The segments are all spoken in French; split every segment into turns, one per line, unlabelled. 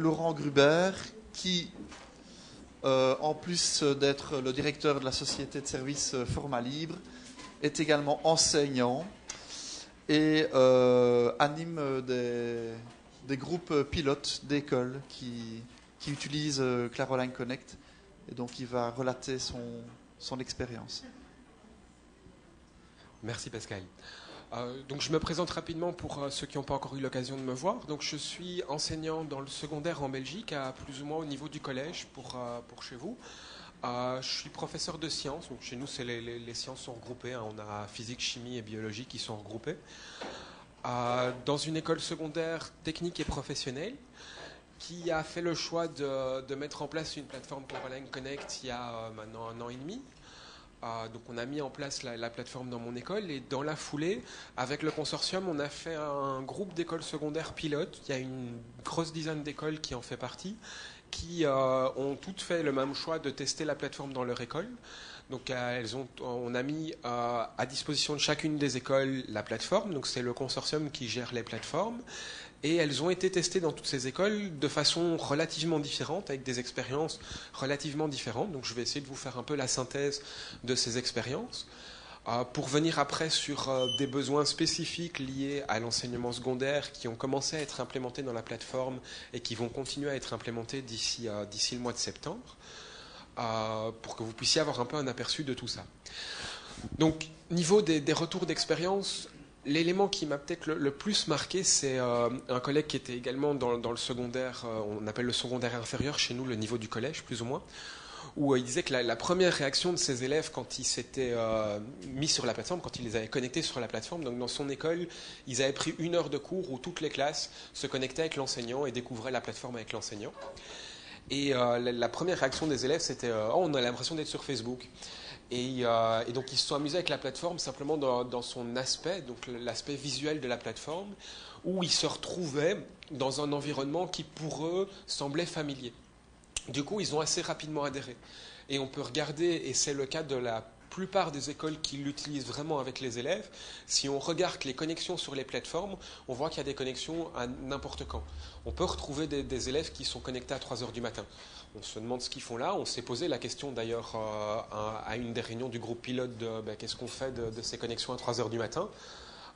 Laurent Gruber, qui, en plus d'être le directeur de la société de services Format Libre, est également enseignant et anime des groupes pilotes d'écoles qui utilisent Claroline Connect. Et donc, il va relater son expérience.
Merci Pascal. Donc je me présente rapidement pour ceux qui n'ont pas encore eu l'occasion de me voir. Donc je suis enseignant dans le secondaire en Belgique, à plus ou moins au niveau du collège pour chez vous. Je suis professeur de sciences. Donc chez nous, les sciences sont regroupées. On a physique, chimie et biologie qui sont regroupées. Dans une école secondaire technique et professionnelle qui a fait le choix de mettre en place une plateforme Claroline Connect il y a maintenant 1 an et demi. Donc on a mis en place la plateforme dans mon école et dans la foulée, avec le consortium, on a fait un groupe d'écoles secondaires pilotes. Il y a une grosse dizaine d'écoles qui en fait partie, qui ont toutes fait le même choix de tester la plateforme dans leur école. Donc on a mis à disposition de chacune des écoles la plateforme. Donc c'est le consortium qui gère les plateformes. Et elles ont été testées dans toutes ces écoles de façon relativement différente, avec des expériences relativement différentes. Donc je vais essayer de vous faire un peu la synthèse de ces expériences. Pour venir après sur des besoins spécifiques liés à l'enseignement secondaire qui ont commencé à être implémentés dans la plateforme et qui vont continuer à être implémentés d'ici le mois de septembre, pour que vous puissiez avoir un peu un aperçu de tout ça. Donc, niveau des retours d'expérience, l'élément qui m'a peut-être le plus marqué, c'est un collègue qui était également dans le secondaire, on appelle le secondaire inférieur chez nous, le niveau du collège, plus ou moins, où il disait que la première réaction de ses élèves quand ils s'étaient mis sur la plateforme, quand ils les avaient connectés sur la plateforme, donc dans son école, ils avaient pris 1 heure de cours où toutes les classes se connectaient avec l'enseignant et découvraient la plateforme avec l'enseignant. Et la première réaction des élèves, c'était « Oh, on a l'impression d'être sur Facebook ». Et donc ils se sont amusés avec la plateforme simplement dans son aspect, donc l'aspect visuel de la plateforme, où ils se retrouvaient dans un environnement qui pour eux semblait familier. Du coup, ils ont assez rapidement adhéré. Et on peut regarder, et c'est le cas de la plupart des écoles qui l'utilisent vraiment avec les élèves, si on regarde les connexions sur les plateformes, on voit qu'il y a des connexions à n'importe quand. On peut retrouver des élèves qui sont connectés à 3 heures du matin. On se demande ce qu'ils font là. On s'est posé la question d'ailleurs à une des réunions du groupe pilote de qu'est-ce qu'on fait de ces connexions à 3 heures du matin.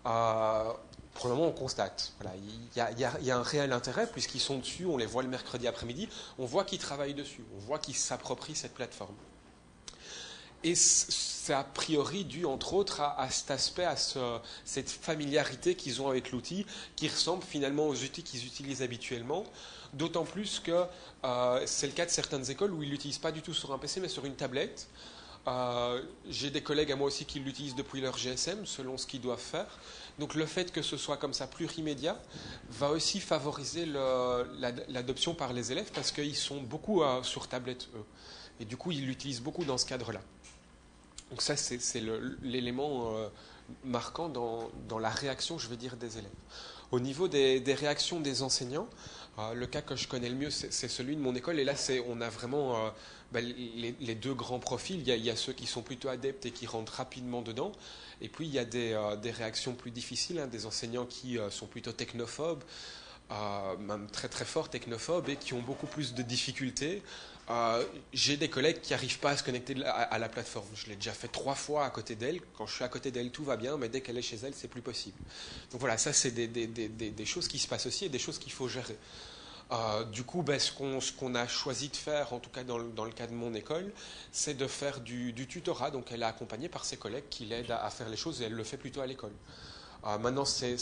Pour le moment, on constate. Voilà, il y a un réel intérêt puisqu'ils sont dessus, on les voit le mercredi après-midi, on voit qu'ils travaillent dessus, on voit qu'ils s'approprient cette plateforme. Et c'est a priori dû, entre autres, à cet aspect, à cette familiarité qu'ils ont avec l'outil, qui ressemble finalement aux outils qu'ils utilisent habituellement, d'autant plus que c'est le cas de certaines écoles où ils ne l'utilisent pas du tout sur un PC, mais sur une tablette. J'ai des collègues à moi aussi qui l'utilisent depuis leur GSM, selon ce qu'ils doivent faire. Donc le fait que ce soit comme ça plurimédia va aussi favoriser l'adoption par les élèves, parce qu'ils sont beaucoup sur tablette, eux. Et du coup, ils l'utilisent beaucoup dans ce cadre-là. Donc ça, c'est l'élément marquant dans la réaction, je veux dire, des élèves. Au niveau des réactions des enseignants, le cas que je connais le mieux, c'est celui de mon école. Et là, on a vraiment les 2 grands profils. Il y a ceux qui sont plutôt adeptes et qui rentrent rapidement dedans. Et puis, il y a des réactions plus difficiles, hein, des enseignants qui sont plutôt technophobes, même très très fort technophobes, et qui ont beaucoup plus de difficultés. J'ai des collègues qui n'arrivent pas à se connecter à la plateforme. Je l'ai déjà fait 3 fois à côté d'elle. Quand je suis à côté d'elle, tout va bien, mais dès qu'elle est chez elle, c'est plus possible. Donc voilà, ça c'est des choses qui se passent aussi et des choses qu'il faut gérer. Du coup, ce qu'on a choisi de faire, en tout cas dans le cas de mon école, c'est de faire du tutorat. Donc elle est accompagnée par ses collègues qui l'aident à faire les choses et elle le fait plutôt à l'école. Maintenant, c'est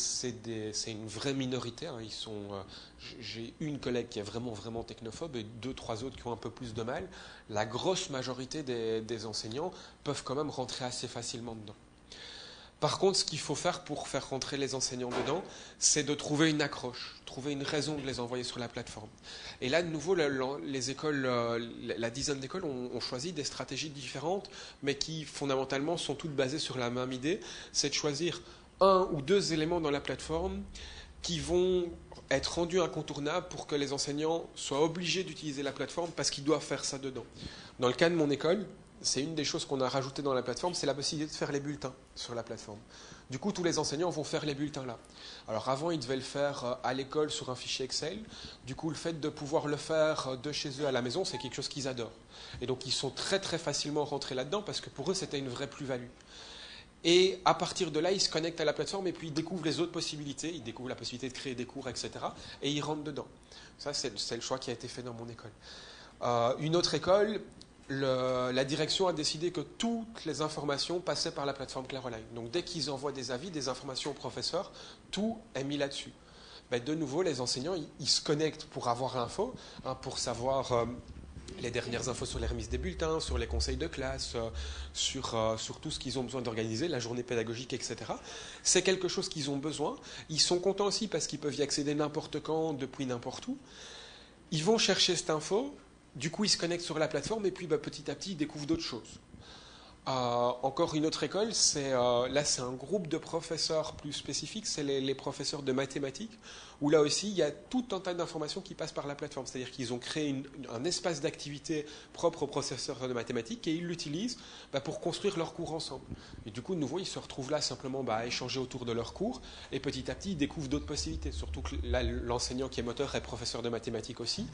une vraie minorité. Hein. J'ai une collègue qui est vraiment technophobe et 2-3 autres qui ont un peu plus de mal. La grosse majorité des enseignants peuvent quand même rentrer assez facilement dedans. Par contre, ce qu'il faut faire pour faire rentrer les enseignants dedans, c'est de trouver une accroche, trouver une raison de les envoyer sur la plateforme. Et là, de nouveau, les écoles, la dizaine d'écoles ont choisi des stratégies différentes, mais qui fondamentalement sont toutes basées sur la même idée, c'est de choisir 1 ou 2 éléments dans la plateforme qui vont être rendus incontournables pour que les enseignants soient obligés d'utiliser la plateforme parce qu'ils doivent faire ça dedans. Dans le cas de mon école, c'est une des choses qu'on a rajoutées dans la plateforme, c'est la possibilité de faire les bulletins sur la plateforme. Du coup, tous les enseignants vont faire les bulletins là. Alors avant, ils devaient le faire à l'école sur un fichier Excel. Du coup, le fait de pouvoir le faire de chez eux à la maison, c'est quelque chose qu'ils adorent. Et donc, ils sont très très facilement rentrés là-dedans parce que pour eux, c'était une vraie plus-value. Et à partir de là, ils se connectent à la plateforme et puis ils découvrent les autres possibilités. Ils découvrent la possibilité de créer des cours, etc. Et ils rentrent dedans. Ça, c'est le choix qui a été fait dans mon école. Une autre école, la direction a décidé que toutes les informations passaient par la plateforme Claire Online. Donc dès qu'ils envoient des avis, des informations aux professeurs, tout est mis là-dessus. Ben, de nouveau, les enseignants, ils se connectent pour avoir l'info, pour savoir les dernières infos sur les remises des bulletins, sur les conseils de classe, sur tout ce qu'ils ont besoin d'organiser, la journée pédagogique, etc. C'est quelque chose qu'ils ont besoin. Ils sont contents aussi parce qu'ils peuvent y accéder n'importe quand, depuis n'importe où. Ils vont chercher cette info, du coup ils se connectent sur la plateforme et puis petit à petit ils découvrent d'autres choses. Encore une autre école, là c'est un groupe de professeurs plus spécifiques, c'est les professeurs de mathématiques, où là aussi il y a tout un tas d'informations qui passent par la plateforme. C'est-à-dire qu'ils ont créé un espace d'activité propre aux professeurs de mathématiques et ils l'utilisent pour construire leurs cours ensemble. Et du coup, de nouveau, ils se retrouvent là simplement à échanger autour de leurs cours et petit à petit ils découvrent d'autres possibilités. Surtout que là, l'enseignant qui est moteur est professeur de mathématiques aussi.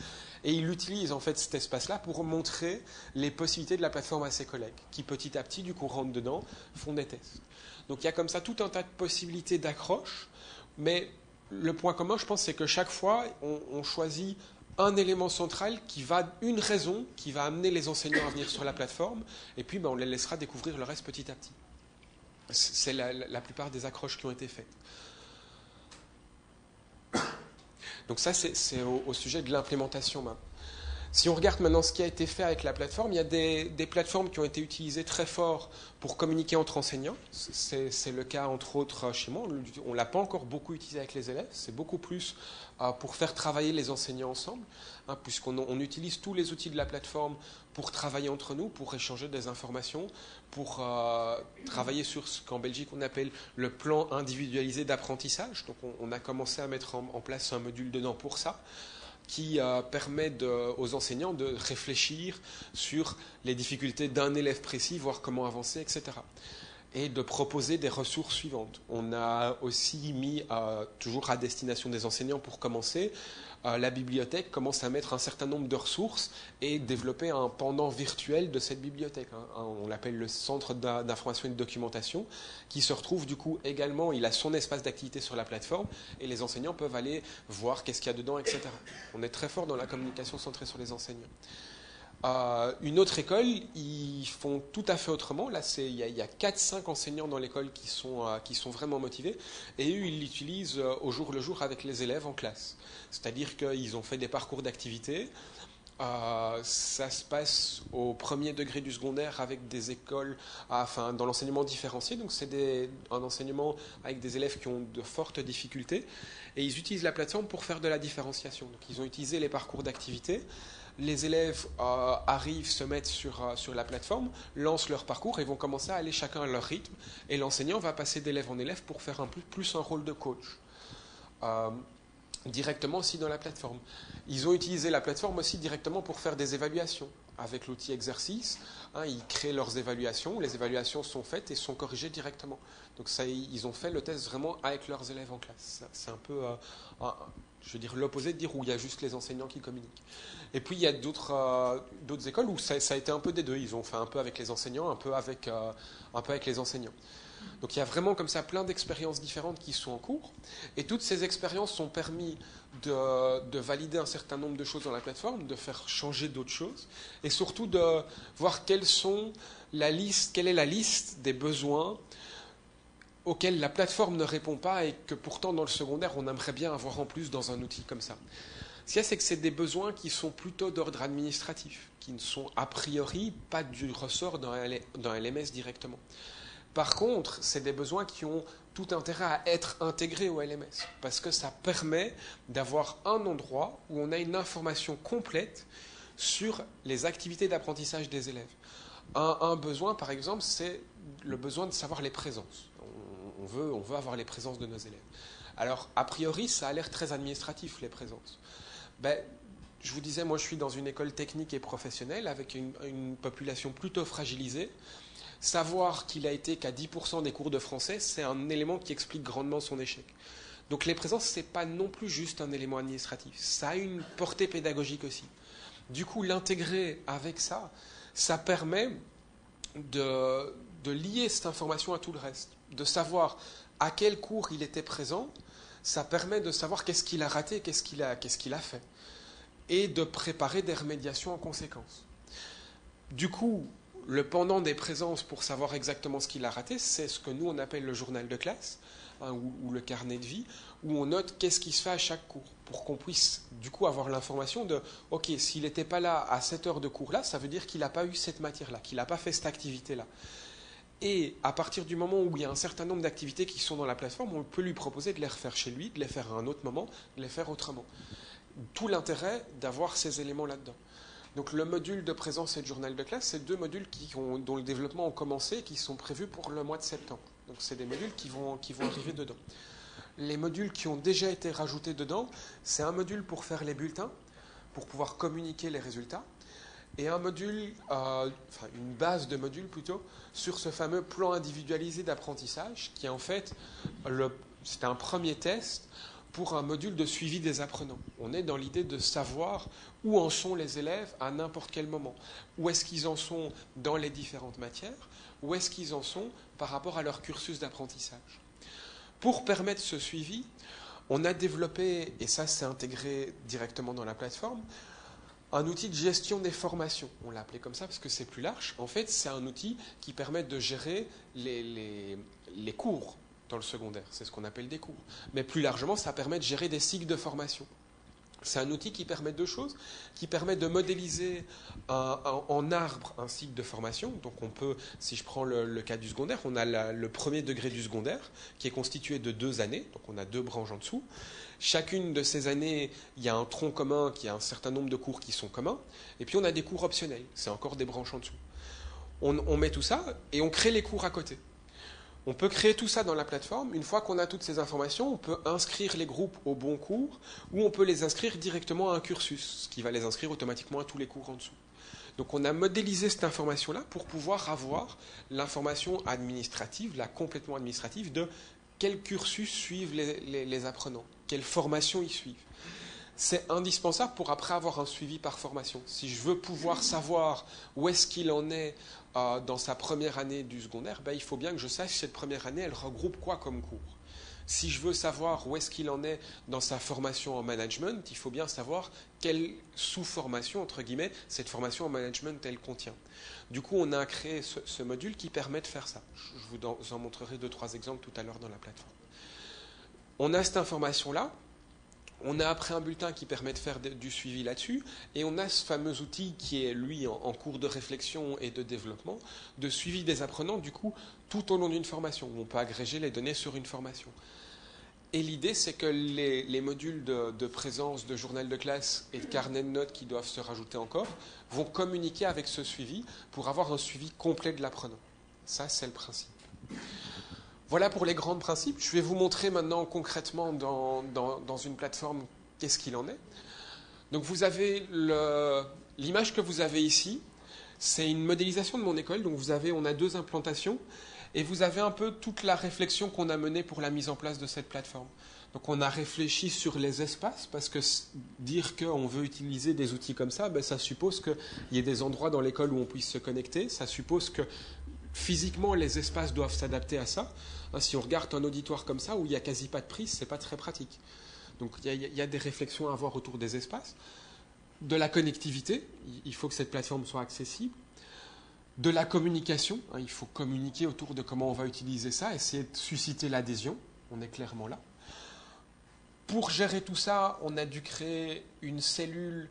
Et il utilise en fait cet espace-là pour montrer les possibilités de la plateforme à ses collègues, qui petit à petit, du coup, rentrent dedans, font des tests. Donc il y a comme ça tout un tas de possibilités d'accroche, mais le point commun, je pense, c'est que chaque fois, on choisit un élément central une raison qui va amener les enseignants à venir sur la plateforme, et puis on les laissera découvrir le reste petit à petit. C'est la plupart des accroches qui ont été faites. Donc ça, c'est au sujet de l'implémentation maintenant. Si on regarde maintenant ce qui a été fait avec la plateforme, il y a des plateformes qui ont été utilisées très fort pour communiquer entre enseignants. C'est le cas entre autres chez moi. On ne l'a pas encore beaucoup utilisé avec les élèves. C'est beaucoup plus pour faire travailler les enseignants ensemble, puisqu'on utilise tous les outils de la plateforme pour travailler entre nous, pour échanger des informations, pour travailler sur ce qu'en Belgique on appelle le plan individualisé d'apprentissage. Donc on a commencé à mettre en place un module dedans pour ça, qui permet aux enseignants de réfléchir sur les difficultés d'un élève précis, voir comment avancer, etc. Et de proposer des ressources suivantes. On a aussi mis, toujours à destination des enseignants pour commencer, la bibliothèque commence à mettre un certain nombre de ressources et développer un pendant virtuel de cette bibliothèque. On l'appelle le centre d'information et de documentation, qui se retrouve du coup également, il a son espace d'activité sur la plateforme et les enseignants peuvent aller voir qu'est-ce qu'il y a dedans, etc. On est très fort dans la communication centrée sur les enseignants. Une autre école, ils font tout à fait autrement. Là, il y a 4-5 enseignants dans l'école qui sont vraiment motivés. Et eux, ils l'utilisent au jour le jour avec les élèves en classe. C'est-à-dire qu'ils ont fait des parcours d'activité. Ça se passe au premier degré du secondaire avec des écoles, dans l'enseignement différencié. Donc, c'est un enseignement avec des élèves qui ont de fortes difficultés. Et ils utilisent la plateforme pour faire de la différenciation. Donc, ils ont utilisé les parcours d'activité. Les élèves arrivent, se mettent sur la plateforme, lancent leur parcours et vont commencer à aller chacun à leur rythme. Et l'enseignant va passer d'élève en élève pour faire plus un rôle de coach. Directement aussi dans la plateforme. Ils ont utilisé la plateforme aussi directement pour faire des évaluations. Avec l'outil exercice, ils créent leurs évaluations, les évaluations sont faites et sont corrigées directement. Donc ils ont fait le test vraiment avec leurs élèves en classe. C'est un peu, l'opposé de dire où il y a juste les enseignants qui communiquent. Et puis il y a d'autres écoles où ça a été un peu des deux. Ils ont fait un peu avec les enseignants, un peu avec les enseignants. Donc il y a vraiment comme ça plein d'expériences différentes qui sont en cours. Et toutes ces expériences ont permis de valider un certain nombre de choses dans la plateforme, de faire changer d'autres choses, et surtout de voir quelle est la liste des besoins auxquels la plateforme ne répond pas et que pourtant dans le secondaire on aimerait bien avoir en plus dans un outil comme ça. Ce qu'il y a, c'est que c'est des besoins qui sont plutôt d'ordre administratif, qui ne sont a priori pas du ressort d'un LMS directement. Par contre, c'est des besoins qui ont tout intérêt à être intégrés au LMS, parce que ça permet d'avoir un endroit où on a une information complète sur les activités d'apprentissage des élèves. Un besoin, par exemple, c'est le besoin de savoir les présences. On veut avoir les présences de nos élèves. Alors, a priori, ça a l'air très administratif, les présences. je vous disais, moi je suis dans une école technique et professionnelle avec une population plutôt fragilisée. Savoir qu'il a été qu'à 10% des cours de français, c'est un élément qui explique grandement son échec. Donc les présences, ce n'est pas non plus juste un élément administratif. Ça a une portée pédagogique aussi. Du coup, l'intégrer avec ça, ça permet de lier cette information à tout le reste. De savoir à quel cours il était présent, ça permet de savoir qu'est-ce qu'il a raté, qu'est-ce qu'il a fait. Et de préparer des remédiations en conséquence. Du coup, le pendant des présences pour savoir exactement ce qu'il a raté, c'est ce que nous on appelle le journal de classe, hein, ou le carnet de vie, où on note qu'est-ce qui se fait à chaque cours, pour qu'on puisse du coup avoir l'information de « Ok, s'il n'était pas là à cette heure de cours-là, ça veut dire qu'il n'a pas eu cette matière-là, qu'il n'a pas fait cette activité-là. » Et à partir du moment où il y a un certain nombre d'activités qui sont dans la plateforme, on peut lui proposer de les refaire chez lui, de les faire à un autre moment, de les faire autrement. Tout l'intérêt d'avoir ces éléments là-dedans. Donc le module de présence et de journal de classe, c'est deux modules dont le développement a commencé et qui sont prévus pour le mois de septembre. Donc c'est des modules qui vont arriver dedans. Les modules qui ont déjà été rajoutés dedans, c'est un module pour faire les bulletins, pour pouvoir communiquer les résultats, et un module, une base de modules plutôt, sur ce fameux plan individualisé d'apprentissage, qui en fait, c'est un premier test pour un module de suivi des apprenants. On est dans l'idée de savoir où en sont les élèves à n'importe quel moment. Où est-ce qu'ils en sont dans les différentes matières, où est-ce qu'ils en sont par rapport à leur cursus d'apprentissage. Pour permettre ce suivi, on a développé, et ça c'est intégré directement dans la plateforme, un outil de gestion des formations. On l'a appelé comme ça parce que c'est plus large. En fait, c'est un outil qui permet de gérer les cours dans le secondaire. C'est ce qu'on appelle des cours. Mais plus largement, ça permet de gérer des cycles de formation. C'est un outil qui permet deux choses, qui permet de modéliser en arbre un cycle de formation. Donc on peut, si je prends le cas du secondaire, on a le premier degré du secondaire qui est constitué de 2 années, donc on a 2 branches en dessous. Chacune de ces années, il y a un tronc commun qui a un certain nombre de cours qui sont communs, et puis on a des cours optionnels, c'est encore des branches en dessous. On met tout ça et on crée les cours à côté. On peut créer tout ça dans la plateforme. Une fois qu'on a toutes ces informations, on peut inscrire les groupes au bon cours ou on peut les inscrire directement à un cursus, ce qui va les inscrire automatiquement à tous les cours en dessous. Donc on a modélisé cette information-là pour pouvoir avoir l'information administrative, la complètement administrative, de quel cursus suivent les apprenants, quelle formation ils suivent. C'est indispensable pour après avoir un suivi par formation. Si je veux pouvoir savoir où est-ce qu'il en est dans sa première année du secondaire, il faut bien que je sache cette première année, elle regroupe quoi comme cours. Si je veux savoir où est-ce qu'il en est dans sa formation en management, il faut bien savoir quelle sous-formation, entre guillemets, cette formation en management, elle contient. Du coup, on a créé ce module qui permet de faire ça. Je vous en montrerai 2-3 exemples tout à l'heure dans la plateforme. On a cette information-là. On a après un bulletin qui permet de faire du suivi là-dessus, et on a ce fameux outil qui est, lui, en cours de réflexion et de développement, de suivi des apprenants, du coup, tout au long d'une formation, où on peut agréger les données sur une formation. Et l'idée, c'est que les modules de présence, de journal de classe et de carnet de notes qui doivent se rajouter encore, vont communiquer avec ce suivi pour avoir un suivi complet de l'apprenant. Ça, c'est le principe. Voilà pour les grands principes. Je vais vous montrer maintenant concrètement dans une plateforme qu'est-ce qu'il en est. Donc vous avez l'image que vous avez ici, c'est une modélisation de mon école. Donc on a 2 implantations et vous avez un peu toute la réflexion qu'on a menée pour la mise en place de cette plateforme. Donc on a réfléchi sur les espaces parce que dire qu'on veut utiliser des outils comme ça, ça suppose qu'il y ait des endroits dans l'école où on puisse se connecter, ça suppose que physiquement, les espaces doivent s'adapter à ça. Si on regarde un auditoire comme ça, où il n'y a quasi pas de prise, ce n'est pas très pratique. Donc il y a des réflexions à avoir autour des espaces. De la connectivité, il faut que cette plateforme soit accessible. De la communication, il faut communiquer autour de comment on va utiliser ça, essayer de susciter l'adhésion. On est clairement là. Pour gérer tout ça, on a dû créer une cellule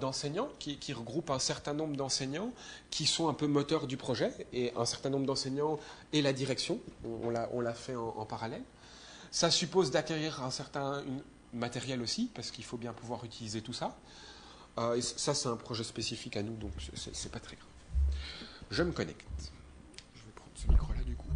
d'enseignants qui regroupe un certain nombre d'enseignants qui sont un peu moteurs du projet, et un certain nombre d'enseignants et la direction. On l'a fait en parallèle. Ça suppose d'acquérir un certain matériel aussi, parce qu'il faut bien pouvoir utiliser tout ça. Et ça, c'est un projet spécifique à nous, donc c'est pas très grave. Je me connecte. Je vais prendre ce micro-là du coup.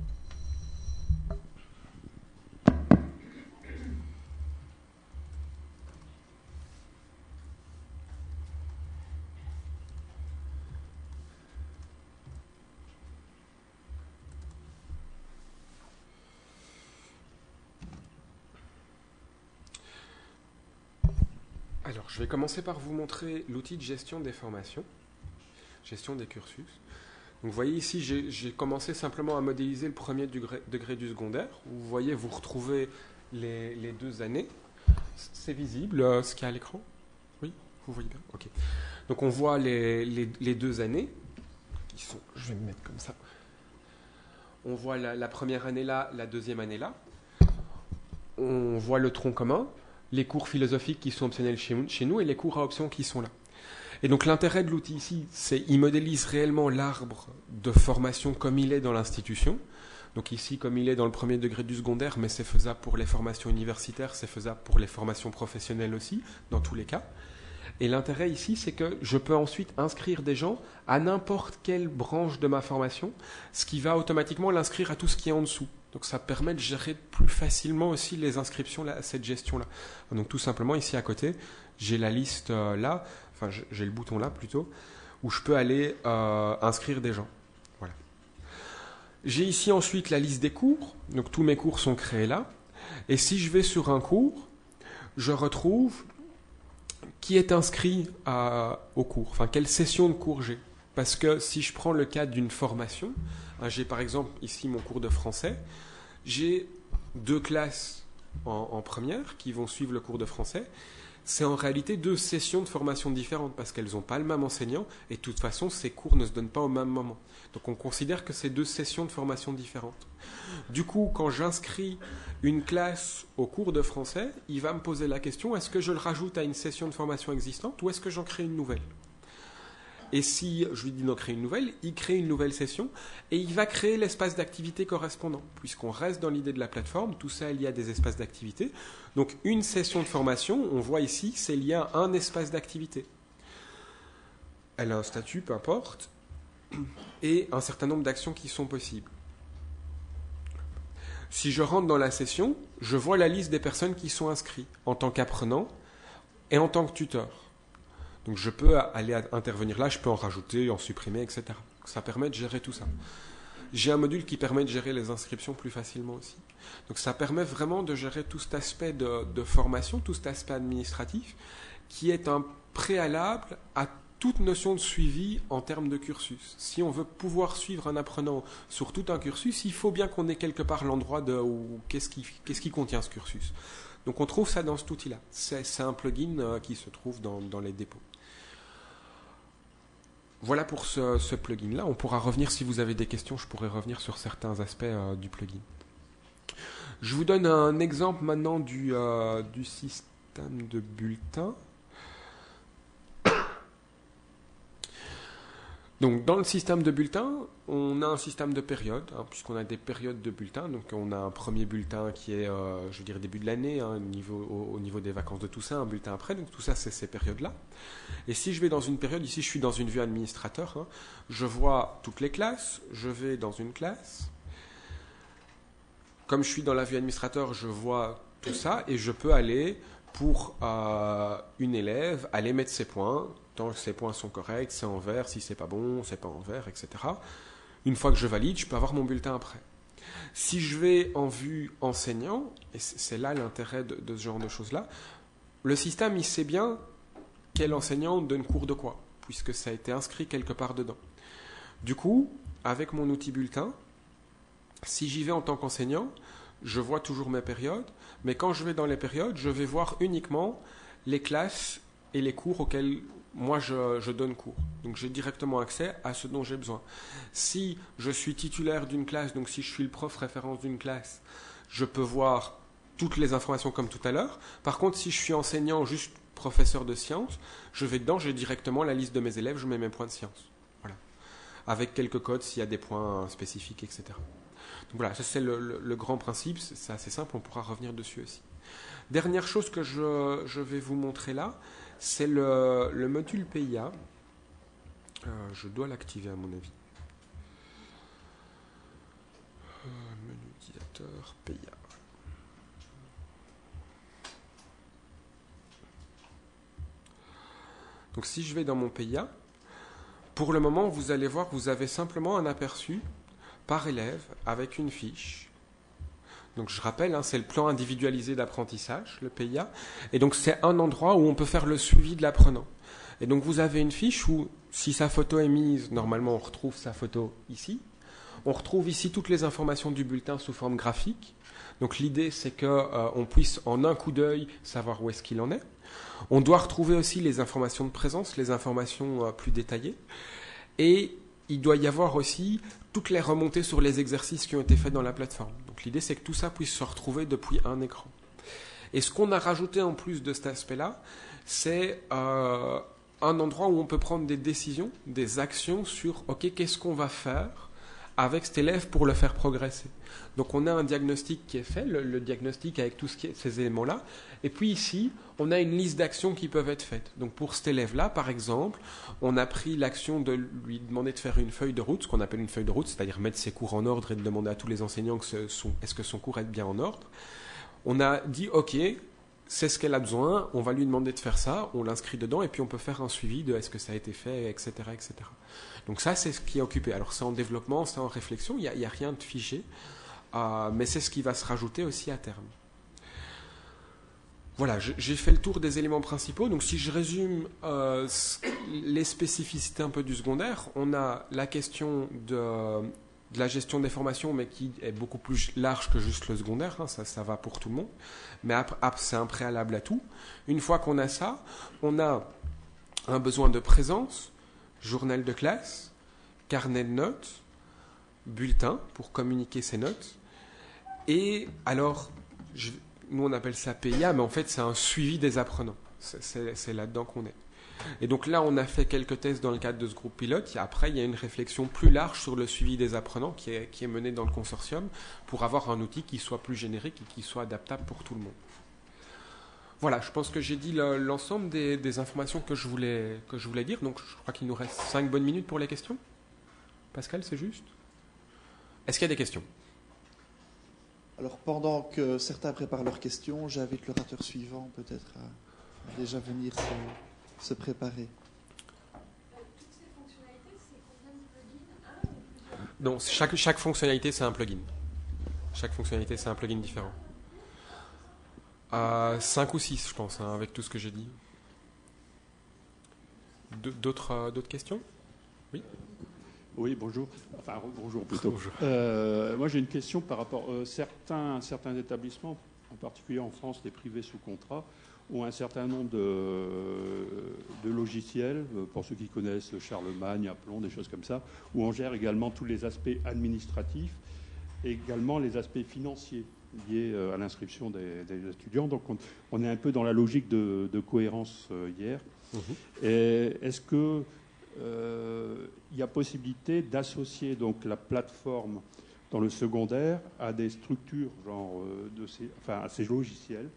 Alors, je vais commencer par vous montrer l'outil de gestion des formations, gestion des cursus. Donc, vous voyez ici, j'ai commencé simplement à modéliser le premier degré du secondaire. Vous voyez, vous retrouvez les 2 années. C'est visible ce qu'il y a à l'écran? Oui, vous voyez bien? Ok. Donc, on voit les 2 années. Qui sont, je vais me mettre comme ça. On voit la première année là, la deuxième année là. On voit le tronc commun, les cours philosophiques qui sont optionnels chez nous et les cours à option qui sont là. Et donc l'intérêt de l'outil ici, c'est qu'il modélise réellement l'arbre de formation comme il est dans l'institution. Donc ici, comme il est dans le premier degré du secondaire, mais c'est faisable pour les formations universitaires, c'est faisable pour les formations professionnelles aussi, dans tous les cas. Et l'intérêt ici, c'est que je peux ensuite inscrire des gens à n'importe quelle branche de ma formation, ce qui va automatiquement l'inscrire à tout ce qui est en dessous. Donc ça permet de gérer plus facilement aussi les inscriptions à cette gestion-là. Donc tout simplement, ici à côté, j'ai la liste là, enfin j'ai le bouton là plutôt, où je peux aller inscrire des gens. Voilà. J'ai ici ensuite la liste des cours, donc tous mes cours sont créés là. Et si je vais sur un cours, je retrouve qui est inscrit au cours, enfin quelle session de cours j'ai. Parce que si je prends le cas d'une formation, j'ai par exemple ici mon cours de français, j'ai 2 classes en première qui vont suivre le cours de français. C'est en réalité 2 sessions de formation différentes parce qu'elles n'ont pas le même enseignant et de toute façon ces cours ne se donnent pas au même moment. Donc on considère que c'est 2 sessions de formation différentes. Du coup, quand j'inscris une classe au cours de français, il va me poser la question, est-ce que je le rajoute à une session de formation existante ou est-ce que j'en crée une nouvelle? Et si je lui dis d'en créer une nouvelle, il crée une nouvelle session et il va créer l'espace d'activité correspondant. Puisqu'on reste dans l'idée de la plateforme, tout ça est lié à des espaces d'activité. Donc une session de formation, on voit ici, c'est lié à un espace d'activité. Elle a un statut, peu importe, et un certain nombre d'actions qui sont possibles. Si je rentre dans la session, je vois la liste des personnes qui sont inscrites en tant qu'apprenant et en tant que tuteur. Donc je peux aller intervenir là, je peux en rajouter, en supprimer, etc. Ça permet de gérer tout ça. J'ai un module qui permet de gérer les inscriptions plus facilement aussi. Donc ça permet vraiment de gérer tout cet aspect de formation, tout cet aspect administratif, qui est un préalable à toute notion de suivi en termes de cursus. Si on veut pouvoir suivre un apprenant sur tout un cursus, il faut bien qu'on ait quelque part l'endroit de qu'est-ce qui contient ce cursus. Donc on trouve ça dans cet outil-là. C'est un plugin qui se trouve dans les dépôts. Voilà pour ce plugin-là. On pourra revenir, si vous avez des questions, je pourrais revenir sur certains aspects du plugin. Je vous donne un exemple maintenant du système de bulletin. Donc, dans le système de bulletin, on a un système de périodes, puisqu'on a des périodes de bulletins. Donc, on a un premier bulletin qui est, je veux dire, début de l'année, au niveau des vacances de Toussaint, un bulletin après. Donc, tout ça, c'est ces périodes-là. Et si je vais dans une période, ici, je suis dans une vue administrateur, je vois toutes les classes, je vais dans une classe. Comme je suis dans la vue administrateur, je vois tout ça et je peux aller, pour une élève, aller mettre ses points. Tant que ces points sont corrects, c'est en vert, si c'est pas bon, c'est pas en vert, etc. Une fois que je valide, je peux avoir mon bulletin après. Si je vais en vue enseignant, et c'est là l'intérêt de ce genre de choses-là, le système, il sait bien quel enseignant donne cours de quoi, puisque ça a été inscrit quelque part dedans. Du coup, avec mon outil bulletin, si j'y vais en tant qu'enseignant, je vois toujours mes périodes, mais quand je vais dans les périodes, je vais voir uniquement les classes et les cours auxquels moi je donne cours. Donc j'ai directement accès à ce dont j'ai besoin. Si je suis titulaire d'une classe, donc si je suis le prof référence d'une classe, je peux voir toutes les informations comme tout à l'heure. Par contre, si je suis enseignant, juste professeur de sciences, je vais dedans, j'ai directement la liste de mes élèves, je mets mes points de sciences. Voilà. Avec quelques codes s'il y a des points spécifiques, etc. Donc voilà, ça c'est le grand principe, c'est assez simple, on pourra revenir dessus aussi. Dernière chose que je vais vous montrer là, c'est le module PIA. Je dois l'activer à mon avis. Menu utilisateur PIA. Donc si je vais dans mon PIA, pour le moment vous allez voir, vous avez simplement un aperçu par élève avec une fiche Donc je rappelle, c'est le plan individualisé d'apprentissage, le PIA. Et donc c'est un endroit où on peut faire le suivi de l'apprenant. Et donc vous avez une fiche où, si sa photo est mise, normalement on retrouve sa photo ici. On retrouve ici toutes les informations du bulletin sous forme graphique. Donc l'idée c'est qu'on puisse en un coup d'œil savoir où est-ce qu'il en est. On doit retrouver aussi les informations de présence, les informations plus détaillées. Et il doit y avoir aussi toutes les remontées sur les exercices qui ont été faits dans la plateforme. Donc l'idée, c'est que tout ça puisse se retrouver depuis un écran. Et ce qu'on a rajouté en plus de cet aspect-là, c'est un endroit où on peut prendre des décisions, des actions sur, OK, qu'est-ce qu'on va faire avec cet élève pour le faire progresser. Donc on a un diagnostic qui est fait, le diagnostic avec tous ces éléments-là. Et puis ici, on a une liste d'actions qui peuvent être faites. Donc pour cet élève-là, par exemple, on a pris l'action de lui demander de faire une feuille de route, ce qu'on appelle une feuille de route, c'est-à-dire mettre ses cours en ordre et de demander à tous les enseignants est-ce que son cours est bien en ordre. On a dit, OK, c'est ce qu'elle a besoin, on va lui demander de faire ça, on l'inscrit dedans et puis on peut faire un suivi de est-ce que ça a été fait, etc. etc. Donc ça, c'est ce qui est occupé. Alors c'est en développement, c'est en réflexion, il n'y a rien de figé, mais c'est ce qui va se rajouter aussi à terme. Voilà, j'ai fait le tour des éléments principaux. Donc si je résume les spécificités un peu du secondaire, on a la question de la gestion des formations, mais qui est beaucoup plus large que juste le secondaire, ça va pour tout le monde. Mais c'est un préalable à tout. Une fois qu'on a ça, on a un besoin de présence, journal de classe, carnet de notes, bulletin pour communiquer ses notes. Et alors, nous on appelle ça PIA, mais en fait c'est un suivi des apprenants. C'est là-dedans qu'on est. Et donc là, on a fait quelques tests dans le cadre de ce groupe pilote. Après, il y a une réflexion plus large sur le suivi des apprenants qui est menée dans le consortium pour avoir un outil qui soit plus générique et qui soit adaptable pour tout le monde. Voilà, je pense que j'ai dit l'ensemble des informations que je voulais dire. Donc je crois qu'il nous reste 5 bonnes minutes pour les questions. Pascal, c'est juste? Est-ce qu'il y a des questions?
Alors, pendant que certains préparent leurs questions, j'invite l'orateur suivant peut-être à déjà venir se préparer.
Toutes ces fonctionnalités, c'est combien de plugins? Un ou plusieurs?
Non, chaque fonctionnalité, c'est un plugin. Chaque fonctionnalité, c'est un plugin différent. 5 ou 6, je pense, avec tout ce que j'ai dit. D'autres questions? Oui.
Oui, bonjour. Enfin, bonjour plutôt.
Bonjour.
Moi, j'ai une question par rapport à certains établissements, en particulier en France, les privés sous contrat, ont un certain nombre de logiciels, pour ceux qui connaissent Charlemagne, Aplomb, des choses comme ça, où on gère également tous les aspects administratifs et également les aspects financiers liés à l'inscription des étudiants. Donc, on est un peu dans la logique de cohérence hier. Et est-ce que il y a possibilité d'associer donc la plateforme dans le secondaire à des structures genre à ces logiciels?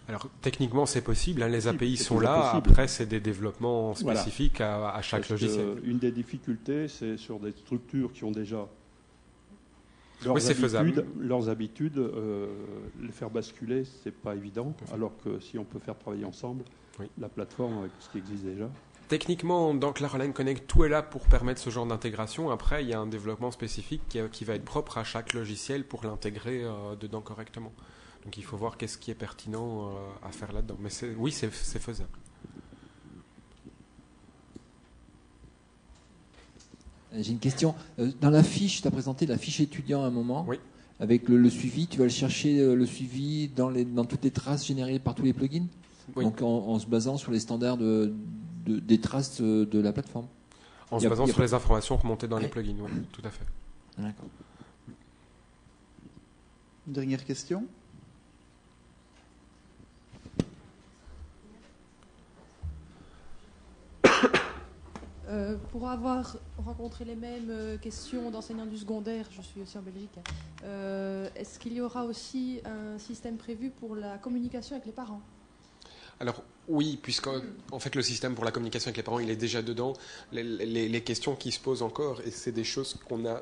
Alors techniquement c'est possible, les API sont là,
possible.
après c'est des développements spécifiques à chaque logiciel.
Une des difficultés, c'est sur des structures qui ont déjà leurs habitudes, les faire basculer, c'est pas évident, alors que si on peut faire travailler ensemble la plateforme avec ce qui existe déjà.
Techniquement, dans Clara Connect, tout est là pour permettre ce genre d'intégration. Après, il y a un développement spécifique qui va être propre à chaque logiciel pour l'intégrer dedans correctement. Donc il faut voir qu'est-ce qui est pertinent à faire là-dedans. Mais oui, c'est faisable.
J'ai une question. Dans la fiche, tu as présenté la fiche étudiant à un moment.
Oui.
Avec le suivi, tu vas le chercher, le suivi dans toutes les traces générées par tous les plugins.
Oui.
Donc en se basant sur les standards des traces de la plateforme.
En se basant sur les informations remontées dans les plugins, oui, tout à fait.
D'accord.
Une dernière question?
Pour avoir rencontré les mêmes questions d'enseignants du secondaire, je suis aussi en Belgique, est-ce qu'il y aura aussi un système prévu pour la communication avec les parents?
Alors oui, puisqu'en fait le système pour la communication avec les parents, il est déjà dedans. Les questions qui se posent encore, et c'est des choses qu'on a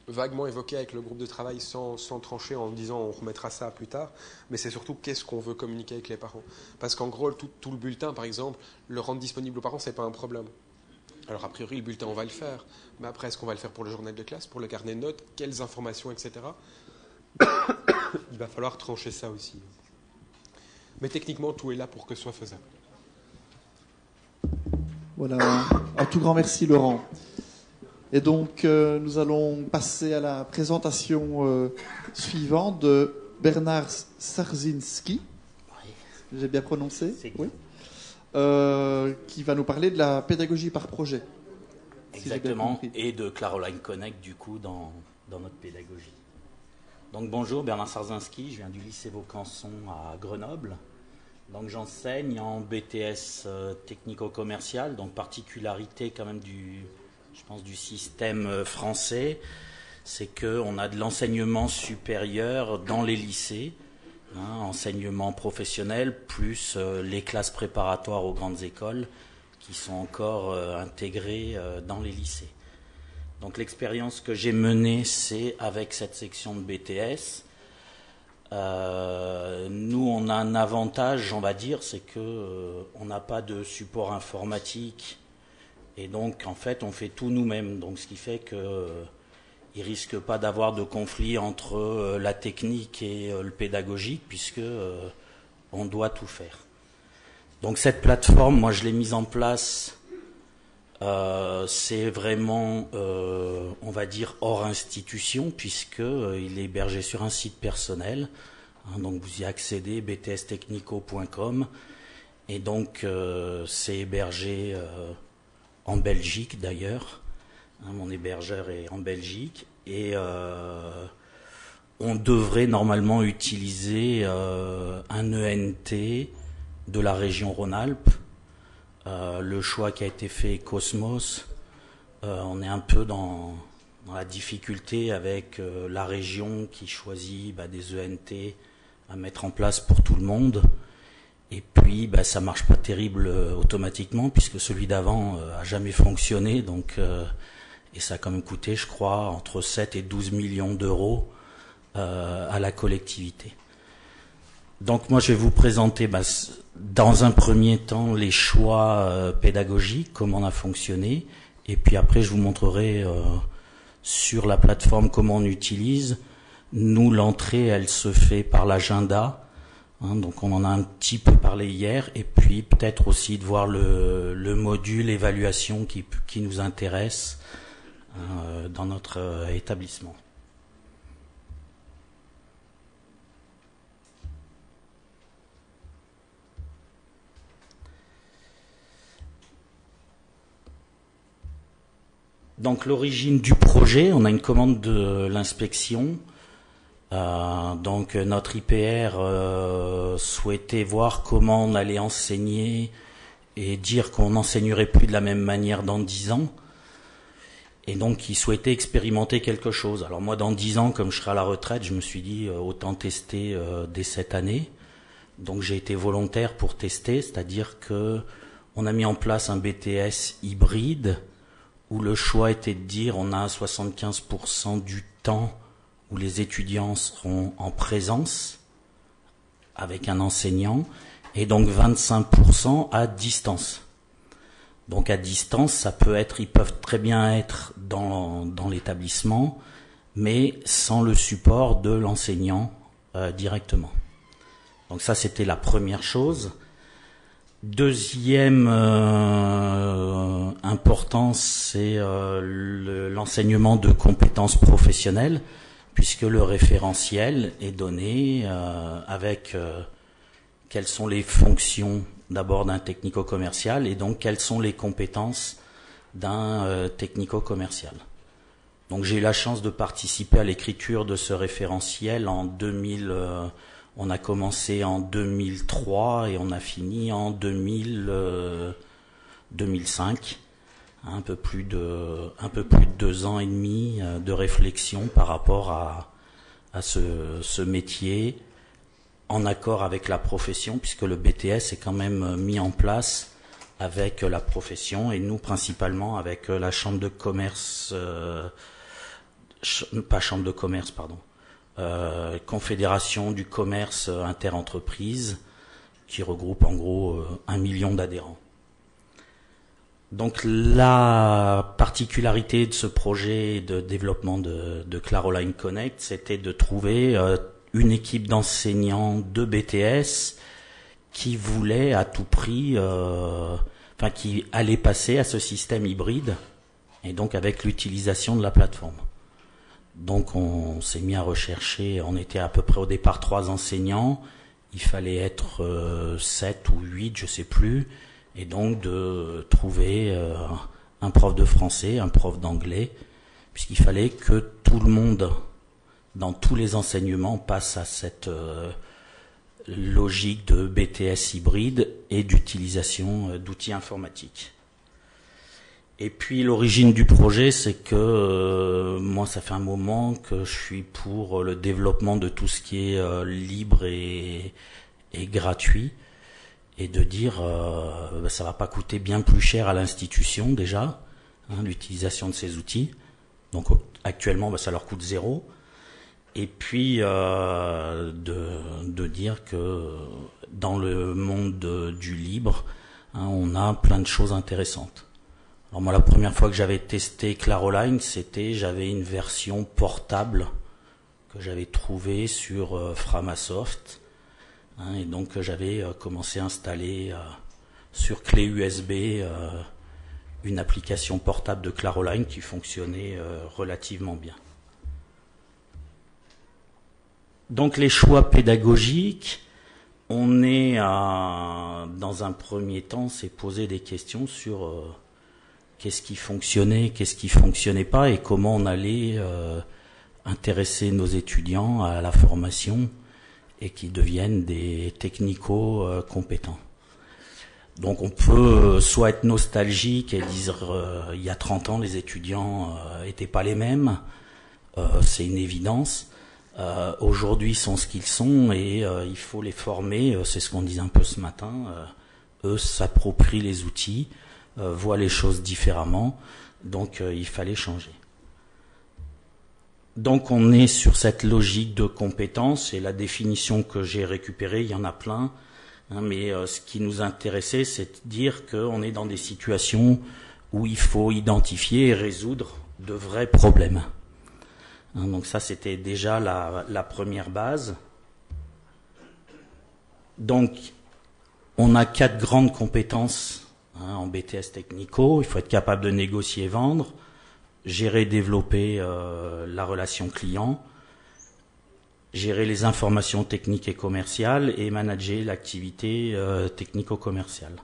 vaguement évoquées avec le groupe de travail sans trancher en disant on remettra ça plus tard, mais c'est surtout qu'est-ce qu'on veut communiquer avec les parents. Parce qu'en gros, tout le bulletin, par exemple, le rendre disponible aux parents, c'est pas un problème. Alors a priori, le bulletin, on va le faire, mais après, est-ce qu'on va le faire pour le journal de classe, pour le carnet de notes, quelles informations, etc. il va falloir trancher ça aussi. Mais techniquement, tout est là pour que ce soit faisable.
Voilà, un tout grand merci Laurent. Et donc nous allons passer à la présentation suivante de Bernard Sarzinski.
Oui.
J'ai bien prononcé?
C'est
Oui. Qui va nous parler de la pédagogie par projet.
Exactement, et de Caroline Connect du coup dans notre pédagogie. Donc bonjour, Bernard Sarzinski, je viens du lycée Vaucanson à Grenoble. Donc j'enseigne en BTS technico-commercial, donc particularité quand même du système français, c'est qu'on a de l'enseignement supérieur dans les lycées, enseignement professionnel, plus les classes préparatoires aux grandes écoles qui sont encore intégrées dans les lycées. Donc l'expérience que j'ai menée, c'est avec cette section de BTS. Nous, on a un avantage, on va dire, c'est que on n'a pas de support informatique et donc en fait on fait tout nous-mêmes. Donc ce qui fait que il risque pas d'avoir de conflit entre la technique et le pédagogique puisque on doit tout faire. Donc cette plateforme, moi je l'ai mise en place. C'est vraiment, on va dire, hors institution, puisqu'il est hébergé sur un site personnel. Donc vous y accédez, btstechnico.com. Et donc c'est hébergé en Belgique d'ailleurs. Mon hébergeur est en Belgique. Et on devrait normalement utiliser un ENT de la région Rhône-Alpes. Le choix qui a été fait est Cosmos. On est un peu dans la difficulté avec la région qui choisit des ENT à mettre en place pour tout le monde. Et puis ça marche pas terrible automatiquement puisque celui d'avant a jamais fonctionné. Donc, et ça a quand même coûté, je crois, entre 7 et 12 millions d'euros à la collectivité. Donc moi je vais vous présenter dans un premier temps les choix pédagogiques, comment on a fonctionné, et puis après je vous montrerai sur la plateforme comment on utilise. Nous, l'entrée elle se fait par l'agenda, donc on en a un petit peu parlé hier, et puis peut-être aussi de voir le module évaluation qui nous intéresse dans notre établissement. Donc l'origine du projet, on a une commande de l'inspection. Donc notre IPR souhaitait voir comment on allait enseigner et dire qu'on n'enseignerait plus de la même manière dans 10 ans. Et donc il souhaitait expérimenter quelque chose. Alors moi dans 10 ans, comme je serai à la retraite, je me suis dit autant tester dès cette année. Donc j'ai été volontaire pour tester, c'est-à-dire que on a mis en place un BTS hybride où le choix était de dire on a 75% du temps où les étudiants seront en présence avec un enseignant et donc 25% à distance. Donc à distance, ça peut être, ils peuvent très bien être dans l'établissement, mais sans le support de l'enseignant directement. Donc ça, c'était la première chose. Deuxième importance, c'est l'enseignement de compétences professionnelles, puisque le référentiel est donné avec quelles sont les fonctions d'abord d'un technico-commercial et donc quelles sont les compétences d'un technico-commercial. Donc j'ai eu la chance de participer à l'écriture de ce référentiel en 2000. On a commencé en 2003 et on a fini en 2005. Un peu plus de 2 ans et demi de réflexion par rapport à ce métier, en accord avec la profession, puisque le BTS est quand même mis en place avec la profession et nous principalement avec la chambre de commerce, pas chambre de commerce, pardon. Confédération du commerce interentreprise qui regroupe en gros 1 million d'adhérents. Donc la particularité de ce projet de développement de Claroline Connect, c'était de trouver une équipe d'enseignants de BTS qui voulait à tout prix, qui allait passer à ce système hybride, et donc avec l'utilisation de la plateforme. Donc on s'est mis à rechercher, on était à peu près au départ 3 enseignants, il fallait être 7 ou 8, je sais plus, et donc de trouver un prof de français, un prof d'anglais, puisqu'il fallait que tout le monde, dans tous les enseignements, passe à cette logique de BTS hybride et d'utilisation d'outils informatiques. Et puis l'origine du projet, c'est que moi, ça fait un moment que je suis pour le développement de tout ce qui est libre et gratuit, et de dire ça va pas coûter bien plus cher à l'institution déjà, l'utilisation de ces outils. Donc actuellement, ça leur coûte 0. Et puis de dire que dans le monde du libre, on a plein de choses intéressantes. Alors moi, la première fois que j'avais testé Claroline, j'avais une version portable que j'avais trouvée sur Framasoft, et donc j'avais commencé à installer sur clé USB une application portable de Claroline qui fonctionnait relativement bien. Donc les choix pédagogiques, on est dans un premier temps, c'est poser des questions sur qu'est-ce qui fonctionnait pas, et comment on allait intéresser nos étudiants à la formation et qu'ils deviennent des technico-compétents. Donc on peut soit être nostalgique et dire il y a 30 ans les étudiants étaient pas les mêmes, c'est une évidence. Aujourd'hui sont ce qu'ils sont et il faut les former, c'est ce qu'on disait un peu ce matin, eux s'approprient les outils, voient les choses différemment, donc il fallait changer. Donc on est sur cette logique de compétences, et la définition que j'ai récupérée, il y en a plein, mais ce qui nous intéressait, c'est de dire qu'on est dans des situations où il faut identifier et résoudre de vrais problèmes. Donc ça, c'était déjà la première base. Donc, on a 4 grandes compétences en BTS technico. Il faut être capable de négocier et vendre, gérer et développer la relation client, gérer les informations techniques et commerciales et manager l'activité technico-commerciale.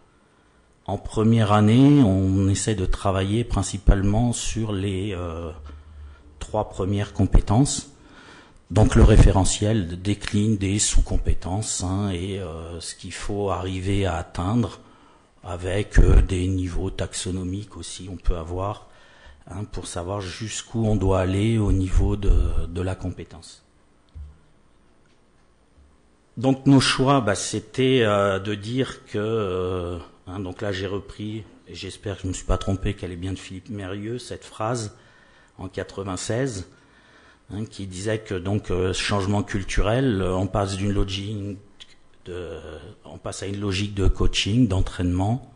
En première année, on essaie de travailler principalement sur les 3 premières compétences. Donc le référentiel décline des sous-compétences et ce qu'il faut arriver à atteindre avec des niveaux taxonomiques aussi on peut avoir pour savoir jusqu'où on doit aller au niveau de la compétence. Donc nos choix, c'était de dire que, donc là j'ai repris, et j'espère que je ne me suis pas trompé, qu'elle est bien de Philippe Mérieux, cette phrase en 96, qui disait que donc changement culturel, on passe d'une logique on passe à une logique de coaching, d'entraînement,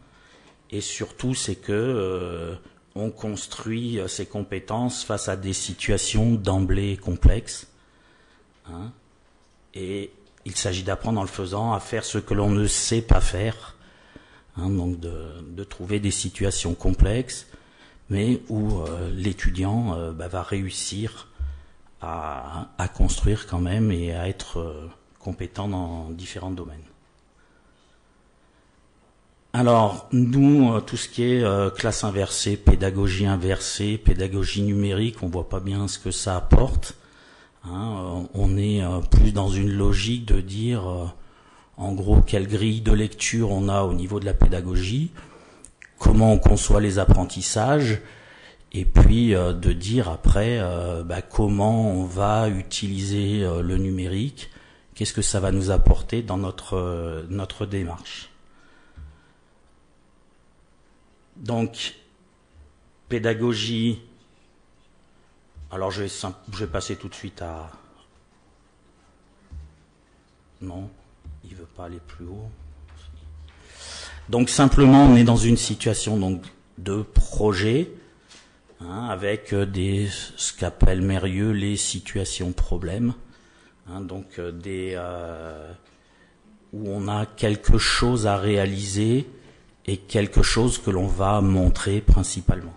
et surtout c'est que on construit ses compétences face à des situations d'emblée complexes, et il s'agit d'apprendre en le faisant à faire ce que l'on ne sait pas faire, donc de trouver des situations complexes, mais où l'étudiant va réussir à construire quand même et à être compétent dans différents domaines. Alors, nous, tout ce qui est classe inversée, pédagogie numérique, on voit pas bien ce que ça apporte. On est plus dans une logique de dire, en gros, quelle grille de lecture on a au niveau de la pédagogie, comment on conçoit les apprentissages, et puis de dire après comment on va utiliser le numérique, qu'est-ce que ça va nous apporter dans notre démarche. Donc, pédagogie, alors je vais passer tout de suite à... Non, il veut pas aller plus haut. Donc simplement, on est dans une situation, donc de projets, avec ce qu'appelle Mérieux les situations problèmes, donc où on a quelque chose à réaliser et quelque chose que l'on va montrer principalement.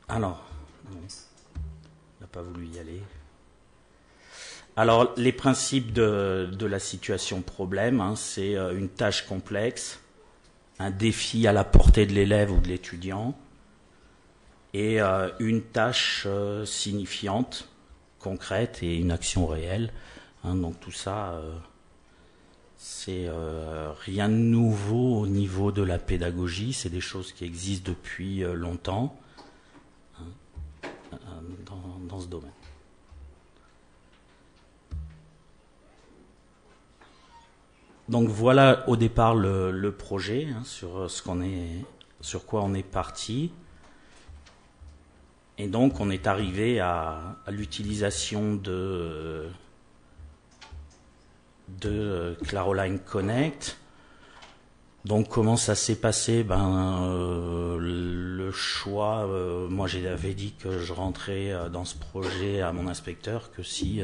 Alors, non, il n'a pas voulu y aller. Alors, les principes de la situation problème, c'est une tâche complexe, un défi à la portée de l'élève ou de l'étudiant, et une tâche signifiante, concrète et une action réelle. Donc tout ça, c'est rien de nouveau au niveau de la pédagogie, c'est des choses qui existent depuis longtemps dans ce domaine. Donc voilà au départ le projet, sur quoi on est parti. Et donc on est arrivé à l'utilisation de Claroline Connect. Donc comment ça s'est passé? Le choix, moi j'avais dit que je rentrais dans ce projet à mon inspecteur que si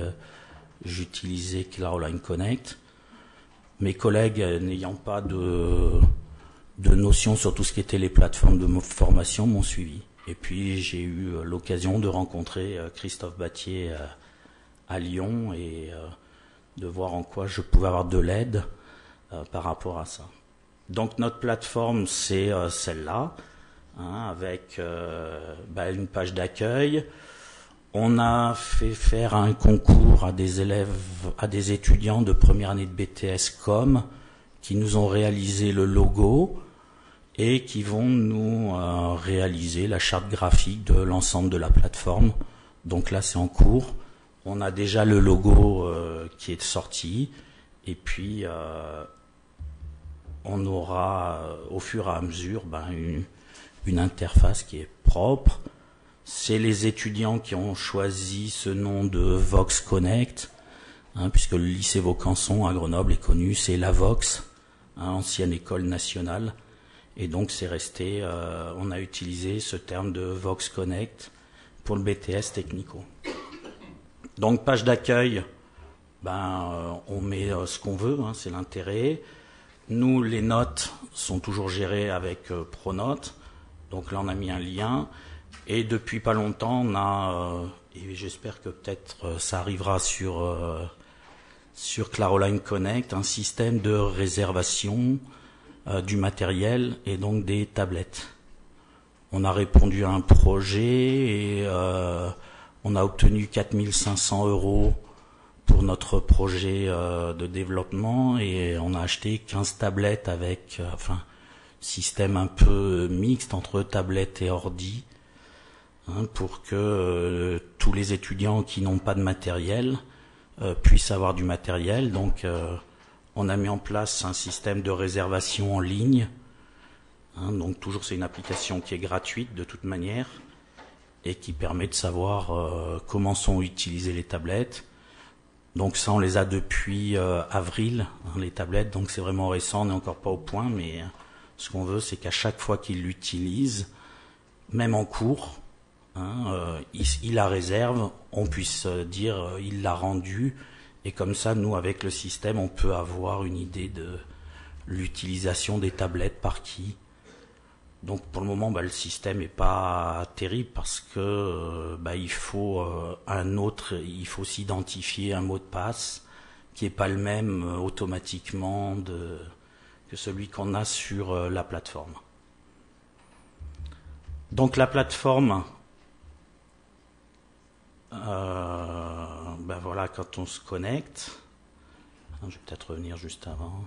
j'utilisais Claroline Connect. Mes collègues, n'ayant pas de notion sur tout ce qui était les plateformes de formation, m'ont suivi. Et puis j'ai eu l'occasion de rencontrer Christophe Battier à Lyon et de voir en quoi je pouvais avoir de l'aide par rapport à ça. Donc notre plateforme, c'est celle-là, avec une page d'accueil. On a fait faire un concours à des élèves, à des étudiants de première année de BTS Com, qui nous ont réalisé le logo et qui vont nous réaliser la charte graphique de l'ensemble de la plateforme. Donc là, c'est en cours. On a déjà le logo qui est sorti, et puis on aura au fur et à mesure une interface qui est propre. C'est les étudiants qui ont choisi ce nom de Vox Connect, puisque le lycée Vaucanson à Grenoble est connu, c'est la Vox, ancienne école nationale, et donc c'est resté, on a utilisé ce terme de Vox Connect pour le BTS technico. Donc page d'accueil, on met ce qu'on veut, c'est l'intérêt. Nous, les notes sont toujours gérées avec Pronote, donc là on a mis un lien. Et depuis pas longtemps, on a, et j'espère que peut-être ça arrivera sur Claroline Connect, un système de réservation du matériel et donc des tablettes. On a répondu à un projet et on a obtenu 4 500 € pour notre projet de développement et on a acheté 15 tablettes avec système un peu mixte entre tablettes et ordi. Pour que tous les étudiants qui n'ont pas de matériel puissent avoir du matériel. Donc on a mis en place un système de réservation en ligne. Donc toujours c'est une application qui est gratuite de toute manière et qui permet de savoir comment sont utilisées les tablettes. Donc ça on les a depuis avril, les tablettes, donc c'est vraiment récent, on n'est encore pas au point, mais ce qu'on veut c'est qu'à chaque fois qu'ils l'utilisent, même en cours, il la réserve, on puisse dire il l'a rendu, et comme ça nous avec le système on peut avoir une idée de l'utilisation des tablettes par qui. Donc pour le moment le système n'est pas terrible parce que il faut il faut s'identifier un mot de passe qui n'est pas le même automatiquement que celui qu'on a sur la plateforme. Donc la plateforme, voilà, quand on se connecte, je vais peut-être revenir juste avant.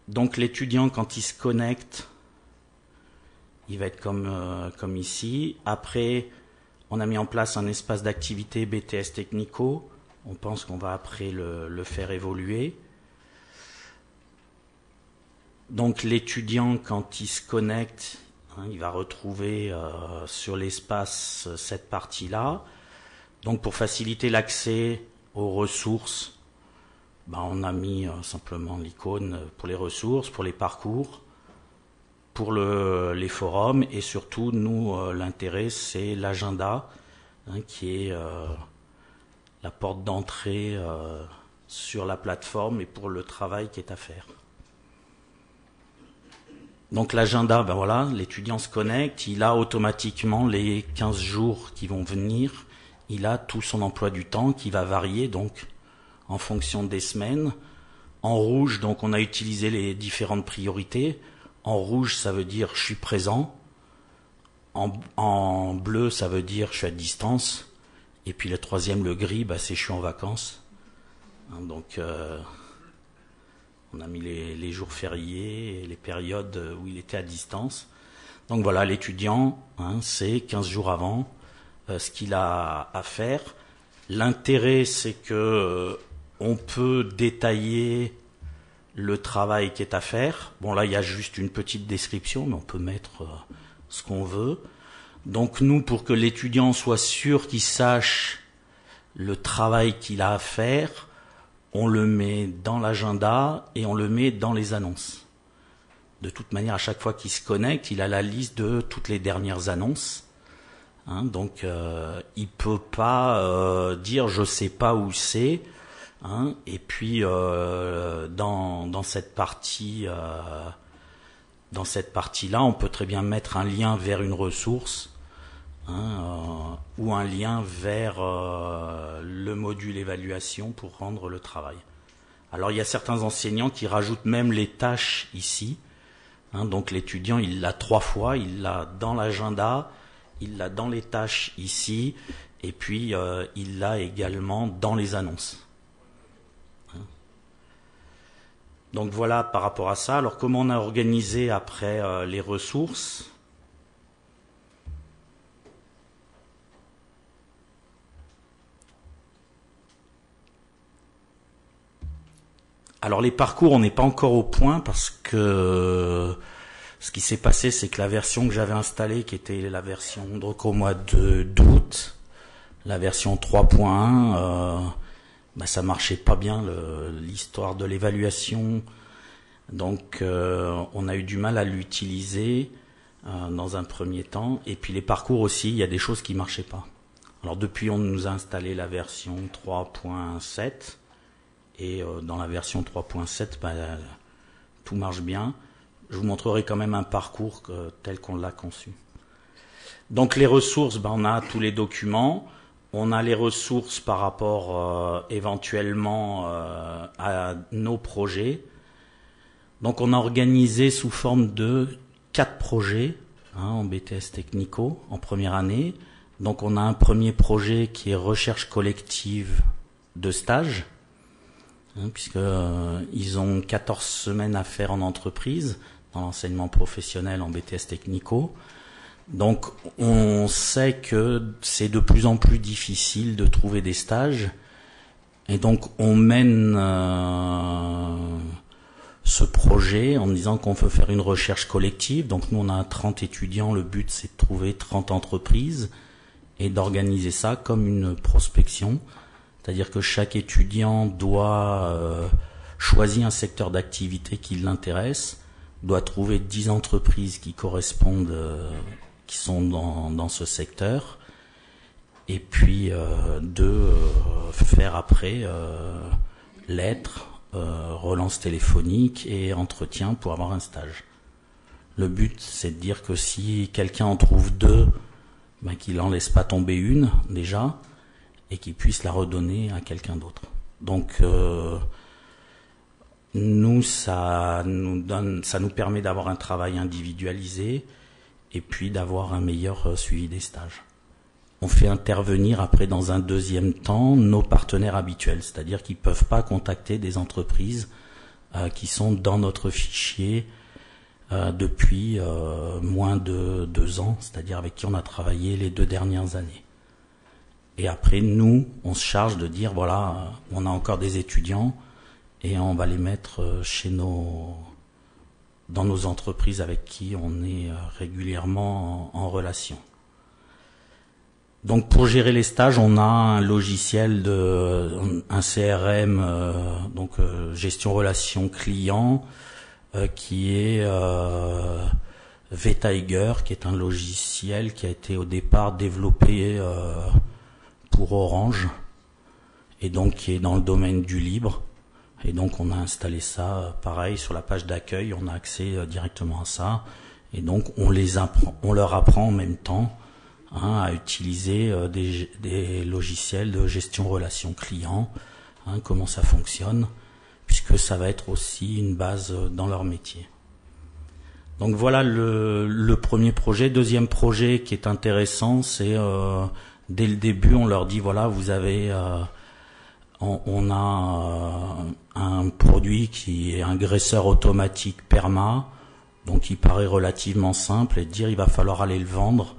Donc l'étudiant, quand il se connecte, Il va être comme ici. Après, on a mis en place un espace d'activité BTS Technico. On pense qu'on va après le faire évoluer. Donc l'étudiant, quand il se connecte, il va retrouver sur l'espace cette partie-là. Donc pour faciliter l'accès aux ressources, on a mis simplement l'icône pour les ressources, pour les parcours, pour les forums, et surtout, nous, l'intérêt, c'est l'agenda, qui est la porte d'entrée sur la plateforme et pour le travail qui est à faire. Donc l'agenda, voilà, l'étudiant se connecte, il a automatiquement les 15 jours qui vont venir, il a tout son emploi du temps qui va varier donc en fonction des semaines. En rouge, donc on a utilisé les différentes priorités. En rouge, ça veut dire je suis présent. En bleu, ça veut dire je suis à distance. Et puis le troisième, le gris, c'est je suis en vacances. Donc on a mis les jours fériés et les périodes où il était à distance. Donc voilà, l'étudiant, c'est 15 jours avant ce qu'il a à faire. L'intérêt, c'est que on peut détailler le travail qui est à faire. Bon, là, il y a juste une petite description, mais on peut mettre ce qu'on veut. Donc nous, pour que l'étudiant soit sûr qu'il sache le travail qu'il a à faire, on le met dans l'agenda et on le met dans les annonces. De toute manière, à chaque fois qu'il se connecte, il a la liste de toutes les dernières annonces. Donc, il peut pas dire je sais pas où c'est. Et puis dans cette partie-là, on peut très bien mettre un lien vers une ressource ou un lien vers le module évaluation pour rendre le travail. Alors il y a certains enseignants qui rajoutent même les tâches ici. Donc l'étudiant, il l'a 3 fois, il l'a dans l'agenda, il l'a dans les tâches ici, et puis il l'a également dans les annonces. Donc voilà par rapport à ça. Alors comment on a organisé après les ressources ? Alors les parcours, on n'est pas encore au point parce que ce qui s'est passé, c'est que la version que j'avais installée, qui était la version donc au mois d'août, la version 3.1, ça marchait pas bien l'histoire de l'évaluation, donc on a eu du mal à l'utiliser dans un premier temps. Et puis les parcours aussi, il y a des choses qui marchaient pas. Alors depuis, on nous a installé la version 3.7 et dans la version 3.7, tout marche bien. Je vous montrerai quand même un parcours tel qu'on l'a conçu. Donc les ressources, on a tous les documents. On a les ressources par rapport éventuellement à nos projets. Donc on a organisé sous forme de 4 projets en BTS Technico en première année. Donc on a un premier projet qui est recherche collective de stage, puisqu'ils ont 14 semaines à faire en entreprise, dans l'enseignement professionnel en BTS Technico. Donc on sait que c'est de plus en plus difficile de trouver des stages, et donc on mène ce projet en disant qu'on veut faire une recherche collective. Donc nous on a 30 étudiants, le but c'est de trouver 30 entreprises et d'organiser ça comme une prospection, c'est-à-dire que chaque étudiant doit choisir un secteur d'activité qui l'intéresse, doit trouver 10 entreprises qui correspondent qui sont dans ce secteur, et puis faire après lettres, relance téléphonique et entretien pour avoir un stage. Le but, c'est de dire que si quelqu'un en trouve 2, qu'il n'en laisse pas tomber une déjà, et qu'il puisse la redonner à quelqu'un d'autre. Donc nous, ça nous permet d'avoir un travail individualisé et puis d'avoir un meilleur suivi des stages. On fait intervenir après dans un deuxième temps nos partenaires habituels, c'est-à-dire qu'ils ne peuvent pas contacter des entreprises qui sont dans notre fichier depuis moins de 2 ans, c'est-à-dire avec qui on a travaillé les 2 dernières années. Et après, nous, on se charge de dire, voilà, on a encore des étudiants et on va les mettre dans nos entreprises avec qui on est régulièrement en relation. Donc pour gérer les stages, on a un logiciel un CRM, gestion relation client, qui est V-Tiger, qui est un logiciel qui a été au départ développé pour Orange et donc qui est dans le domaine du libre. Et donc on a installé ça, pareil, sur la page d'accueil, on a accès directement à ça. Et donc on leur apprend en même temps à utiliser des logiciels de gestion relation client, comment ça fonctionne, puisque ça va être aussi une base dans leur métier. Donc voilà le premier projet. Deuxième projet qui est intéressant, c'est dès le début, on leur dit, voilà, vous avez... on a un produit qui est un graisseur automatique perma, donc il paraît relativement simple, et de dire il va falloir aller le vendre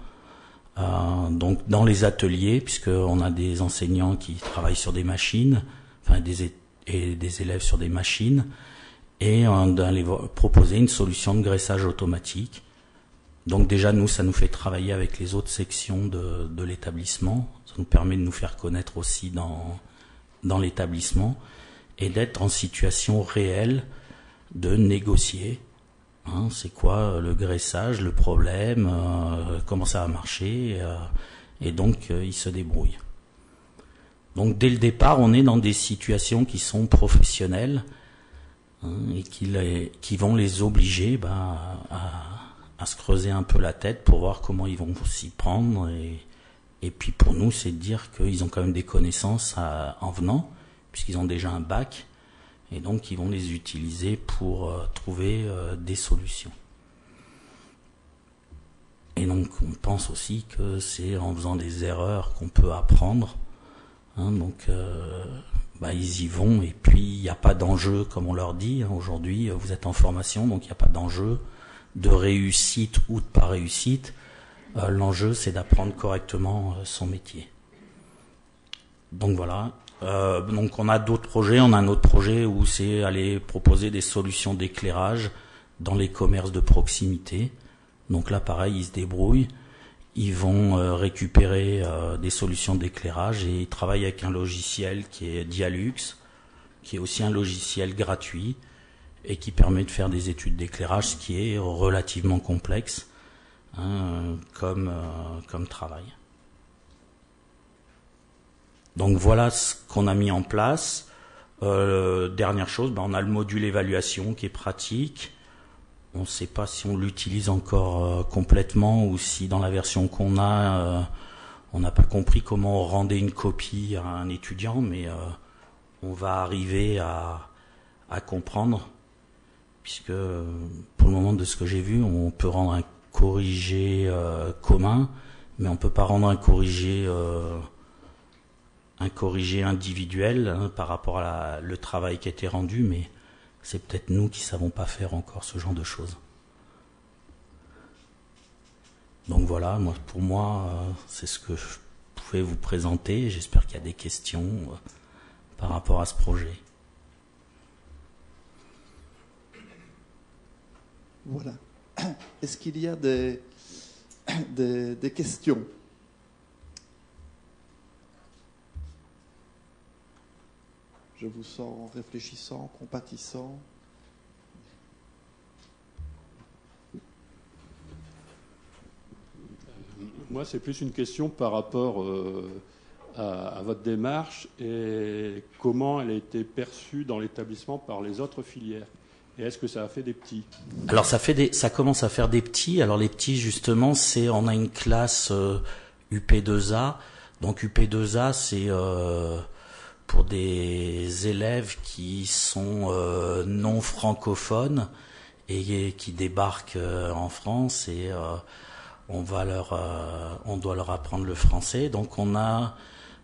donc dans les ateliers, puisqu'on a des enseignants qui travaillent sur des machines, et des élèves sur des machines, et d'aller proposer une solution de graissage automatique. Donc déjà, nous, ça nous fait travailler avec les autres sections de l'établissement, ça nous permet de nous faire connaître aussi dans l'établissement, et d'être en situation réelle de négocier. C'est quoi le graissage, le problème, comment ça va marcher, et donc ils se débrouillent. Donc dès le départ, on est dans des situations qui sont professionnelles, et qui vont les obliger à se creuser un peu la tête pour voir comment ils vont s'y prendre. Et puis pour nous, c'est de dire qu'ils ont quand même des connaissances en venant, puisqu'ils ont déjà un bac, et donc ils vont les utiliser pour trouver des solutions. Et donc on pense aussi que c'est en faisant des erreurs qu'on peut apprendre. Donc ils y vont, et puis il n'y a pas d'enjeu, comme on leur dit. Aujourd'hui, vous êtes en formation, donc il n'y a pas d'enjeu de réussite ou de pas réussite. L'enjeu, c'est d'apprendre correctement son métier. Donc voilà. Donc on a d'autres projets. On a un autre projet où c'est aller proposer des solutions d'éclairage dans les commerces de proximité. Donc là, pareil, ils se débrouillent. Ils vont récupérer des solutions d'éclairage, et ils travaillent avec un logiciel qui est Dialux, qui est aussi un logiciel gratuit et qui permet de faire des études d'éclairage, ce qui est relativement complexe comme travail. Donc voilà ce qu'on a mis en place. Dernière chose, on a le module évaluation qui est pratique. On ne sait pas si on l'utilise encore complètement, ou si dans la version qu'on a, on n'a pas compris comment on rendait une copie à un étudiant, mais on va arriver à comprendre, puisque pour le moment, de ce que j'ai vu, on peut rendre un corrigé commun, mais on ne peut pas rendre un corrigé individuel par rapport à le travail qui a été rendu, mais c'est peut-être nous qui ne savons pas faire encore ce genre de choses. Donc voilà, pour moi, c'est ce que je pouvais vous présenter. J'espère qu'il y a des questions par rapport à ce projet.
Voilà. Est-ce qu'il y a des questions ? Je vous sens réfléchissant, compatissant.
Moi, c'est plus une question par rapport à votre démarche et comment elle a été perçue dans l'établissement par les autres filières. Et est-ce que ça a fait des petits ?
Alors ça commence à faire des petits. Alors les petits, justement, on a une classe UP2A. Donc UP2A, c'est pour des élèves qui sont non francophones et qui débarquent en France, et on doit leur apprendre le français. Donc on a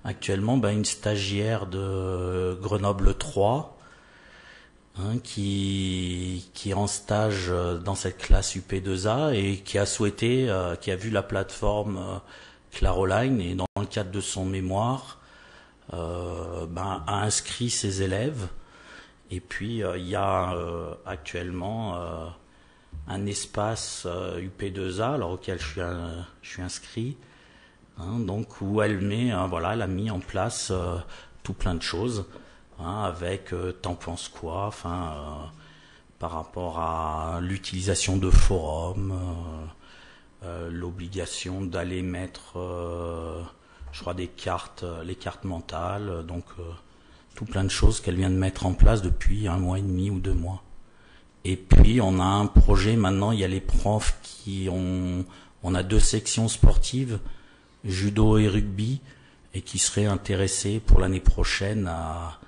actuellement une stagiaire de Grenoble 3 qui est en stage dans cette classe UP2A et qui a souhaité, qui a vu la plateforme Claroline et dans le cadre de son mémoire, a inscrit ses élèves. Et puis il y a actuellement un espace UP2A, alors auquel je suis inscrit, donc où elle met, elle a mis en place tout plein de choses, avec t'en penses quoi, par rapport à l'utilisation de forums, l'obligation d'aller mettre, je crois, les cartes mentales, donc tout plein de choses qu'elle vient de mettre en place depuis 1 mois et demi ou 2 mois. Et puis on a un projet maintenant, il y a les profs on a 2 sections sportives, judo et rugby, et qui seraient intéressés pour l'année prochaine à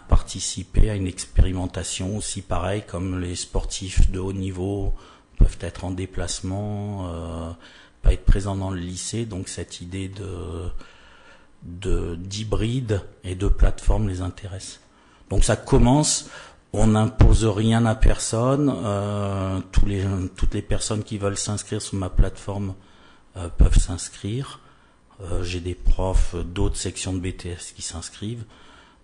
participer à une expérimentation aussi pareil comme les sportifs de haut niveau peuvent être en déplacement, pas être présents dans le lycée, donc cette idée d'hybride et de plateforme les intéresse. Donc ça commence, on n'impose rien à personne, toutes les personnes qui veulent s'inscrire sur ma plateforme peuvent s'inscrire. J'ai des profs d'autres sections de BTS qui s'inscrivent.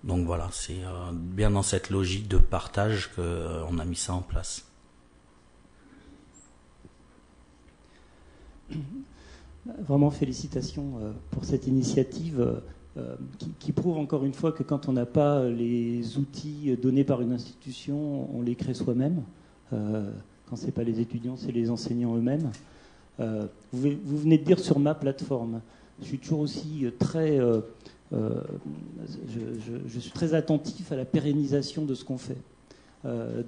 Donc voilà, c'est bien dans cette logique de partage qu'on a mis ça en place.
Vraiment félicitations pour cette initiative qui prouve encore une fois que quand on n'a pas les outils donnés par une institution, on les crée soi-même. Quand ce n'est pas les étudiants, c'est les enseignants eux-mêmes. Vous venez de dire sur ma plateforme, je suis toujours aussi très... je suis très attentif à la pérennisation de ce qu'on fait.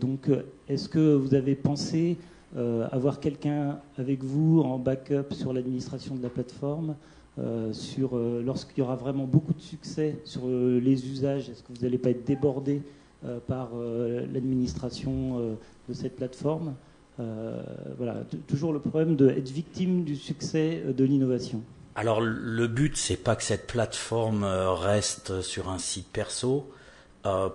Donc, est-ce que vous avez pensé avoir quelqu'un avec vous en backup sur l'administration de la plateforme, lorsqu'il y aura vraiment beaucoup de succès sur les usages, est-ce que vous n'allez pas être débordé par l'administration de cette plateforme? Voilà, toujours le problème d'être victime du succès de l'innovation.
Alors le but, c'est pas que cette plateforme reste sur un site perso.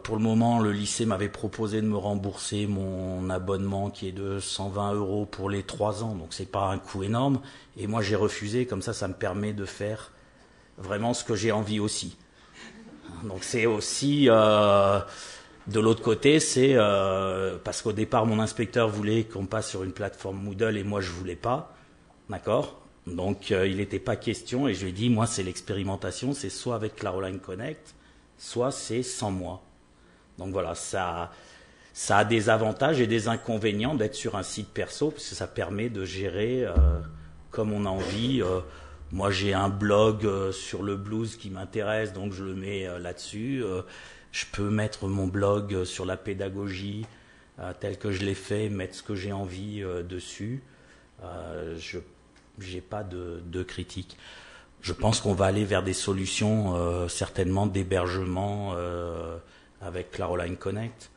Pour le moment, le lycée m'avait proposé de me rembourser mon abonnement qui est de 120 € pour les 3 ans, donc c'est pas un coût énorme. Et moi, j'ai refusé, comme ça me permet de faire vraiment ce que j'ai envie aussi. Donc c'est aussi, de l'autre côté, c'est parce qu'au départ, mon inspecteur voulait qu'on passe sur une plateforme Moodle et moi, je voulais pas, d'accord ? Donc il n'était pas question et je lui ai dit, moi, c'est l'expérimentation, c'est soit avec Claroline Connect, soit c'est sans moi. Donc voilà, ça a des avantages et des inconvénients d'être sur un site perso, parce que ça permet de gérer comme on a envie. Moi, j'ai un blog sur le blues qui m'intéresse, donc je le mets là-dessus. Je peux mettre mon blog sur la pédagogie tel que je l'ai fait, mettre ce que j'ai envie dessus. Je n'ai pas de critique. Je pense qu'on va aller vers des solutions certainement d'hébergement avec Claroline Connect,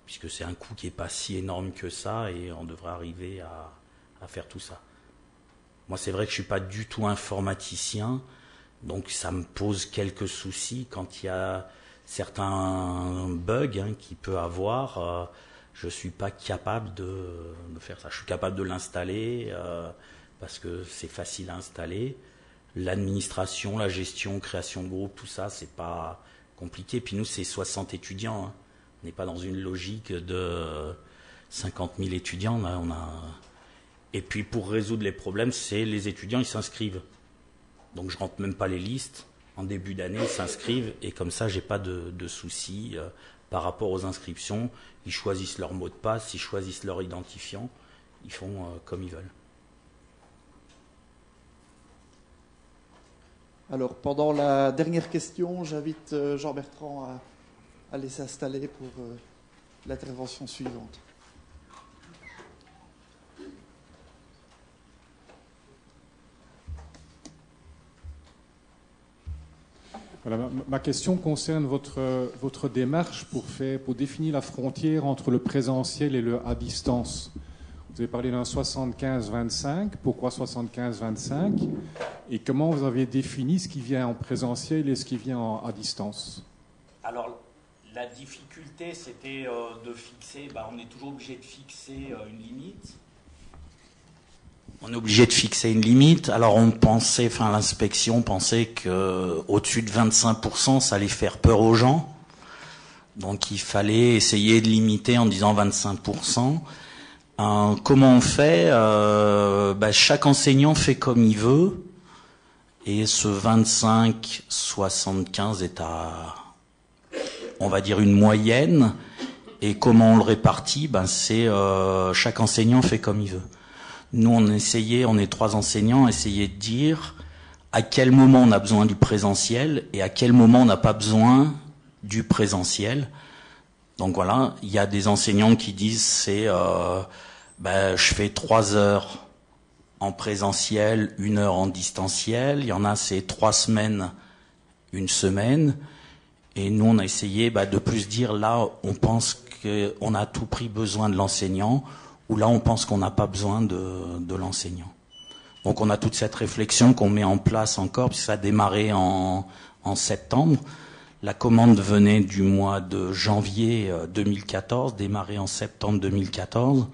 puisque c'est un coût qui n'est pas si énorme que ça et on devrait arriver à faire tout ça. Moi, c'est vrai que je ne suis pas du tout informaticien, donc ça me pose quelques soucis quand il y a certains bugs qu'il peut avoir. Je ne suis pas capable de faire ça. Je suis capable de l'installer parce que c'est facile à installer. L'administration, la gestion, création de groupe, tout ça, c'est pas compliqué. Puis nous, c'est 60 étudiants. On n'est pas dans une logique de 50 000 étudiants. Là, Et puis pour résoudre les problèmes, c'est les étudiants, ils s'inscrivent. Donc je rentre même pas les listes. En début d'année, ils s'inscrivent et comme ça, j'ai pas de soucis par rapport aux inscriptions. Ils choisissent leur mot de passe, ils choisissent leur identifiant. Ils font comme ils veulent.
Alors, pendant la dernière question, j'invite Jean-Bertrand à aller s'installer pour l'intervention suivante.
Voilà, ma question concerne votre démarche pour définir la frontière entre le présentiel et le à distance. Vous avez parlé d'un 75-25. Pourquoi 75-25 ? Et comment vous avez défini ce qui vient en présentiel et ce qui vient à distance ?
Alors, La difficulté, c'était de fixer, on est toujours obligé de fixer une limite. On est obligé de fixer une limite. Alors l'inspection pensait qu'au-dessus de 25%, ça allait faire peur aux gens. Donc il fallait essayer de limiter en disant 25%. Comment on fait? Chaque enseignant fait comme il veut. Et ce 25-75 est à, on va dire, une moyenne. Et comment on le répartit? C'est chaque enseignant fait comme il veut. Nous, on est 3 enseignants, essayer de dire à quel moment on a besoin du présentiel et à quel moment on n'a pas besoin du présentiel. Donc voilà, il y a des enseignants qui disent je fais 3 heures en présentiel, 1 heure en distanciel. Il y en a, c'est 3 semaines, 1 semaine. Et nous, on a essayé de plus dire, là, on pense qu'on a à tout prix besoin de l'enseignant, ou là, on pense qu'on n'a pas besoin de l'enseignant. Donc, on a toute cette réflexion qu'on met en place encore, puisque ça a démarré en septembre. La commande venait du mois de janvier 2014, démarré en septembre 2014.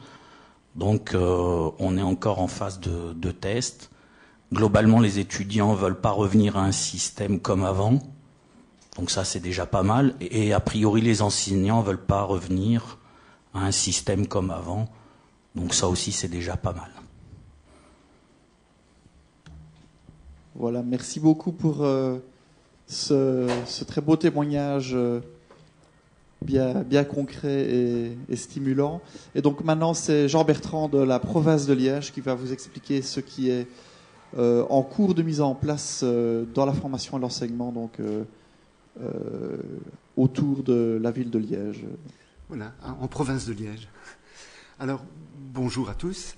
Donc, on est encore en phase de test. Globalement, les étudiants ne veulent pas revenir à un système comme avant. Donc ça, c'est déjà pas mal. Et a priori, les enseignants ne veulent pas revenir à un système comme avant. Donc ça aussi, c'est déjà pas mal.
Voilà, merci beaucoup pour ce très beau témoignage bien concret et stimulant. Et donc maintenant, c'est Jean-Bertrand de la province de Liège qui va vous expliquer ce qui est en cours de mise en place dans la formation et l'enseignement autour de la ville de Liège.
Voilà, en province de Liège. Alors, bonjour à tous.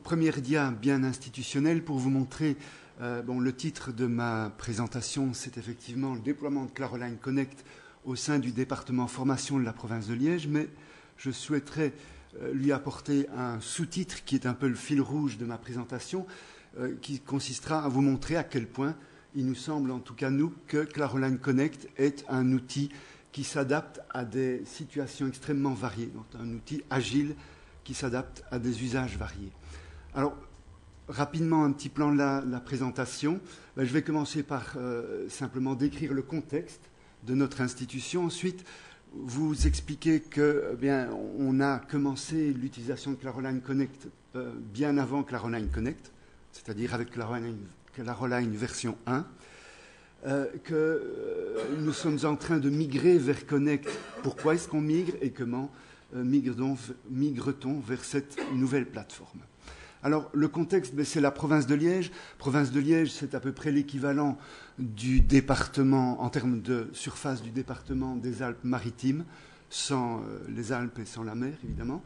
Première dia bien institutionnelle pour vous montrer, le titre de ma présentation, c'est effectivement le déploiement de Claroline Connect au sein du département formation de la province de Liège, mais je souhaiterais lui apporter un sous-titre qui est un peu le fil rouge de ma présentation, qui consistera à vous montrer à quel point il nous semble, en tout cas nous, que Claroline Connect est un outil qui s'adapte à des situations extrêmement variées, donc un outil agile qui s'adapte à des usages variés. Alors, rapidement, un petit plan de la présentation. Je vais commencer par simplement décrire le contexte de notre institution. Ensuite, vous expliquer on a commencé l'utilisation de Claroline Connect bien avant Claroline Connect, c'est-à-dire avec Claroline version 1. Que nous sommes en train de migrer vers Connect. Pourquoi est-ce qu'on migre et comment migre-t-on vers cette nouvelle plateforme? Alors, le contexte, c'est la province de Liège. Province de Liège, c'est à peu près l'équivalent du département, en termes de surface du département des Alpes-Maritimes, sans les Alpes et sans la mer, évidemment.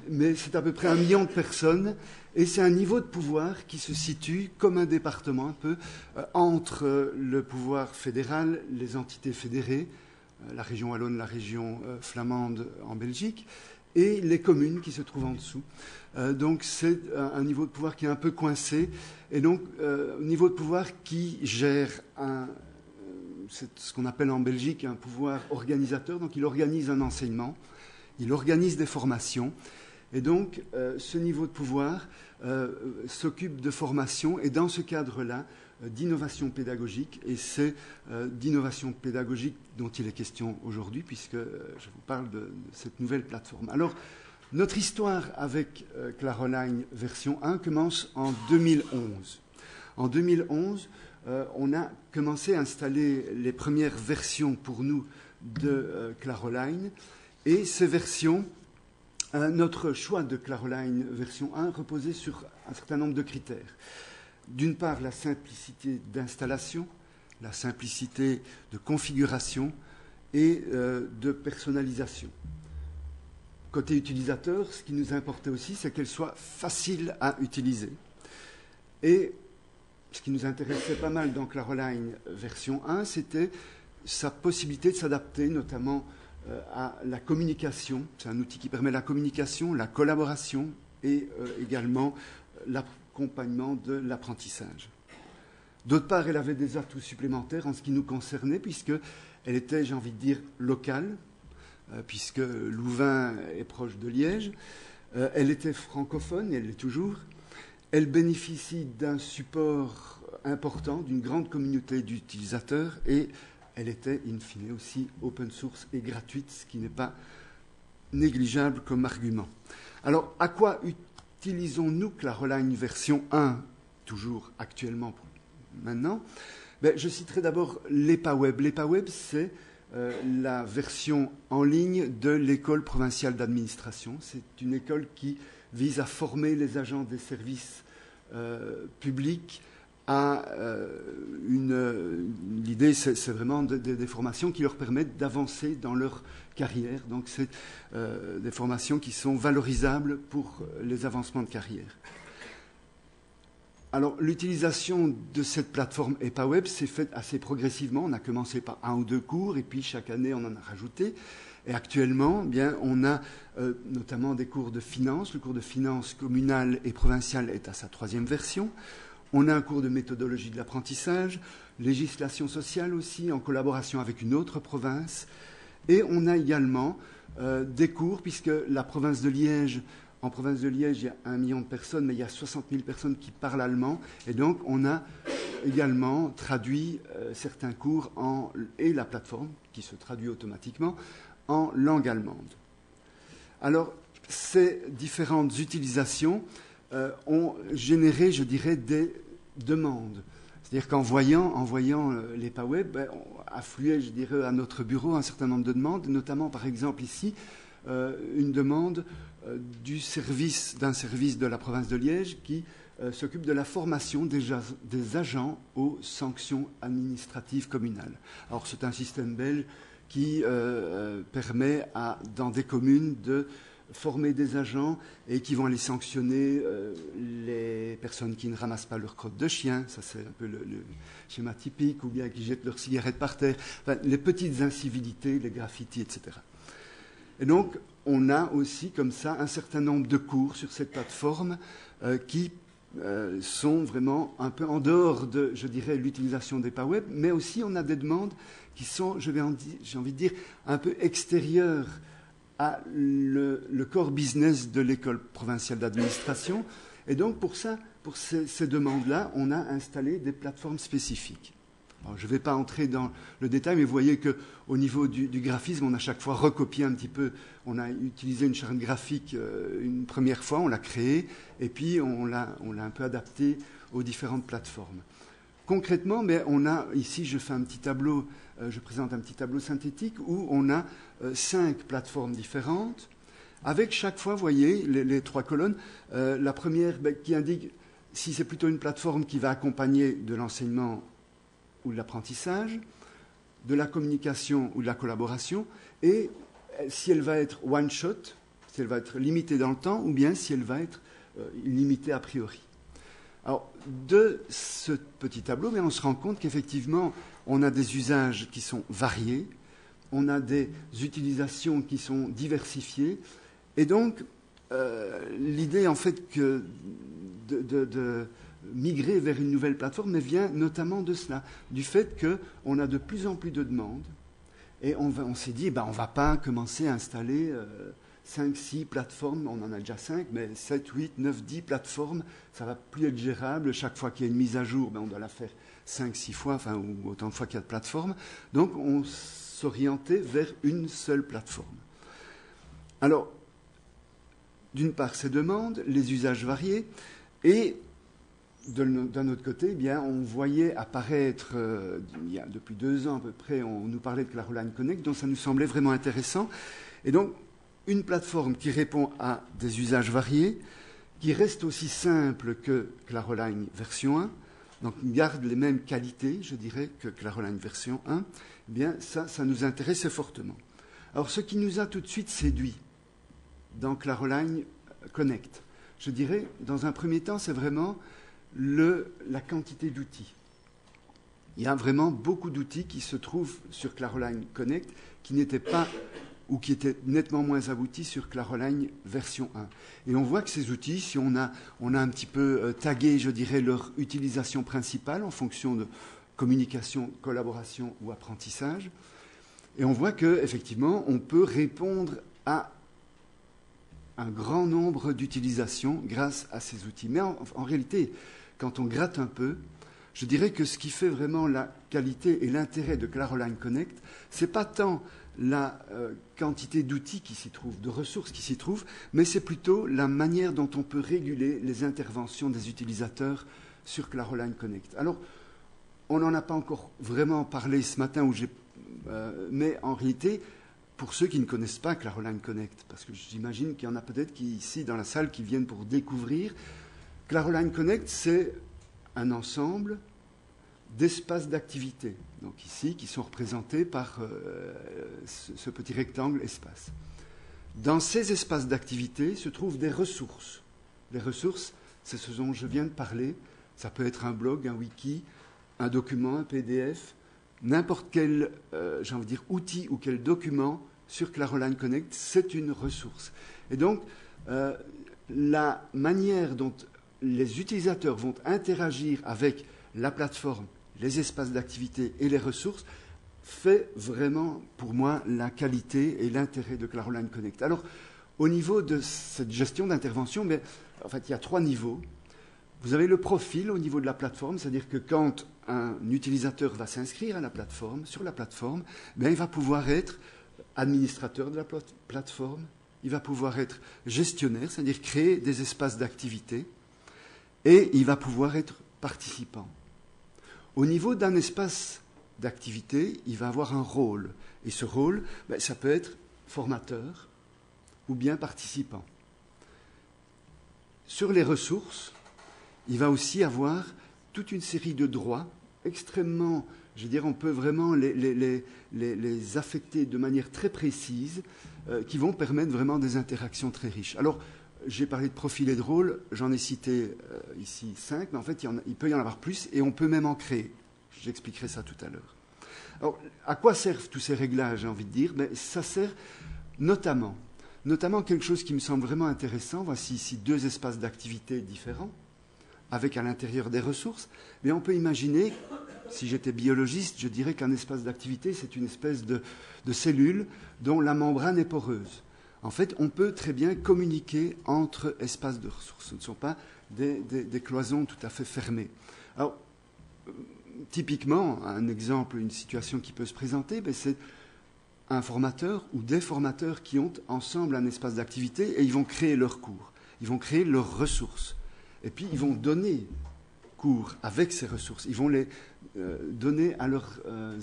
Mais c'est à peu près 1 million de personnes et c'est un niveau de pouvoir qui se situe comme un département un peu entre le pouvoir fédéral, les entités fédérées, la région wallonne, la région flamande en Belgique et les communes qui se trouvent en dessous. Donc c'est un niveau de pouvoir qui est un peu coincé et donc un niveau de pouvoir qui gère c'est ce qu'on appelle en Belgique un pouvoir organisateur, donc il organise un enseignement. Il organise des formations et donc ce niveau de pouvoir s'occupe de formation et dans ce cadre-là d'innovation pédagogique et c'est d'innovation pédagogique dont il est question aujourd'hui puisque je vous parle de cette nouvelle plateforme. Alors notre histoire avec Claroline version 1 commence en 2011. En 2011, on a commencé à installer les premières versions pour nous de Claroline. Et ces versions, notre choix de Claroline version 1 reposait sur un certain nombre de critères. D'une part, la simplicité d'installation, la simplicité de configuration et de personnalisation. Côté utilisateur, ce qui nous importait aussi, c'est qu'elle soit facile à utiliser. Et ce qui nous intéressait pas mal dans Claroline version 1, c'était sa possibilité de s'adapter, notamment à la communication. C'est un outil qui permet la communication, la collaboration et également l'accompagnement de l'apprentissage. D'autre part, elle avait des atouts supplémentaires en ce qui nous concernait, puisqu'elle Elle était, j'ai envie de dire, locale, puisque Louvain est proche de Liège. Elle était francophone, et elle l'est toujours. Elle bénéficie d'un support important, d'une grande communauté d'utilisateurs, et elle était, in fine, aussi open source et gratuite, ce qui n'est pas négligeable comme argument. Alors, à quoi utilisons-nous Claroline version 1, toujours actuellement, maintenant? Je citerai d'abord l'EPAWeb. L'EPAWeb, c'est la version en ligne de l'école provinciale d'administration. C'est une école qui vise à former les agents des services publics à l'idée, c'est vraiment des formations qui leur permettent d'avancer dans leur carrière. Donc, c'est des formations qui sont valorisables pour les avancements de carrière. Alors, l'utilisation de cette plateforme EPAWeb s'est faite assez progressivement. On a commencé par 1 ou 2 cours, et puis chaque année, on en a rajouté. Et actuellement, bien, on a notamment des cours de finance. Le cours de finance communale et provinciale est à sa 3e version. On a un cours de méthodologie de l'apprentissage, législation sociale aussi, en collaboration avec une autre province. Et on a également des cours, puisque la province de Liège, en province de Liège, il y a 1 million de personnes, mais il y a 60 000 personnes qui parlent allemand. Et donc, on a également traduit certains cours et la plateforme, qui se traduit automatiquement, en langue allemande. Alors, ces différentes utilisations ont généré, je dirais, des demandes. C'est-à-dire qu'en voyant l'EPAWeb, affluait, je dirais, à notre bureau un certain nombre de demandes, notamment, par exemple, ici, une demande d'un service de la province de Liège qui s'occupe de la formation des agents aux sanctions administratives communales. Alors, c'est un système belge qui permet dans des communes de former des agents et qui vont aller sanctionner les personnes qui ne ramassent pas leur crotte de chien, ça c'est un peu le schéma typique, ou bien qui jettent leurs cigarettes par terre, enfin, les petites incivilités, les graffitis, etc. Et donc, on a aussi comme ça un certain nombre de cours sur cette plateforme qui sont vraiment un peu en dehors de, je dirais, l'utilisation des EPAWeb, mais aussi on a des demandes qui sont, j'ai envie de dire, un peu extérieures à le core business de l'école provinciale d'administration. Et donc, pour ces demandes-là, on a installé des plateformes spécifiques. Alors, je ne vais pas entrer dans le détail, mais vous voyez qu'au niveau du graphisme, on a chaque fois recopié un petit peu. On a utilisé une charte graphique une première fois, on l'a créée, et puis on l'a un peu adapté aux différentes plateformes. Concrètement, mais on a ici, je présente un petit tableau synthétique où on a 5 plateformes différentes, avec chaque fois, vous voyez, les 3 colonnes. La première qui indique si c'est plutôt une plateforme qui va accompagner de l'enseignement ou de l'apprentissage, de la communication ou de la collaboration, et si elle va être one-shot, si elle va être limitée dans le temps, ou bien si elle va être limitée a priori. Alors, de ce petit tableau, on se rend compte qu'effectivement, on a des usages qui sont variés, on a des utilisations qui sont diversifiées, et donc, l'idée, en fait, que de migrer vers une nouvelle plateforme vient notamment de cela, du fait qu'on a de plus en plus de demandes, et on s'est dit, on ne va pas commencer à installer 5, 6 plateformes, on en a déjà 5, mais 7, 8, 9, 10 plateformes, ça ne va plus être gérable. Chaque fois qu'il y a une mise à jour, on doit la faire 5, 6 fois, ou autant de fois qu'il y a de plateformes. Donc, on s'orientait vers une seule plateforme. Alors, d'une part, ces demandes, les usages variés, et d'un autre côté, on voyait apparaître, depuis 2 ans à peu près, on nous parlait de Claroline Connect, donc ça nous semblait vraiment intéressant. Et donc, une plateforme qui répond à des usages variés, qui reste aussi simple que Claroline version 1, donc garde les mêmes qualités, je dirais, que Claroline version 1, ça nous intéressait fortement. Alors, ce qui nous a tout de suite séduit dans Claroline Connect, je dirais, dans un premier temps, c'est vraiment la quantité d'outils. Il y a vraiment beaucoup d'outils qui se trouvent sur Claroline Connect qui n'étaient pas ou qui étaient nettement moins aboutis sur Claroline version 1. Et on voit que ces outils, si on a un petit peu tagué, je dirais, leur utilisation principale en fonction de communication, collaboration ou apprentissage, Et on voit qu'effectivement, on peut répondre à un grand nombre d'utilisations grâce à ces outils. Mais en réalité, quand on gratte un peu, je dirais que ce qui fait vraiment la qualité et l'intérêt de Claroline Connect, ce n'est pas tant la quantité d'outils qui s'y trouvent, de ressources qui s'y trouvent, mais c'est plutôt la manière dont on peut réguler les interventions des utilisateurs sur Claroline Connect. Alors, on n'en a pas encore vraiment parlé ce matin, mais en réalité, pour ceux qui ne connaissent pas Claroline Connect, parce que j'imagine qu'il y en a peut-être qui, ici dans la salle, qui viennent pour découvrir, Claroline Connect, c'est un ensemble d'espaces d'activité, donc ici, qui sont représentés par ce petit rectangle espace. Dans ces espaces d'activité se trouvent des ressources. Les ressources, c'est ce dont je viens de parler. Ça peut être un blog, un wiki, un document, un PDF, n'importe quel outil ou quel document sur Claroline Connect, c'est une ressource. Et donc, la manière dont les utilisateurs vont interagir avec la plateforme, les espaces d'activité et les ressources fait vraiment, pour moi, la qualité et l'intérêt de Claroline Connect. Alors, au niveau de cette gestion d'intervention, en fait, il y a 3 niveaux. Vous avez le profil au niveau de la plateforme, c'est-à-dire que quand un utilisateur va s'inscrire à la plateforme, sur la plateforme, il va pouvoir être administrateur de la plateforme, il va pouvoir être gestionnaire, c'est-à-dire créer des espaces d'activité, et il va pouvoir être participant. Au niveau d'un espace d'activité, il va avoir un rôle, et ce rôle, ça peut être formateur ou bien participant. Sur les ressources, il va aussi avoir toute une série de droits extrêmement, on peut vraiment les affecter de manière très précise, qui vont permettre vraiment des interactions très riches. Alors, j'ai parlé de profil et de rôle, j'en ai cité ici 5, mais en fait, il peut y en avoir plus, et on peut même en créer. J'expliquerai ça tout à l'heure. Alors, à quoi servent tous ces réglages, j'ai envie de dire? Ça sert notamment quelque chose qui me semble vraiment intéressant. Voici ici 2 espaces d'activité différents, avec à l'intérieur des ressources. Mais on peut imaginer, si j'étais biologiste, je dirais qu'un espace d'activité, c'est une espèce de cellule dont la membrane est poreuse. En fait, on peut très bien communiquer entre espaces de ressources. Ce ne sont pas des cloisons tout à fait fermées. Alors, typiquement, un exemple, une situation qui peut se présenter, c'est un formateur ou des formateurs qui ont ensemble un espace d'activité et ils vont créer leurs cours, ils vont créer leurs ressources. Et puis, ils vont donner cours avec ces ressources. Ils vont les donner à leurs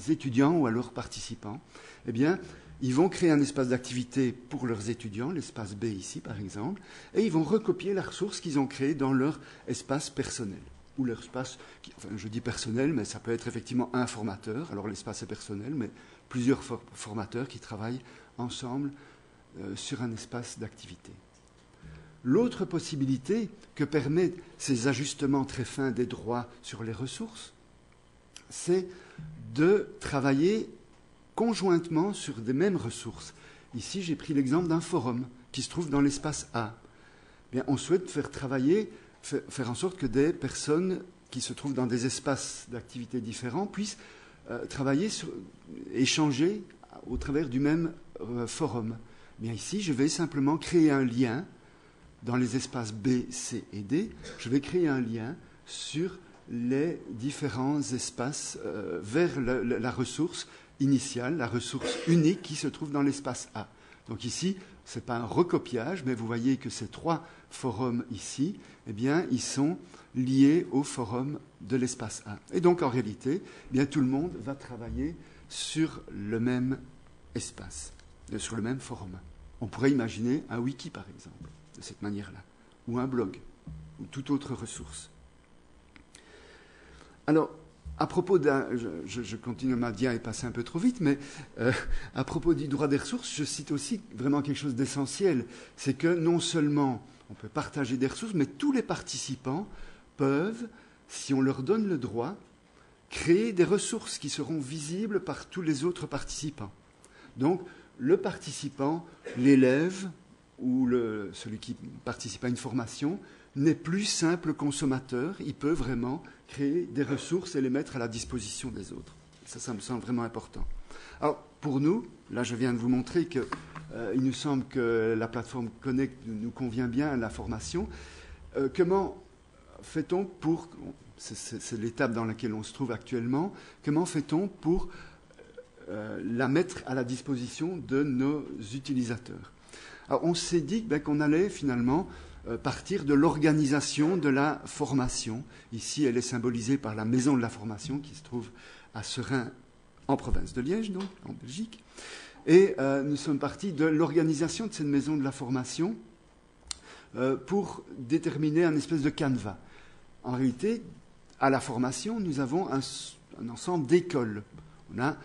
étudiants ou à leurs participants. Eh bien, ils vont créer un espace d'activité pour leurs étudiants, l'espace B ici, par exemple, et ils vont recopier la ressource qu'ils ont créée dans leur espace personnel. Ou leur espace, je dis personnel, mais ça peut être effectivement un formateur. Alors, l'espace est personnel, mais plusieurs formateurs qui travaillent ensemble sur un espace d'activité. L'autre possibilité que permettent ces ajustements très fins des droits sur les ressources, c'est de travailler conjointement sur des mêmes ressources. Ici, j'ai pris l'exemple d'un forum qui se trouve dans l'espace A. Bien, on souhaite faire en sorte que des personnes qui se trouvent dans des espaces d'activité différents puissent travailler, échanger au travers du même forum. Bien, ici, je vais simplement créer un lien dans les espaces B, C et D. Je vais créer un lien sur les différents espaces vers la ressource initiale, la ressource unique qui se trouve dans l'espace A. Donc ici, ce n'est pas un recopiage, mais vous voyez que ces 3 forums ici, eh bien, ils sont liés au forum de l'espace A. Et donc, en réalité, eh bien, tout le monde va travailler sur le même espace, sur le même forum. On pourrait imaginer un wiki, par exemple, de cette manière-là, ou un blog, ou toute autre ressource. Alors, à propos je continue, ma dia est passée un peu trop vite, mais à propos du droit des ressources, je cite aussi vraiment quelque chose d'essentiel. C'est que non seulement on peut partager des ressources, mais tous les participants peuvent, si on leur donne le droit, créer des ressources qui seront visibles par tous les autres participants. Donc, le participant, l'élève ou celui qui participe à une formation n'est plus simple consommateur, il peut vraiment créer des ressources et les mettre à la disposition des autres. Ça me semble vraiment important. Alors, pour nous, là je viens de vous montrer que il nous semble que la plateforme Connect nous convient bien à la formation. Comment fait-on pour, c'est l'étape dans laquelle on se trouve actuellement, comment fait-on pour la mettre à la disposition de nos utilisateurs? Alors, on s'est dit qu'on allait finalement partir de l'organisation de la formation. Ici, elle est symbolisée par la maison de la formation qui se trouve à Seraing, en province de Liège, donc, en Belgique. Et nous sommes partis de l'organisation de cette maison de la formation pour déterminer un espèce de canevas. En réalité, à la formation, nous avons un ensemble d'écoles. On a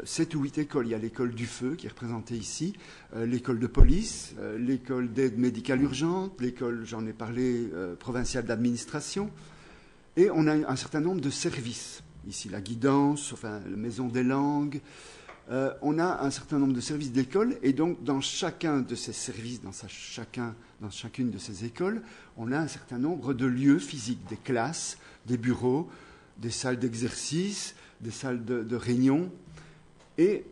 7 ou 8 écoles. Il y a l'école du feu qui est représentée ici, l'école de police, l'école d'aide médicale urgente, l'école, j'en ai parlé, provinciale d'administration. Et on a un certain nombre de services. Ici, la guidance, enfin, la maison des langues. On a un certain nombre de services d'école. Et donc, dans chacun de ces services, dans chacune de ces écoles, on a un certain nombre de lieux physiques, des classes, des bureaux, des salles d'exercice, des salles de réunion. Et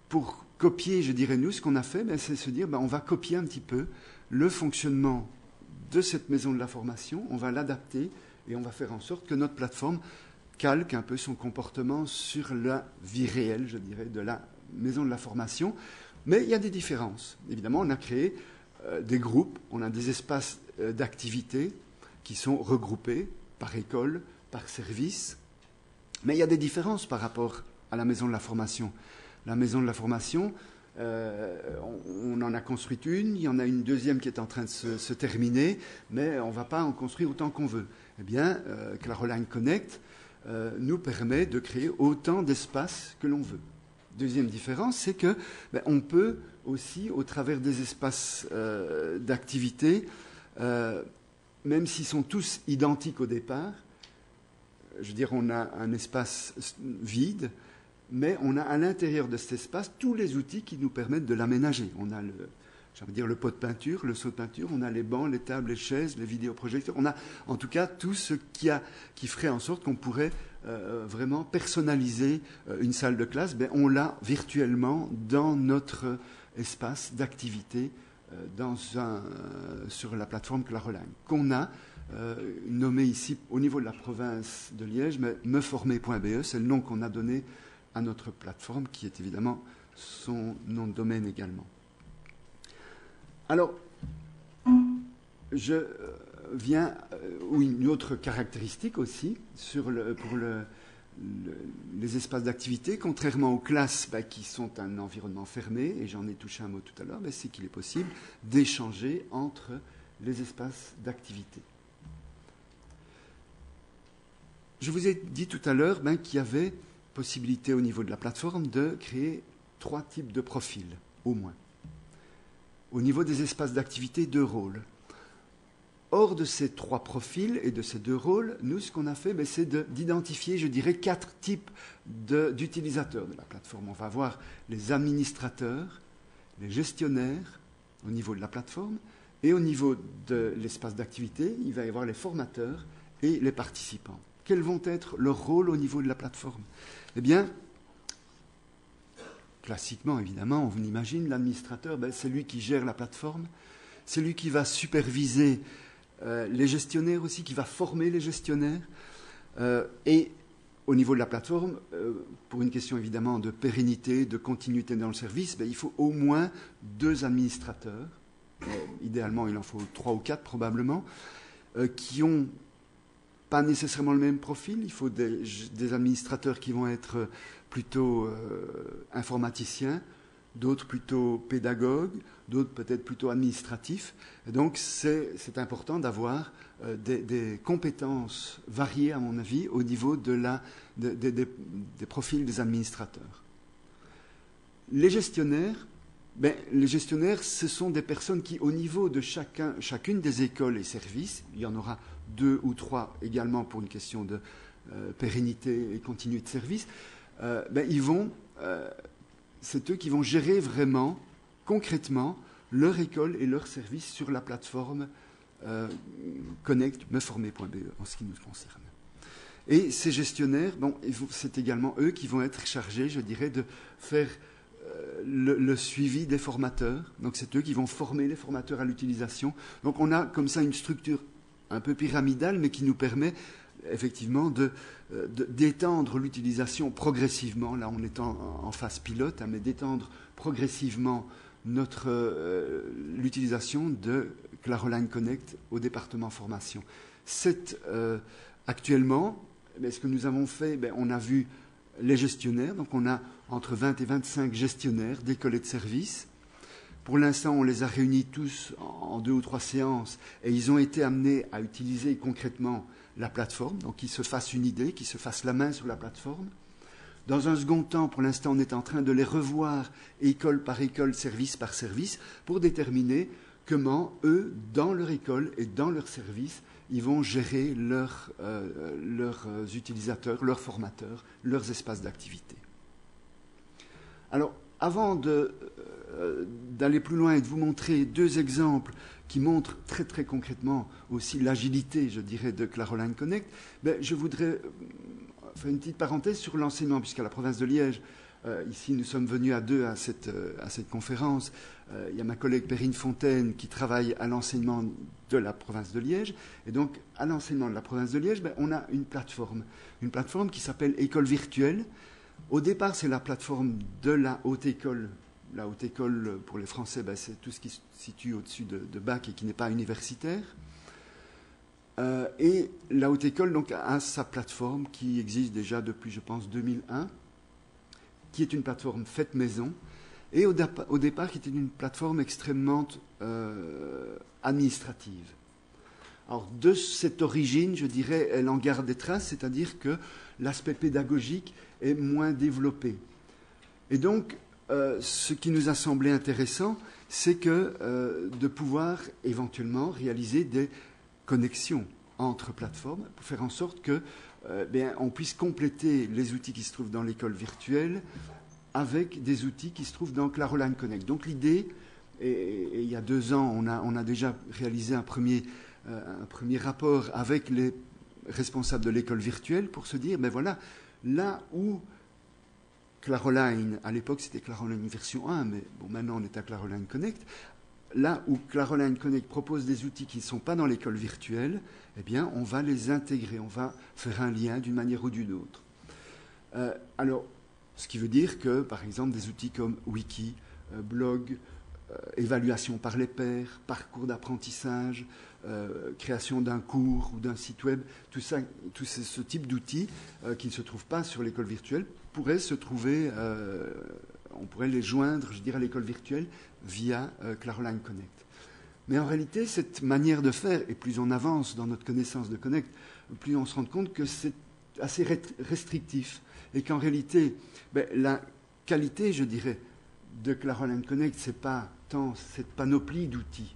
pour copier, je dirais, nous, ce qu'on a fait, c'est se dire, on va copier un petit peu le fonctionnement de cette maison de la formation, on va l'adapter et on va faire en sorte que notre plateforme calque un peu son comportement sur la vie réelle, je dirais, de la maison de la formation. Mais il y a des différences. Évidemment, on a créé des groupes, on a des espaces d'activité qui sont regroupés par école, par service. Mais il y a des différences par rapport à la maison de la formation. La maison de la formation, on en a construit une, il y en a une deuxième qui est en train de se terminer, mais on ne va pas en construire autant qu'on veut. Eh bien, Caroline Connect nous permet de créer autant d'espaces que l'on veut. Deuxième différence, c'est que on peut aussi, au travers des espaces d'activité, même s'ils sont tous identiques au départ, je veux dire, on a un espace vide, mais on a à l'intérieur de cet espace tous les outils qui nous permettent de l'aménager. On a le pot de peinture, le seau de peinture, on a les bancs, les tables, les chaises, les vidéoprojecteurs. On a en tout cas tout ce qui ferait en sorte qu'on pourrait vraiment personnaliser une salle de classe. On l'a virtuellement dans notre espace d'activité sur la plateforme Caroline, qu'on a nommé ici au niveau de la province de Liège, mais meformer.be, c'est le nom qu'on a donné à notre plateforme, qui est évidemment son nom de domaine également. Alors, je viens, une autre caractéristique aussi, pour les espaces d'activité, contrairement aux classes qui sont un environnement fermé, et j'en ai touché un mot tout à l'heure, c'est qu'il est possible d'échanger entre les espaces d'activité. Je vous ai dit tout à l'heure qu'il y avait possibilité au niveau de la plateforme de créer 3 types de profils, au moins. Au niveau des espaces d'activité, 2 rôles. Hors de ces 3 profils et de ces 2 rôles, nous, ce qu'on a fait, c'est d'identifier, je dirais, 4 types d'utilisateurs de la plateforme. On va avoir les administrateurs, les gestionnaires au niveau de la plateforme, et au niveau de l'espace d'activité, il va y avoir les formateurs et les participants. Quels vont être leurs rôles au niveau de la plateforme? Eh bien, classiquement, évidemment, on imagine l'administrateur, c'est lui qui gère la plateforme, c'est lui qui va superviser les gestionnaires aussi, qui va former les gestionnaires. Et au niveau de la plateforme, pour une question évidemment de pérennité, de continuité dans le service, il faut au moins 2 administrateurs. Idéalement, il en faut 3 ou 4 probablement, qui ont pas nécessairement le même profil. Il faut des administrateurs qui vont être plutôt informaticiens, d'autres plutôt pédagogues, d'autres peut-être plutôt administratifs. Et donc c'est important d'avoir des compétences variées, à mon avis, au niveau des profils des administrateurs. Les gestionnaires, ce sont des personnes qui, au niveau de chacune des écoles et services, il y en aura 2 ou 3 également pour une question de pérennité et continuité de service, c'est eux qui vont gérer vraiment, concrètement, leur école et leur service sur la plateforme Connect, meformer.be, en ce qui nous concerne. Et ces gestionnaires, bon, c'est également eux qui vont être chargés, je dirais, de faire le suivi des formateurs. Donc c'est eux qui vont former les formateurs à l'utilisation. Donc on a comme ça une structure un peu pyramidale, mais qui nous permet effectivement d'étendre l'utilisation progressivement. Là, on est en phase pilote, hein, mais d'étendre progressivement l'utilisation de Claroline Connect au département formation. Actuellement, ce que nous avons fait, on a vu les gestionnaires, donc on a entre 20 et 25 gestionnaires d'écoles et de services. Pour l'instant, on les a réunis tous en 2 ou 3 séances et ils ont été amenés à utiliser concrètement la plateforme, donc qu'ils se fassent une idée, qu'ils se fassent la main sur la plateforme. Dans un second temps, pour l'instant, on est en train de les revoir école par école, service par service, pour déterminer comment eux, dans leur école et dans leur service, ils vont gérer leurs utilisateurs, leurs formateurs, leurs espaces d'activité. Alors, avant d'aller plus loin et de vous montrer 2 exemples qui montrent très très concrètement aussi l'agilité, je dirais, de Claroline Connect, je voudrais faire une petite parenthèse sur l'enseignement, puisqu'à la province de Liège, ici nous sommes venus à 2 à cette conférence. Il y a ma collègue Perrine Fontaine qui travaille à l'enseignement de la province de Liège. Et donc, à l'enseignement de la province de Liège, on a une plateforme qui s'appelle École Virtuelle. Au départ, c'est la plateforme de la haute école. La haute école, pour les Français, c'est tout ce qui se situe au-dessus de bac et qui n'est pas universitaire. Et la haute école donc, a sa plateforme qui existe déjà depuis, je pense, 2001, qui est une plateforme faite maison, et au départ, qui était une plateforme extrêmement administrative. Alors, de cette origine, je dirais, elle en garde des traces, c'est-à-dire que l'aspect pédagogique est moins développé. Et donc, ce qui nous a semblé intéressant, c'est de pouvoir éventuellement réaliser des connexions entre plateformes pour faire en sorte que on puisse compléter les outils qui se trouvent dans l'école virtuelle avec des outils qui se trouvent dans Claroline Connect. Donc l'idée, et il y a 2 ans, on a déjà réalisé un premier rapport avec les responsables de l'école virtuelle pour se dire, voilà, là où Claroline, à l'époque c'était Claroline version 1, mais bon, maintenant on est à Claroline Connect, là où Claroline Connect propose des outils qui ne sont pas dans l'école virtuelle, on va les intégrer, on va faire un lien d'une manière ou d'une autre. Alors, ce qui veut dire que, par exemple, des outils comme Wiki, blog, évaluation par les pairs, parcours d'apprentissage, création d'un cours ou d'un site web, tout ce type d'outils qui ne se trouvent pas sur l'école virtuelle pourraient se trouver, on pourrait les joindre, je dirais, à l'école virtuelle via Claroline Connect. Mais en réalité, cette manière de faire, et plus on avance dans notre connaissance de Connect, plus on se rend compte que c'est assez restrictif et qu'en réalité, la qualité, je dirais, de Claroline Connect, ce n'est pas tant cette panoplie d'outils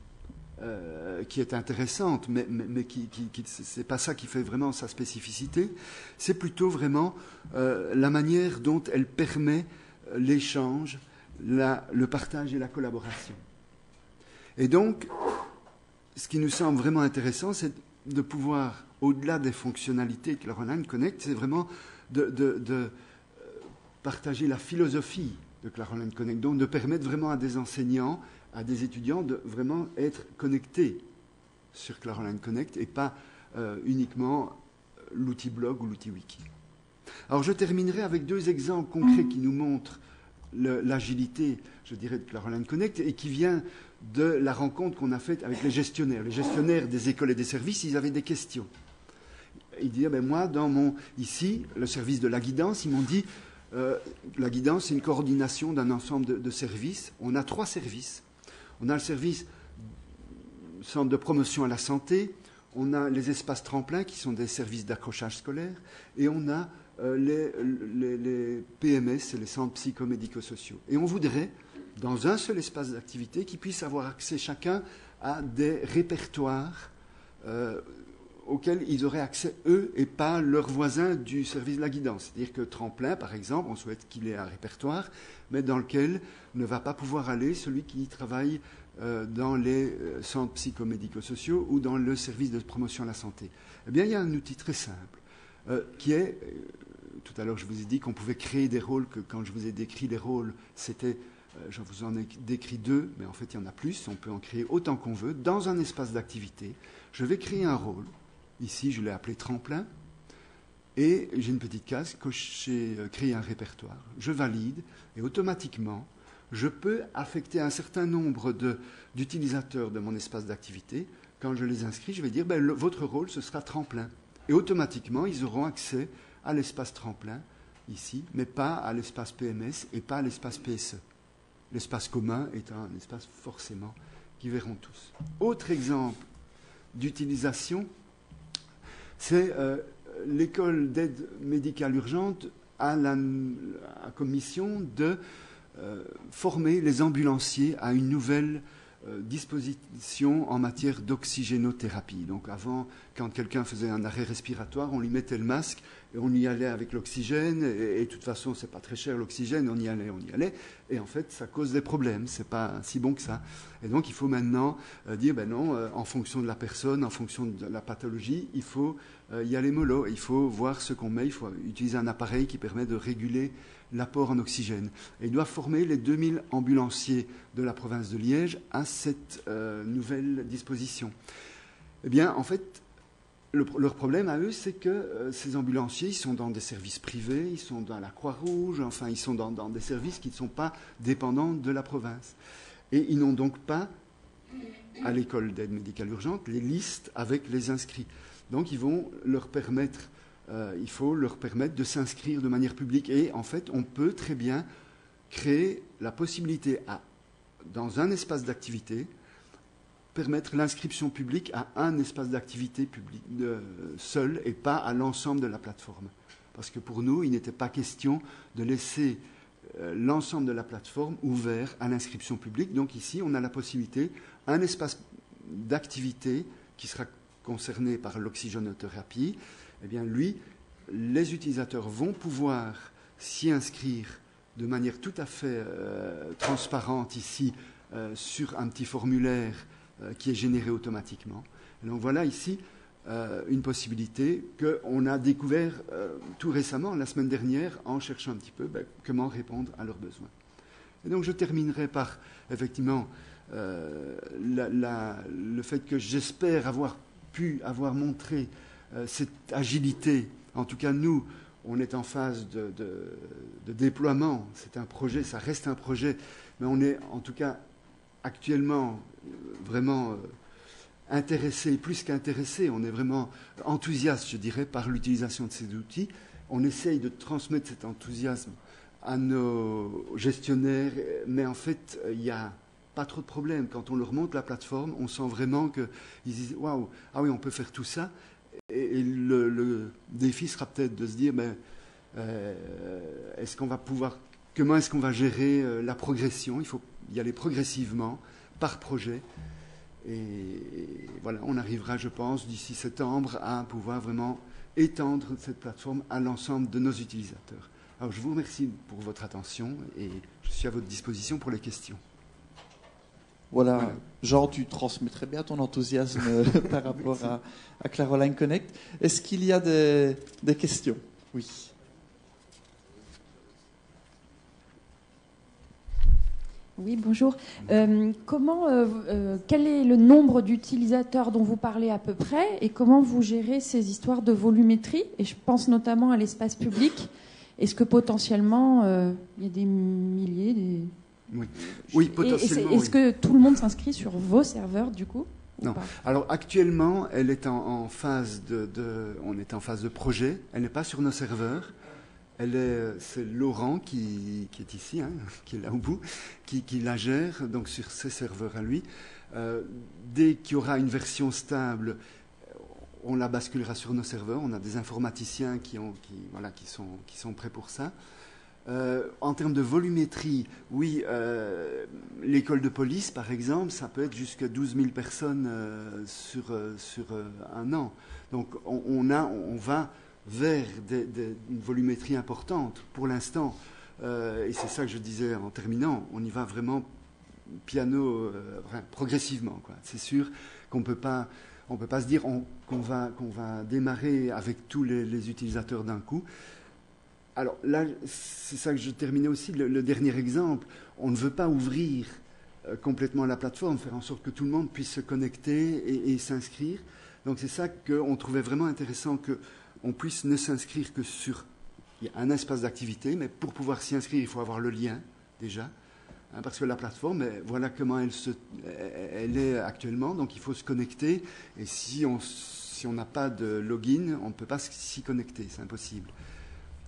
qui est intéressante, mais ce n'est pas ça qui fait vraiment sa spécificité, c'est plutôt vraiment la manière dont elle permet l'échange, le partage et la collaboration. Et donc, ce qui nous semble vraiment intéressant, c'est de pouvoir, au-delà des fonctionnalités de Claroline Connect, c'est vraiment de partager la philosophie de Claroline Connect, donc de permettre vraiment à des enseignants, à des étudiants de vraiment être connectés sur Claroline Connect et pas uniquement l'outil blog ou l'outil wiki. Alors je terminerai avec 2 exemples concrets qui nous montrent l'agilité, je dirais, de Claroline Connect et qui vient de la rencontre qu'on a faite avec les gestionnaires. Les gestionnaires des écoles et des services, ils avaient des questions. Ils disaient, moi, ici, le service de la guidance, ils m'ont dit, la guidance, c'est une coordination d'un ensemble de services. On a 3 services. On a le service centre de promotion à la santé, on a les espaces tremplins qui sont des services d'accrochage scolaire, et on a les PMS, c'est les centres psychomédico-sociaux. Et on voudrait, dans un seul espace d'activité, qu'ils puissent avoir accès chacun à des répertoires auxquels ils auraient accès eux et pas leurs voisins du service de la guidance. C'est-à-dire que Tremplin, par exemple, on souhaite qu'il ait un répertoire, mais dans lequel ne va pas pouvoir aller celui qui travaille dans les centres psychomédico-sociaux ou dans le service de promotion à la santé. Eh bien, il y a un outil très simple. qui est, tout à l'heure je vous ai dit qu'on pouvait créer des rôles, que quand je vous ai décrit les rôles, c'était, je vous en ai décrit 2, mais en fait il y en a plus, on peut en créer autant qu'on veut, dans un espace d'activité. Je vais créer un rôle, ici je l'ai appelé tremplin, et j'ai une petite case, cocher, créer un répertoire, je valide, et automatiquement, je peux affecter un certain nombre d'utilisateurs de mon espace d'activité. Quand je les inscris, je vais dire, votre rôle, ce sera tremplin. Et automatiquement, ils auront accès à l'espace tremplin, ici, mais pas à l'espace PMS et pas à l'espace PSE. L'espace commun est un espace forcément qu'ils verront tous. Autre exemple d'utilisation, c'est l'école d'aide médicale urgente a comme mission de former les ambulanciers à une nouvelle disposition en matière d'oxygénothérapie. Donc avant, quand quelqu'un faisait un arrêt respiratoire, on lui mettait le masque et on y allait avec l'oxygène. Et de toute façon, c'est pas très cher l'oxygène, on y allait. Et en fait, ça cause des problèmes. C'est pas si bon que ça. Et donc, il faut maintenant dire, non, en fonction de la personne, en fonction de la pathologie, il faut y aller mollo. Il faut voir ce qu'on met. Il faut utiliser un appareil qui permet de réguler l'apport en oxygène. Et ils doivent former les 2000 ambulanciers de la province de Liège à cette nouvelle disposition. Eh bien, en fait, leur problème à eux, c'est que ces ambulanciers, ils sont dans des services privés, ils sont dans la Croix-Rouge, enfin, ils sont dans des services qui ne sont pas dépendants de la province. Et ils n'ont donc pas, à l'école d'aide médicale urgente, les listes avec les inscrits. Donc, il faut leur permettre de s'inscrire de manière publique. Et en fait, on peut très bien créer la possibilité, dans un espace d'activité, permettre l'inscription publique à un espace d'activité seul et pas à l'ensemble de la plateforme. Parce que pour nous, il n'était pas question de laisser l'ensemble de la plateforme ouvert à l'inscription publique. Donc ici, on a la possibilité, un espace d'activité qui sera concerné par l'oxygénothérapie, eh bien lui, les utilisateurs vont pouvoir s'y inscrire de manière tout à fait transparente ici sur un petit formulaire qui est généré automatiquement. Et donc voilà ici une possibilité qu'on a découvert tout récemment, la semaine dernière, en cherchant un petit peu comment répondre à leurs besoins. Et donc je terminerai par effectivement le fait que j'espère avoir montré cette agilité. En tout cas, nous, on est en phase de déploiement. C'est un projet, ça reste un projet, mais on est en tout cas actuellement vraiment intéressé, plus qu'intéressé, on est vraiment enthousiaste, je dirais, par l'utilisation de ces outils. On essaye de transmettre cet enthousiasme à nos gestionnaires, mais en fait, il n'y a pas trop de problèmes. Quand on leur montre la plateforme, on sent vraiment qu'ils disent « Waouh, ah oui, on peut faire tout ça ». Et le défi sera peut-être de se dire est-ce qu'on va pouvoir, comment est-ce qu'on va gérer la progression? Il faut y aller progressivement, par projet. Et voilà, on arrivera, je pense, d'ici septembre, à pouvoir vraiment étendre cette plateforme à l'ensemble de nos utilisateurs. Alors, je vous remercie pour votre attention et je suis à votre disposition pour les questions.
Voilà, Jean, tu transmets très bien ton enthousiasme par rapport à Caroline Connect. Est-ce qu'il y a des questions? Oui.
Oui, bonjour. Quel est le nombre d'utilisateurs dont vous parlez à peu près et comment vous gérez ces histoires de volumétrie? Et je pense notamment à l'espace public. Est-ce que potentiellement il y a des milliers,
Oui, potentiellement.
Est-ce que tout le monde s'inscrit sur vos serveurs du coup?
Non. Alors actuellement, elle est en phase on est en phase de projet. Elle n'est pas sur nos serveurs. C'est Laurent qui est ici, qui est là au bout, qui la gère donc sur ses serveurs à lui. Dès qu'il y aura une version stable, on la basculera sur nos serveurs. On a des informaticiens qui sont prêts pour ça. En termes de volumétrie, oui, l'école de police, par exemple, ça peut être jusqu'à 12 000 personnes sur un an. Donc on va vers une volumétrie importante pour l'instant. Et c'est ça que je disais en terminant, on y va vraiment progressivement, quoi. C'est sûr qu'on ne peut pas... On ne peut pas se dire qu'on va démarrer avec tous les utilisateurs d'un coup. Alors là, c'est ça que je terminais aussi, le dernier exemple. On ne veut pas ouvrir complètement la plateforme, faire en sorte que tout le monde puisse se connecter et s'inscrire. Donc c'est ça qu'on trouvait vraiment intéressant, qu'on puisse ne s'inscrire que sur un espace d'activité, mais pour pouvoir s'y inscrire, il faut avoir le lien déjà. Parce que la plateforme, voilà comment elle est actuellement, donc il faut se connecter, et si on n'a pas de login, on ne peut pas s'y connecter, c'est impossible.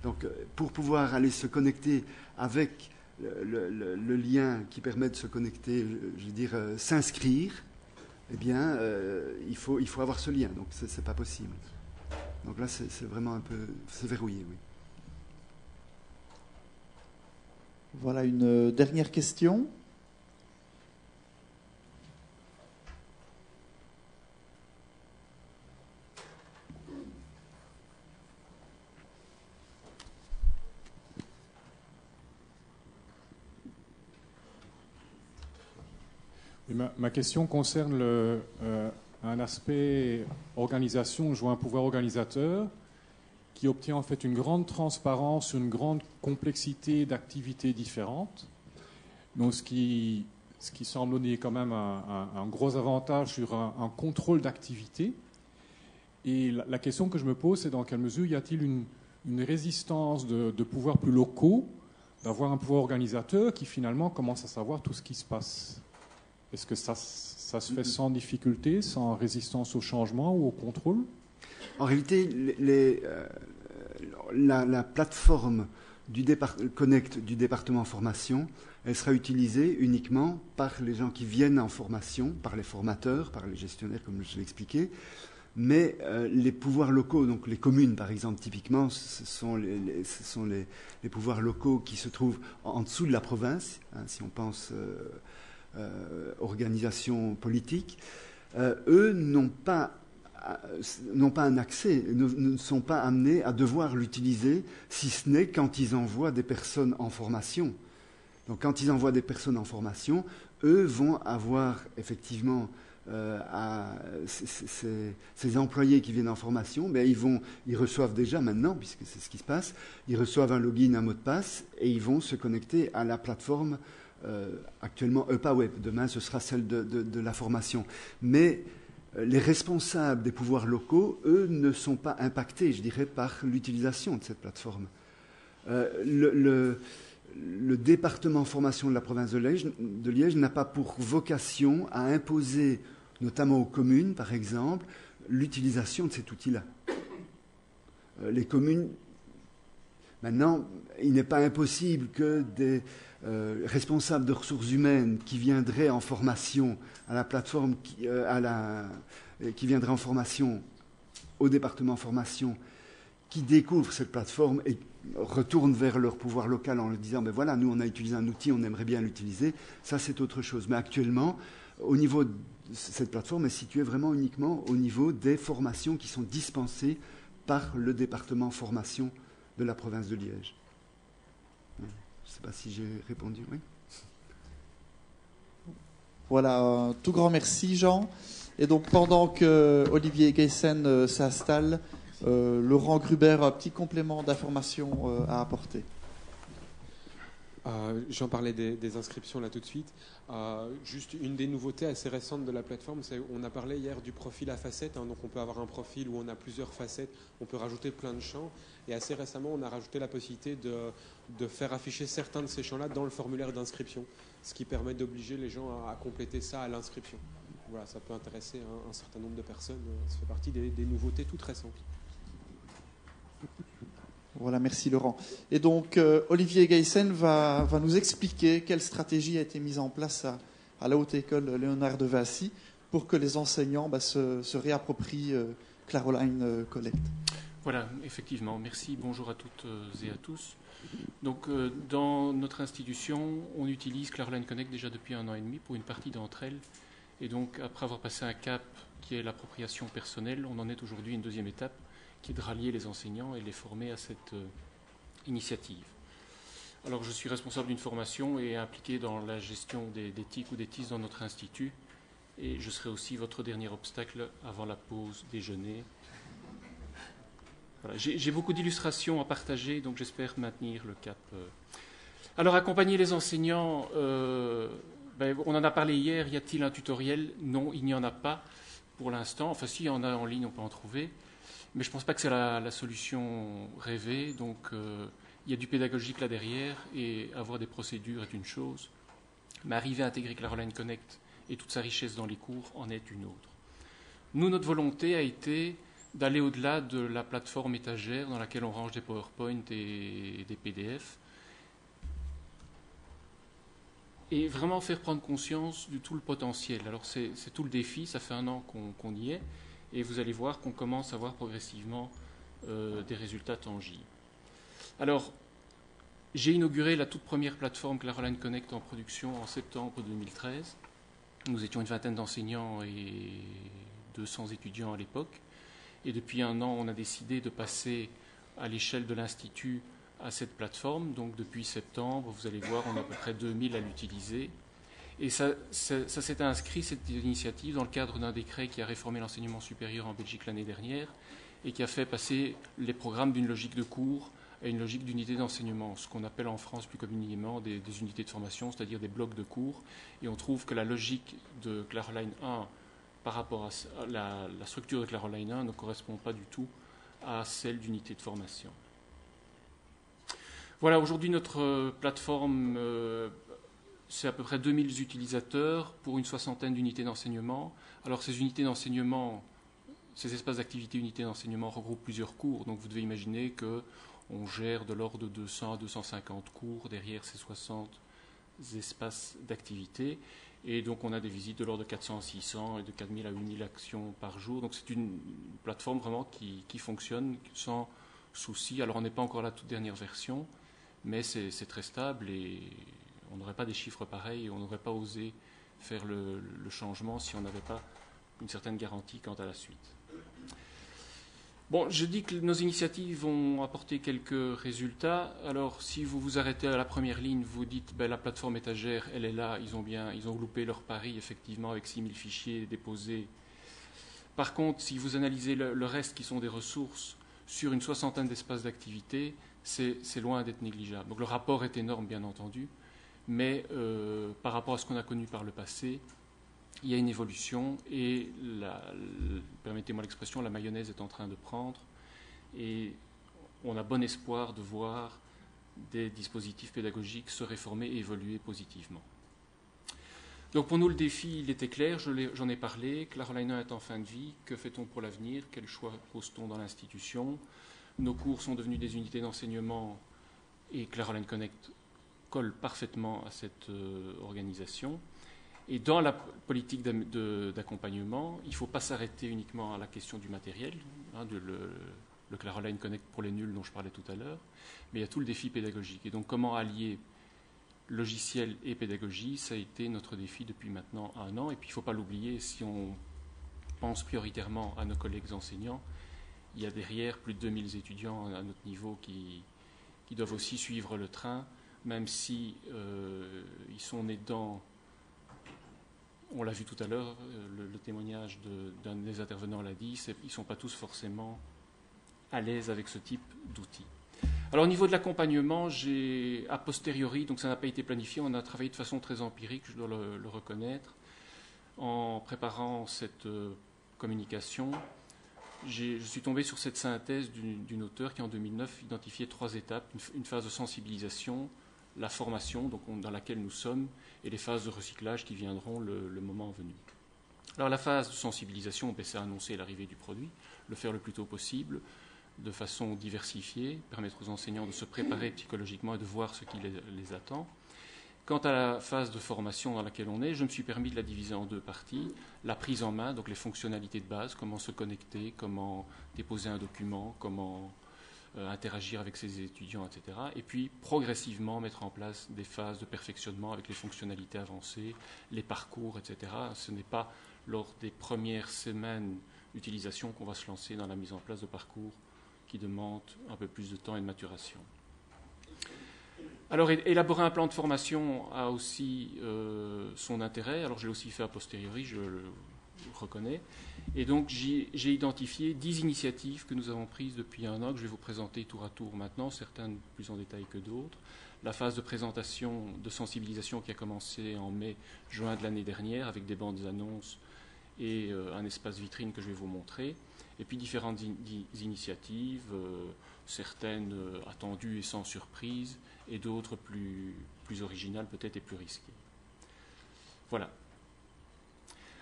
Donc pour pouvoir aller se connecter avec le lien qui permet de se connecter, je veux dire s'inscrire, eh bien il faut avoir ce lien, donc c'est pas possible. Donc là c'est vraiment un peu, c'est verrouillé, oui.
Voilà une dernière question.
Ma question concerne un aspect organisation. Je vois un pouvoir organisateur qui obtient en fait une grande transparence, une grande complexité d'activités différentes. Donc ce qui semble donner quand même un gros avantage sur un contrôle d'activité. Et la question que je me pose, c'est dans quelle mesure y a-t-il une résistance de pouvoirs plus locaux, d'avoir un pouvoir organisateur qui finalement commence à savoir tout ce qui se passe. Est-ce que ça se fait sans difficulté, sans résistance au changement ou au contrôle ?
En réalité, la plateforme Connect du département formation, elle sera utilisée uniquement par les gens qui viennent en formation, par les formateurs, par les gestionnaires, comme je l'ai expliqué. Mais les pouvoirs locaux, donc les communes par exemple, typiquement, ce sont les pouvoirs locaux qui se trouvent en dessous de la province, hein, si on pense organisation politique, eux n'ont pas un accès, ne sont pas amenés à devoir l'utiliser, si ce n'est quand ils envoient des personnes en formation. Donc quand ils envoient des personnes en formation, eux vont avoir effectivement ces employés qui viennent en formation, ben ils reçoivent déjà maintenant, puisque c'est ce qui se passe, ils reçoivent un login, un mot de passe, et ils vont se connecter à la plateforme actuellement EPAWeb. Demain, ce sera celle de la formation. Mais les responsables des pouvoirs locaux, eux, ne sont pas impactés, je dirais, par l'utilisation de cette plateforme. Le département formation de la province de Liège n'a pas pour vocation à imposer, notamment aux communes, par exemple, l'utilisation de cet outil-là. Les communes, maintenant, il n'est pas impossible que des responsables de ressources humaines qui viendraient en formation à la plateforme, qui viendraient en formation au département formation, qui découvrent cette plateforme et retournent vers leur pouvoir local en leur disant ben voilà, nous on a utilisé un outil, on aimerait bien l'utiliser, ça c'est autre chose. Mais actuellement, au niveau de cette plateforme est située vraiment uniquement au niveau des formations qui sont dispensées par le département formation de la province de Liège. Je ne sais pas si j'ai répondu, oui.
Voilà, un tout grand merci Jean. Et donc pendant que Olivier Geyssen s'installe, Laurent Gruber a un petit complément d'information à apporter.
J'en parlais des inscriptions là tout de suite. Juste une des nouveautés assez récentes de la plateforme, c'est on a parlé hier du profil à facettes, hein, donc on peut avoir un profil où on a plusieurs facettes, on peut rajouter plein de champs, et assez récemment on a rajouté la possibilité de faire afficher certains de ces champs-là dans le formulaire d'inscription, ce qui permet d'obliger les gens à compléter ça à l'inscription. Voilà, ça peut intéresser un certain nombre de personnes, ça fait partie des nouveautés toutes récentes.
Voilà, merci Laurent. Et donc, Olivier Geyssen va nous expliquer quelle stratégie a été mise en place à la Haute École Léonard de Vinci pour que les enseignants se réapproprient Claroline Connect.
Voilà, effectivement. Merci. Bonjour à toutes et à tous. Donc, dans notre institution, on utilise Claroline Connect déjà depuis 1 an et demi pour une partie d'entre elles. Et donc, après avoir passé un cap qui est l'appropriation personnelle, on en est aujourd'hui à une deuxième étape, qui est de rallier les enseignants et les former à cette initiative. Alors, je suis responsable d'une formation et impliqué dans la gestion des TIC ou des TIS dans notre institut. Et je serai aussi votre dernier obstacle avant la pause déjeuner. Voilà, j'ai beaucoup d'illustrations à partager, donc j'espère maintenir le cap. Alors, accompagner les enseignants, on en a parlé hier, y a-t-il un tutoriel? Non, il n'y en a pas pour l'instant. Enfin, si, il y en a en ligne, on peut en trouver. Mais je ne pense pas que c'est la solution rêvée. Donc, il y a du pédagogique là derrière, et avoir des procédures est une chose. Mais arriver à intégrer Claroline Connect et toute sa richesse dans les cours en est une autre. Nous, notre volonté a été d'aller au-delà de la plateforme étagère dans laquelle on range des PowerPoint et des PDF, et vraiment faire prendre conscience de tout le potentiel. Alors c'est tout le défi, ça fait 1 an qu'on y est, et vous allez voir qu'on commence à voir progressivement des résultats tangibles. Alors, j'ai inauguré la toute première plateforme Claroline Connect en production en septembre 2013. Nous étions une vingtaine d'enseignants et 200 étudiants à l'époque. Et depuis 1 an, on a décidé de passer à l'échelle de l'Institut à cette plateforme. Donc depuis septembre, vous allez voir, on a à peu près 2000 à l'utiliser. Et ça s'est inscrit, cette initiative, dans le cadre d'un décret qui a réformé l'enseignement supérieur en Belgique l'année dernière et qui a fait passer les programmes d'une logique de cours à une logique d'unité d'enseignement, ce qu'on appelle en France plus communément des unités de formation, c'est-à-dire des blocs de cours. Et on trouve que la logique de Claroline 1 par rapport à la structure de Claroline 1 ne correspond pas du tout à celle d'unité de formation. Voilà, aujourd'hui notre plateforme, c'est à peu près 2000 utilisateurs pour une 60aine d'unités d'enseignement. Alors ces unités d'enseignement, ces espaces d'activité unités d'enseignement regroupent plusieurs cours, donc vous devez imaginer qu'on gère de l'ordre de 200 à 250 cours derrière ces 60 espaces d'activité. Et donc on a des visites de l'ordre de 400 à 600 et de 4000 à 8000 actions par jour. Donc c'est une plateforme vraiment qui fonctionne sans souci. Alors on n'est pas encore à la toute dernière version, mais c'est très stable et on n'aurait pas des chiffres pareils et on n'aurait pas osé faire le changement si on n'avait pas une certaine garantie quant à la suite. Bon, je dis que nos initiatives vont apporter quelques résultats. Alors, si vous vous arrêtez à la première ligne, vous dites la plateforme étagère, elle est là, ils ont loupé leur pari, effectivement, avec 6000 fichiers déposés. Par contre, si vous analysez le reste, qui sont des ressources, sur une 60aine d'espaces d'activité, c'est loin d'être négligeable. Donc, le rapport est énorme, bien entendu, mais par rapport à ce qu'on a connu par le passé, il y a une évolution et, permettez-moi l'expression, la mayonnaise est en train de prendre et on a bon espoir de voir des dispositifs pédagogiques se réformer et évoluer positivement. Donc pour nous, le défi, il était clair, j'en ai parlé. Claroline 1 est en fin de vie. Que fait-on pour l'avenir? Quel choix pose-t-on dans l'institution? Nos cours sont devenus des unités d'enseignement et Claroline Connect colle parfaitement à cette organisation. Et dans la politique d'accompagnement, il ne faut pas s'arrêter uniquement à la question du matériel, le Claroline Connect pour les nuls dont je parlais tout à l'heure, mais il y a tout le défi pédagogique. Et donc comment allier logiciel et pédagogie, ça a été notre défi depuis maintenant 1 an. Et puis il ne faut pas l'oublier, si on pense prioritairement à nos collègues enseignants, il y a derrière plus de 2000 étudiants à notre niveau qui doivent aussi suivre le train, même si ils sont nés dedans. On l'a vu tout à l'heure, le témoignage d'un des intervenants l'a dit, ils ne sont pas tous forcément à l'aise avec ce type d'outils. Alors au niveau de l'accompagnement, j'ai a posteriori, donc ça n'a pas été planifié, on a travaillé de façon très empirique, je dois le reconnaître, en préparant cette communication. Je suis tombé sur cette synthèse d'une auteure qui en 2009 identifiait 3 étapes, une phase de sensibilisation, la formation donc dans laquelle nous sommes et les phases de recyclage qui viendront le moment venu. Alors la phase de sensibilisation, c'est annoncer l'arrivée du produit, le faire le plus tôt possible, de façon diversifiée, permettre aux enseignants de se préparer psychologiquement et de voir ce qui les attend. Quant à la phase de formation dans laquelle on est, je me suis permis de la diviser en 2 parties. La prise en main, donc les fonctionnalités de base, comment se connecter, comment déposer un document, comment interagir avec ses étudiants, etc. Et puis, progressivement, mettre en place des phases de perfectionnement avec les fonctionnalités avancées, les parcours, etc. Ce n'est pas lors des premières semaines d'utilisation qu'on va se lancer dans la mise en place de parcours qui demandent un peu plus de temps et de maturation. Alors, élaborer un plan de formation a aussi son intérêt. Alors, je l'ai aussi fait a posteriori, je le reconnais. Et donc, j'ai identifié 10 initiatives que nous avons prises depuis un an, que je vais vous présenter tour à tour maintenant, certaines plus en détail que d'autres. La phase de présentation, de sensibilisation qui a commencé en mai-juin de l'année dernière, avec des bandes annonces et un espace vitrine que je vais vous montrer. Et puis, différentes initiatives, certaines attendues et sans surprise, et d'autres plus originales peut-être et plus risquées. Voilà.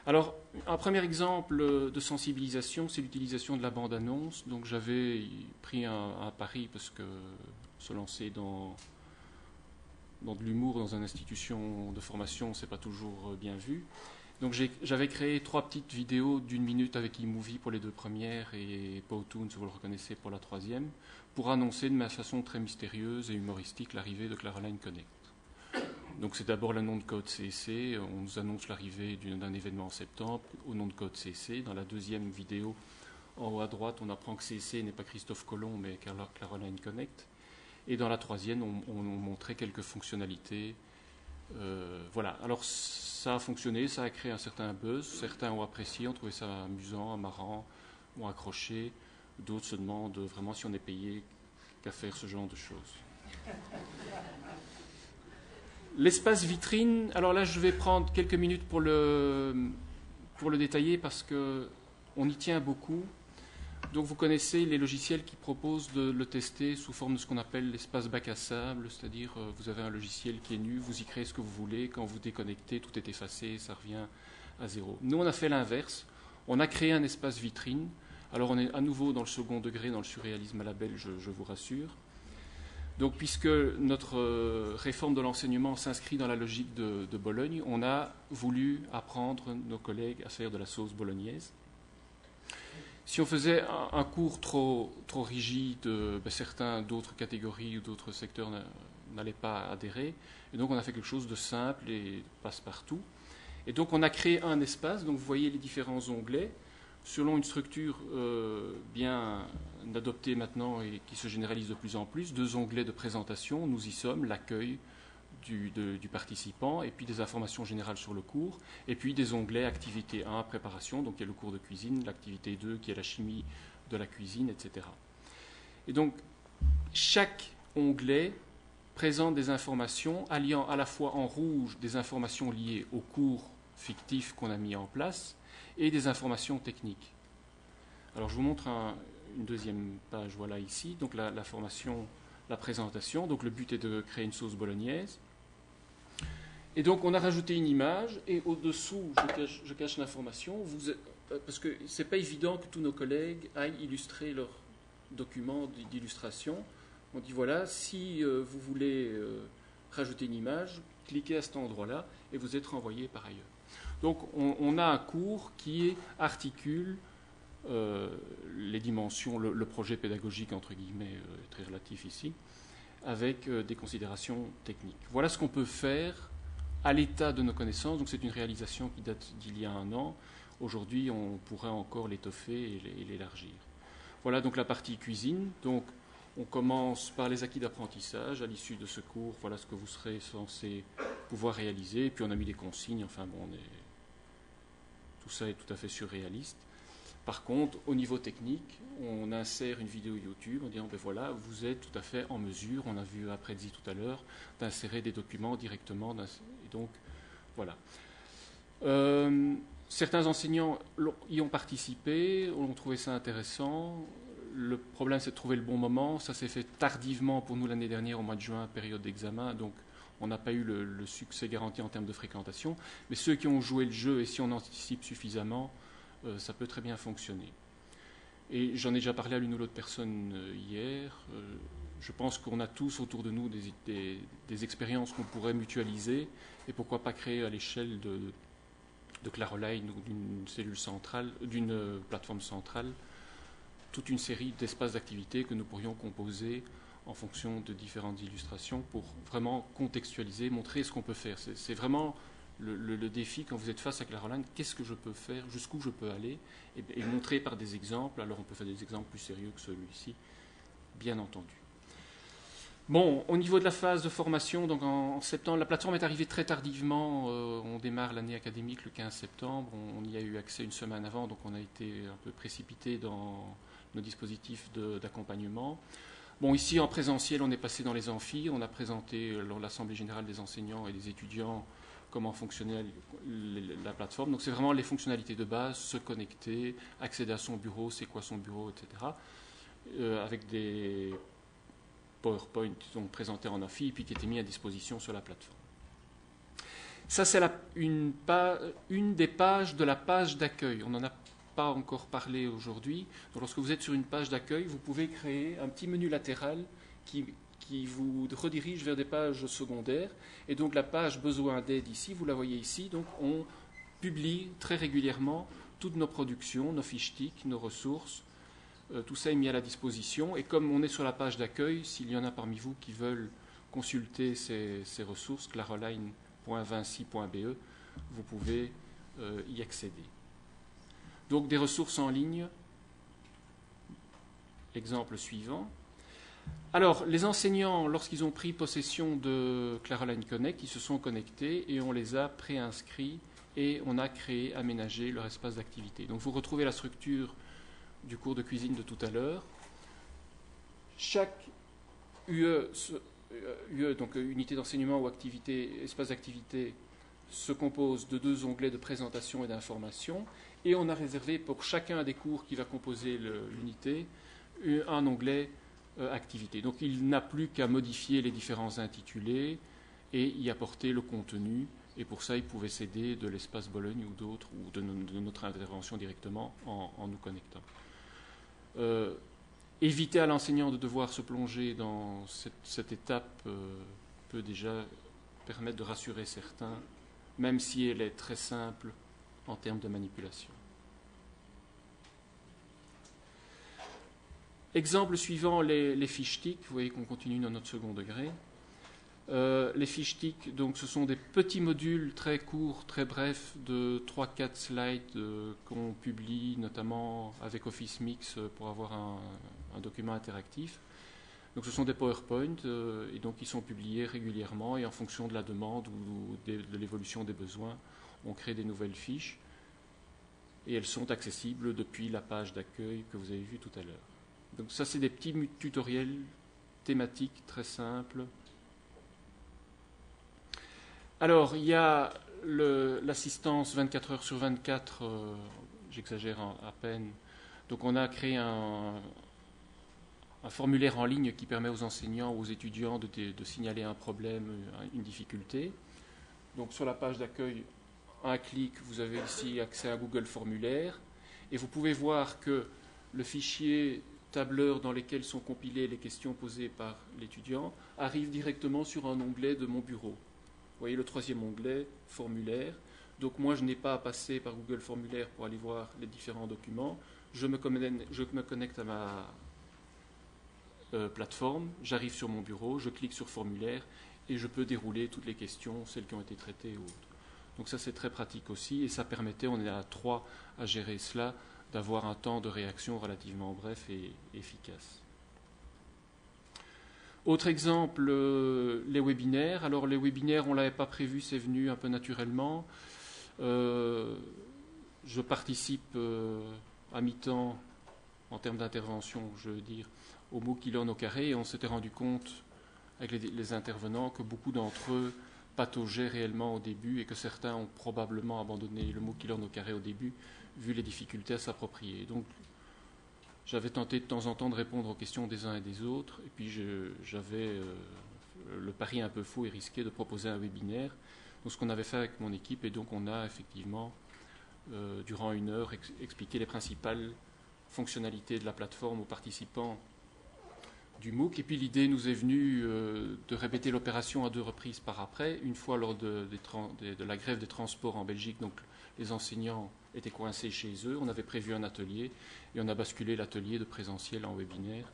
Alors, un premier exemple de sensibilisation, c'est l'utilisation de la bande-annonce. Donc, j'avais pris un pari parce que se lancer dans de l'humour dans une institution de formation, c'est pas toujours bien vu. Donc, j'avais créé 3 petites vidéos d'1 minute avec eMovie pour les 2 premières et Powtoon, si vous le reconnaissez, pour la 3e, pour annoncer de ma façon très mystérieuse et humoristique l'arrivée de Claroline Connect. Donc c'est d'abord le nom de code CC, on nous annonce l'arrivée d'un événement en septembre au nom de code CC. Dans la 2e vidéo, en haut à droite, on apprend que CC n'est pas Christophe Colomb, mais Claroline Connect. Et dans la 3e, on montrait quelques fonctionnalités. Voilà, alors ça a fonctionné, ça a créé un certain buzz, certains ont apprécié, ont trouvé ça amusant, marrant, ont accroché, d'autres se demandent vraiment si on est payé qu'à faire ce genre de choses. L'espace vitrine, alors là je vais prendre quelques minutes pour le détailler parce qu'on y tient beaucoup. Donc vous connaissez les logiciels qui proposent de le tester sous forme de ce qu'on appelle l'espace bac à sable, c'est-à-dire vous avez un logiciel qui est nu, vous y créez ce que vous voulez, quand vous déconnectez, tout est effacé, ça revient à zéro. Nous on a fait l'inverse, on a créé un espace vitrine, alors on est à nouveau dans le second degré, dans le surréalisme à la belle, je vous rassure. Donc, puisque notre réforme de l'enseignement s'inscrit dans la logique de Bologne, on a voulu apprendre nos collègues à faire de la sauce bolognaise. Si on faisait un cours trop rigide, certains d'autres catégories ou d'autres secteurs n'allaient pas adhérer. Et donc, on a fait quelque chose de simple et passe-partout. Et donc, on a créé un espace. Donc, vous voyez les différents onglets. Selon une structure bien adoptée maintenant et qui se généralise de plus en plus, 2 onglets de présentation, nous y sommes, l'accueil du participant, et puis des informations générales sur le cours, et puis des onglets activité 1, préparation, donc il y a le cours de cuisine, l'activité 2 qui est la chimie de la cuisine, etc. Et donc, chaque onglet présente des informations alliant à la fois en rouge des informations liées au cours fictif qu'on a mis en place, et des informations techniques. Alors je vous montre une 2e page, voilà ici, donc la formation, la présentation. Donc le but est de créer une sauce bolognaise. Et donc on a rajouté une image, et au-dessous, je cache l'information, parce que ce n'est pas évident que tous nos collègues aillent illustrer leur document d'illustration. On dit voilà, si vous voulez rajouter une image, cliquez à cet endroit-là, et vous êtes renvoyé par ailleurs. Donc on a un cours qui articule les dimensions, le projet pédagogique entre guillemets est très relatif ici, avec des considérations techniques. Voilà ce qu'on peut faire à l'état de nos connaissances. Donc c'est une réalisation qui date d'il y a un an. Aujourd'hui, on pourrait encore l'étoffer et l'élargir. Voilà donc la partie cuisine. Donc on commence par les acquis d'apprentissage. À l'issue de ce cours, voilà ce que vous serez censé pouvoir réaliser. Et puis on a mis des consignes. Enfin bon, tout ça est tout à fait surréaliste. Par contre, au niveau technique, on insère une vidéo YouTube en disant, ben voilà, vous êtes tout à fait en mesure, on a vu après-dit tout à l'heure, d'insérer des documents directement. Et donc, voilà. Certains enseignants y ont participé, ont trouvé ça intéressant. Le problème, c'est de trouver le bon moment. Ça s'est fait tardivement pour nous l'année dernière, au mois de juin, période d'examen. Donc, on n'a pas eu le succès garanti en termes de fréquentation. Mais ceux qui ont joué le jeu, et si on anticipe suffisamment, ça peut très bien fonctionner. Et j'en ai déjà parlé à l'une ou l'autre personne hier. Je pense qu'on a tous autour de nous des expériences qu'on pourrait mutualiser, et pourquoi pas créer à l'échelle de Claroline ou d'une cellule centrale, d'une plateforme centrale, toute une série d'espaces d'activité que nous pourrions composer en fonction de différentes illustrations pour vraiment contextualiser, montrer ce qu'on peut faire. C'est vraiment le défi quand vous êtes face à Claroline, qu'est-ce que je peux faire, jusqu'où je peux aller, et montrer par des exemples. Alors on peut faire des exemples plus sérieux que celui-ci, bien entendu. Bon, au niveau de la phase de formation, donc en septembre, la plateforme est arrivée très tardivement. On démarre l'année académique le 15 septembre. On y a eu accès une semaine avant, donc on a été un peu précipité dans nos dispositifs d'accompagnement. Bon, ici en présentiel, on est passé dans les amphis. On a présenté lors de l'Assemblée générale des enseignants et des étudiants comment fonctionnait la plateforme. Donc c'est vraiment les fonctionnalités de base, se connecter, accéder à son bureau, c'est quoi son bureau, etc. Avec des PowerPoint donc présentés en amphi et puis qui étaient mis à disposition sur la plateforme. Ça, c'est une des pages de la page d'accueil. On n'en a pas encore parlé aujourd'hui. Donc, lorsque vous êtes sur une page d'accueil, vous pouvez créer un petit menu latéral qui vous redirige vers des pages secondaires. Et donc la page besoin d'aide ici, vous la voyez ici. Donc on publie très régulièrement toutes nos productions, nos fiches TIC, nos ressources. Tout ça est mis à la disposition. Et comme on est sur la page d'accueil, s'il y en a parmi vous qui veulent consulter ces ressources, claroline.vinci.be, vous pouvez y accéder. Donc des ressources en ligne. Exemple suivant. Alors, les enseignants, lorsqu'ils ont pris possession de Claroline Connect, ils se sont connectés et on les a préinscrits et on a créé, aménagé leur espace d'activité. Donc, vous retrouvez la structure du cours de cuisine de tout à l'heure. Chaque UE, donc unité d'enseignement ou activité, espace d'activité, se compose de 2 onglets de présentation et d'information. Et on a réservé pour chacun des cours qui va composer l'unité un onglet activité. Donc il n'a plus qu'à modifier les différents intitulés et y apporter le contenu. Et pour ça, il pouvait s'aider de l'espace Bologne ou d'autres, ou de notre intervention directement en nous connectant. Éviter à l'enseignant de devoir se plonger dans cette étape peut déjà permettre de rassurer certains, même si elle est très simple en termes de manipulation. Exemple suivant, les fiches TIC. Vous voyez qu'on continue dans notre second degré. Les fiches TIC, donc, ce sont des petits modules très courts, très brefs, de 3-4 slides qu'on publie notamment avec Office Mix pour avoir un document interactif. Donc, ce sont des PowerPoint et donc ils sont publiés régulièrement et en fonction de la demande ou de l'évolution des besoins, on crée des nouvelles fiches et elles sont accessibles depuis la page d'accueil que vous avez vue tout à l'heure. Donc ça, c'est des petits tutoriels thématiques très simples. Alors, il y a l'assistance 24 heures sur 24, j'exagère à peine. Donc on a créé un formulaire en ligne qui permet aux enseignants ou aux étudiants de signaler un problème, une difficulté. Donc sur la page d'accueil, un clic, vous avez ici accès à Google Formulaire. Et vous pouvez voir que le fichier tableur dans lesquels sont compilées les questions posées par l'étudiant arrive directement sur un onglet de mon bureau. Vous voyez le 3e onglet, formulaire. Donc moi, je n'ai pas à passer par Google Formulaire pour aller voir les différents documents. Je me connecte à ma plateforme, j'arrive sur mon bureau, je clique sur formulaire et je peux dérouler toutes les questions, celles qui ont été traitées ou autres. Donc ça, c'est très pratique aussi et ça permettait, on est à 3 à gérer cela, d'avoir un temps de réaction relativement bref et efficace. Autre exemple, les webinaires. Alors les webinaires, on ne l'avait pas prévu, c'est venu un peu naturellement. Je participe à mi-temps, en termes d'intervention, je veux dire, au MOOC Learn au carré, et on s'était rendu compte, avec les intervenants, que beaucoup d'entre eux pataugeaient réellement au début et que certains ont probablement abandonné le MOOC Learn au carré au début, vu les difficultés à s'approprier. Donc, j'avais tenté de temps en temps de répondre aux questions des uns et des autres, et puis j'avais le pari un peu fou et risqué de proposer un webinaire. Donc, ce qu'on avait fait avec mon équipe, et donc on a effectivement, durant 1 heure, expliqué les principales fonctionnalités de la plateforme aux participants du MOOC. Et puis l'idée nous est venue de répéter l'opération à 2 reprises par après, une fois lors de la grève des transports en Belgique. Donc, les enseignants étaient coincés chez eux, on avait prévu un atelier et on a basculé l'atelier de présentiel en webinaire.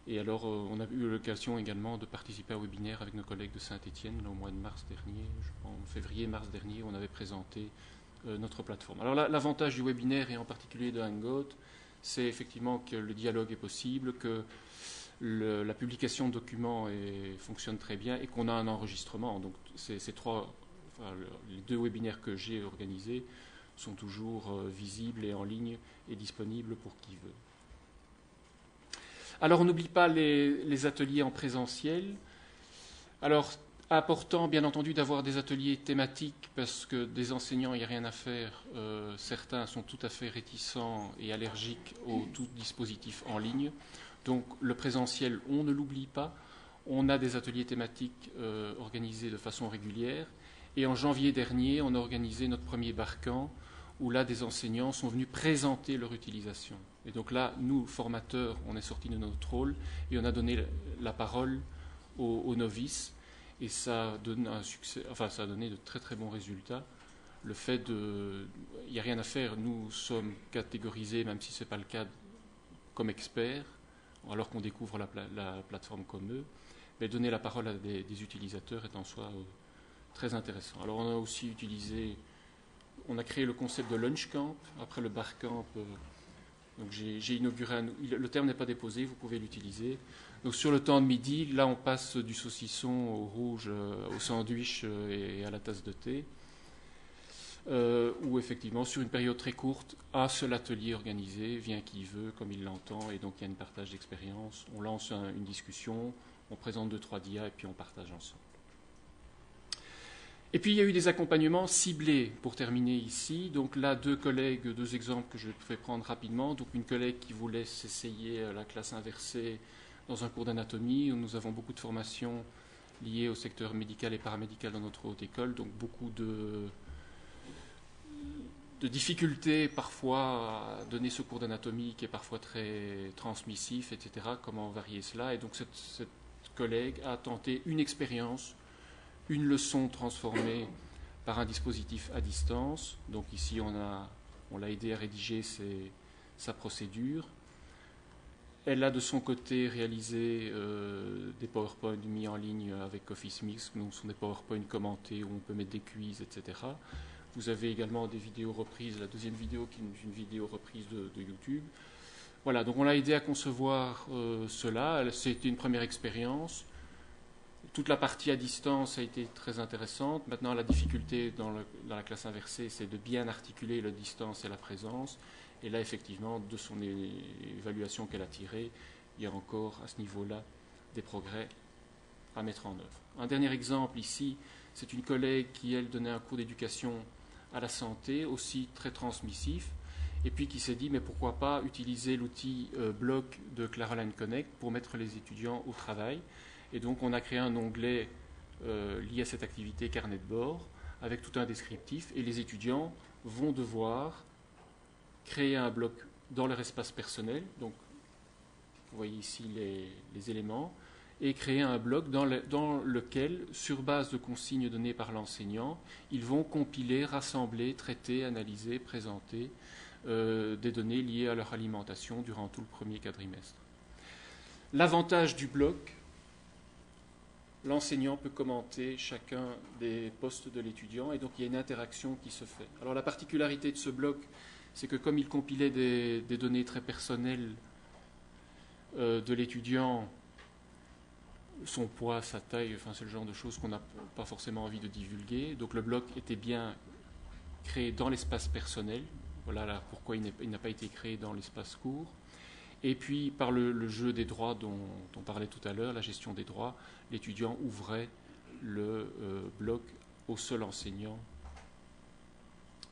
Et alors on a eu l'occasion également de participer à un webinaire avec nos collègues de Saint-Étienne au mois de mars dernier, en février-mars dernier, on avait présenté notre plateforme. Alors l'avantage du webinaire et en particulier de Hangout, c'est effectivement que le dialogue est possible, que la publication de documents fonctionne très bien et qu'on a un enregistrement. Donc les 2 webinaires que j'ai organisés sont toujours visibles et en ligne et disponibles pour qui veut. Alors on n'oublie pas les ateliers en présentiel. Alors important bien entendu d'avoir des ateliers thématiques parce que des enseignants, il n'y a rien à faire. Certains sont tout à fait réticents et allergiques au tout dispositif en ligne. Donc le présentiel, on ne l'oublie pas. On a des ateliers thématiques organisés de façon régulière. Et en janvier dernier, on a organisé notre premier Barcamp où là, des enseignants sont venus présenter leur utilisation. Et donc là, nous, formateurs, on est sortis de notre rôle et on a donné la parole aux novices. Et ça donne un succès, ça a donné de très très bons résultats. Le fait il n'y a rien à faire, nous sommes catégorisés, même si ce n'est pas le cas, comme experts, alors qu'on découvre la plateforme comme eux. Mais donner la parole à des utilisateurs est en soi très intéressant. Alors on a aussi on a créé le concept de lunch camp, après le Barcamp. Donc j'ai inauguré, le terme n'est pas déposé, vous pouvez l'utiliser. Donc sur le temps de midi, là on passe du saucisson au rouge, au sandwich et à la tasse de thé. Où effectivement, sur une période très courte, un seul atelier organisé, vient qui veut, comme il l'entend, et donc il y a un partage d'expérience. On lance une discussion, on présente 2-3 dias et puis on partage ensemble. Et puis il y a eu des accompagnements ciblés pour terminer ici. Donc là, 2 exemples que je vais prendre rapidement. Donc une collègue qui voulait s'essayer à la classe inversée dans un cours d'anatomie, où nous avons beaucoup de formations liées au secteur médical et paramédical dans notre haute école, donc beaucoup de difficultés parfois à donner ce cours d'anatomie qui est parfois très transmissif, etc. Comment varier cela? Et donc cette collègue a tenté une expérience, une leçon transformée par un dispositif à distance. Donc ici, on l'a aidé à rédiger sa procédure. Elle a de son côté réalisé des PowerPoint mis en ligne avec Office Mix, donc ce sont des PowerPoint commentés où on peut mettre des quiz, etc. Vous avez également des vidéos reprises, la deuxième vidéo qui est une vidéo reprise de YouTube. Voilà, donc on l'a aidé à concevoir cela. C'était une première expérience. Toute la partie à distance a été très intéressante. Maintenant, la difficulté dans la classe inversée, c'est de bien articuler la distance et la présence. Et là, effectivement, de son évaluation qu'elle a tirée, il y a encore à ce niveau-là des progrès à mettre en œuvre. Un dernier exemple ici, c'est une collègue qui, elle, donnait un cours d'éducation à la santé, aussi très transmissif, et puis qui s'est dit, mais pourquoi pas utiliser l'outil bloc de Claroline Connect pour mettre les étudiants au travail. Et donc, on a créé un onglet lié à cette activité carnet de bord, avec tout un descriptif, et les étudiants vont devoir créer un bloc dans leur espace personnel, donc vous voyez ici les éléments, et créer un bloc dans lequel, sur base de consignes données par l'enseignant, ils vont compiler, rassembler, traiter, analyser, présenter des données liées à leur alimentation durant tout le premier quadrimestre. L'avantage du bloc, l'enseignant peut commenter chacun des postes de l'étudiant, et donc il y a une interaction qui se fait. Alors la particularité de ce bloc, c'est que comme il compilait des données très personnelles de l'étudiant, son poids, sa taille, enfin c'est le genre de choses qu'on n'a pas forcément envie de divulguer. Donc le bloc était bien créé dans l'espace personnel. Voilà là pourquoi il n'a pas été créé dans l'espace court. Et puis par le jeu des droits dont on parlait tout à l'heure, la gestion des droits, l'étudiant ouvrait le bloc au seul enseignant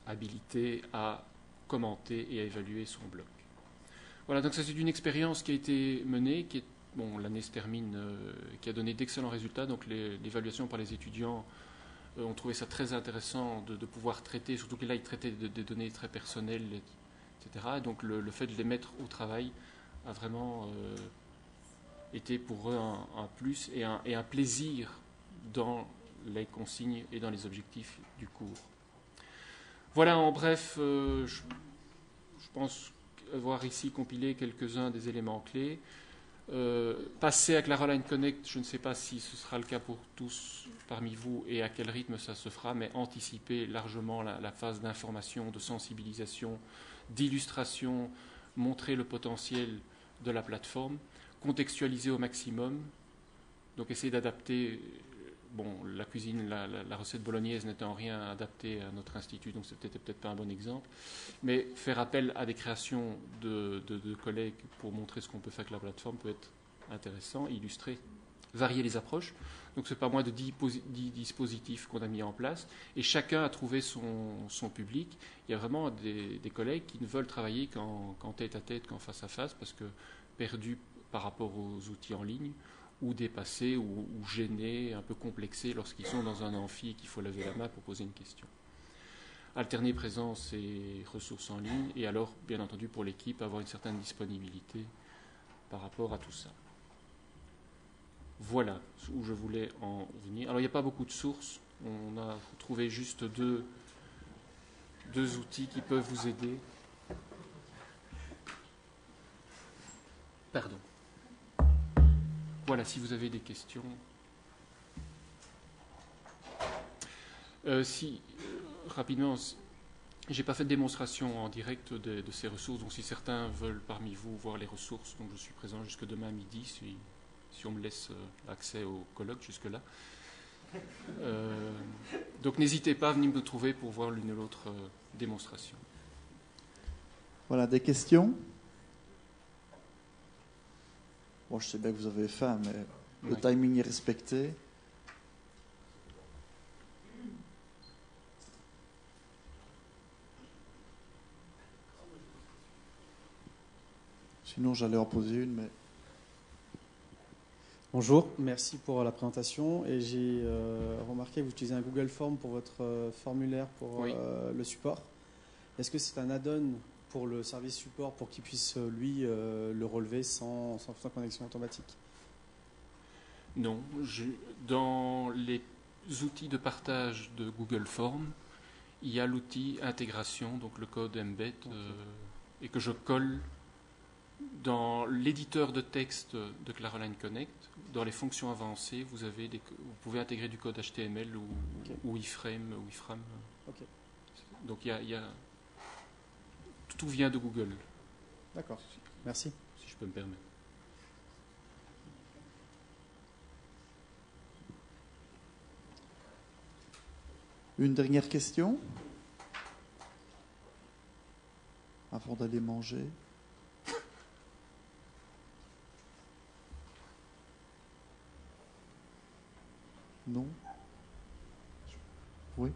habilité à commenter et à évaluer son bloc. Voilà, donc ça c'est une expérience qui a été menée, qui est, bon, l'année se termine, qui a donné d'excellents résultats. Donc l'évaluation par les étudiants ont trouvé ça très intéressant de pouvoir traiter, surtout que là ils traitaient des données très personnelles, etc. Et donc le fait de les mettre au travail a vraiment été pour eux un plus et un plaisir dans les consignes et dans les objectifs du cours. Voilà, en bref, je pense avoir ici compilé quelques-uns des éléments clés. Passer à Claroline Connect, je ne sais pas si ce sera le cas pour tous parmi vous et à quel rythme ça se fera, mais anticiper largement la phase d'information, de sensibilisation, d'illustration, montrer le potentiel de la plateforme contextualiser au maximum, donc essayer d'adapter. Bon, la cuisine, la recette bolognaise n'était en rien adaptée à notre institut, donc c'était peut-être pas un bon exemple. Mais faire appel à des créations de collègues pour montrer ce qu'on peut faire avec la plateforme peut être intéressant, illustrer, varier les approches. Donc c'est pas moins de 10 dispositifs qu'on a mis en place, et chacun a trouvé son public. Il y a vraiment des collègues qui ne veulent travailler qu'en tête à tête, qu'en face à face, parce que perdus par rapport aux outils en ligne, ou dépassés, ou gênés, un peu complexés lorsqu'ils sont dans un amphi et qu'il faut lever la main pour poser une question. Alterner présence et ressources en ligne, et alors, bien entendu, pour l'équipe, avoir une certaine disponibilité par rapport à tout ça. Voilà où je voulais en venir. Alors, il n'y a pas beaucoup de sources. On a trouvé juste deux outils qui peuvent vous aider. Pardon. Voilà, si vous avez des questions. Rapidement, j'ai pas fait de démonstration en direct de ces ressources, donc si certains veulent parmi vous voir les ressources, donc je suis présent jusque demain midi, si on me laisse accès au colloque jusque-là. Donc n'hésitez pas à venir me trouver pour voir l'une ou l'autre démonstration.
Voilà, des questions? Bon, je sais bien que vous avez faim, mais le timing est respecté. Sinon, j'allais en poser une, mais...
Bonjour, merci pour la présentation. Et j'ai remarqué que vous utilisez un Google Form pour votre formulaire pour le support. Est-ce que c'est un add-on pour le service support pour qu'il puisse, lui, le relever sans connexion automatique?
Non. Dans les outils de partage de Google Form, il y a l'outil intégration, donc le code embed, et que je colle dans l'éditeur de texte de Claroline Connect. Dans les fonctions avancées, vous pouvez intégrer du code HTML ou iframe.
Okay.
Donc tout vient de Google.
D'accord, merci.
Si je peux me permettre.
Une dernière question avant d'aller manger. Non? Oui?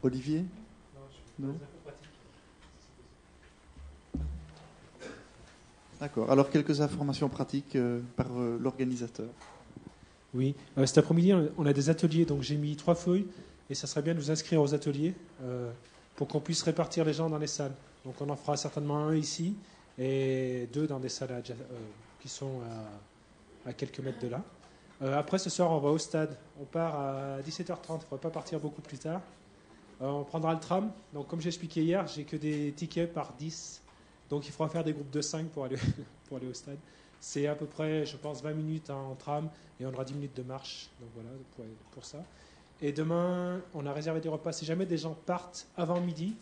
Olivier? Non? D'accord. Alors, quelques informations pratiques par l'organisateur.
Oui, cet après-midi, on a des ateliers, donc j'ai mis 3 feuilles, et ça serait bien de vous inscrire aux ateliers pour qu'on puisse répartir les gens dans les salles. Donc on en fera certainement un ici, et 2 dans des salles qui sont à quelques mètres de là. Après, ce soir, on va au stade. On part à 17h30, il ne faudra pas partir beaucoup plus tard. On prendra le tram. Donc, comme j'ai expliqué hier, j'ai que des tickets par 10. Donc, il faudra faire des groupes de 5 pour aller au stade. C'est à peu près, je pense, 20 minutes en tram et on aura 10 minutes de marche. Donc, voilà, pour ça. Et demain, on a réservé des repas. Si jamais des gens partent avant midi,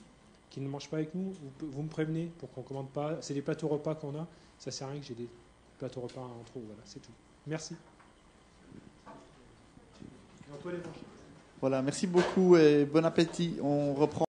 qui ne mangent pas avec nous, vous me prévenez pour qu'on ne commande pas. C'est des plateaux repas qu'on a. Ça ne sert à rien que j'ai des plateaux repas en trop. Voilà, c'est tout. Merci.
Voilà, merci beaucoup et bon appétit. On reprend.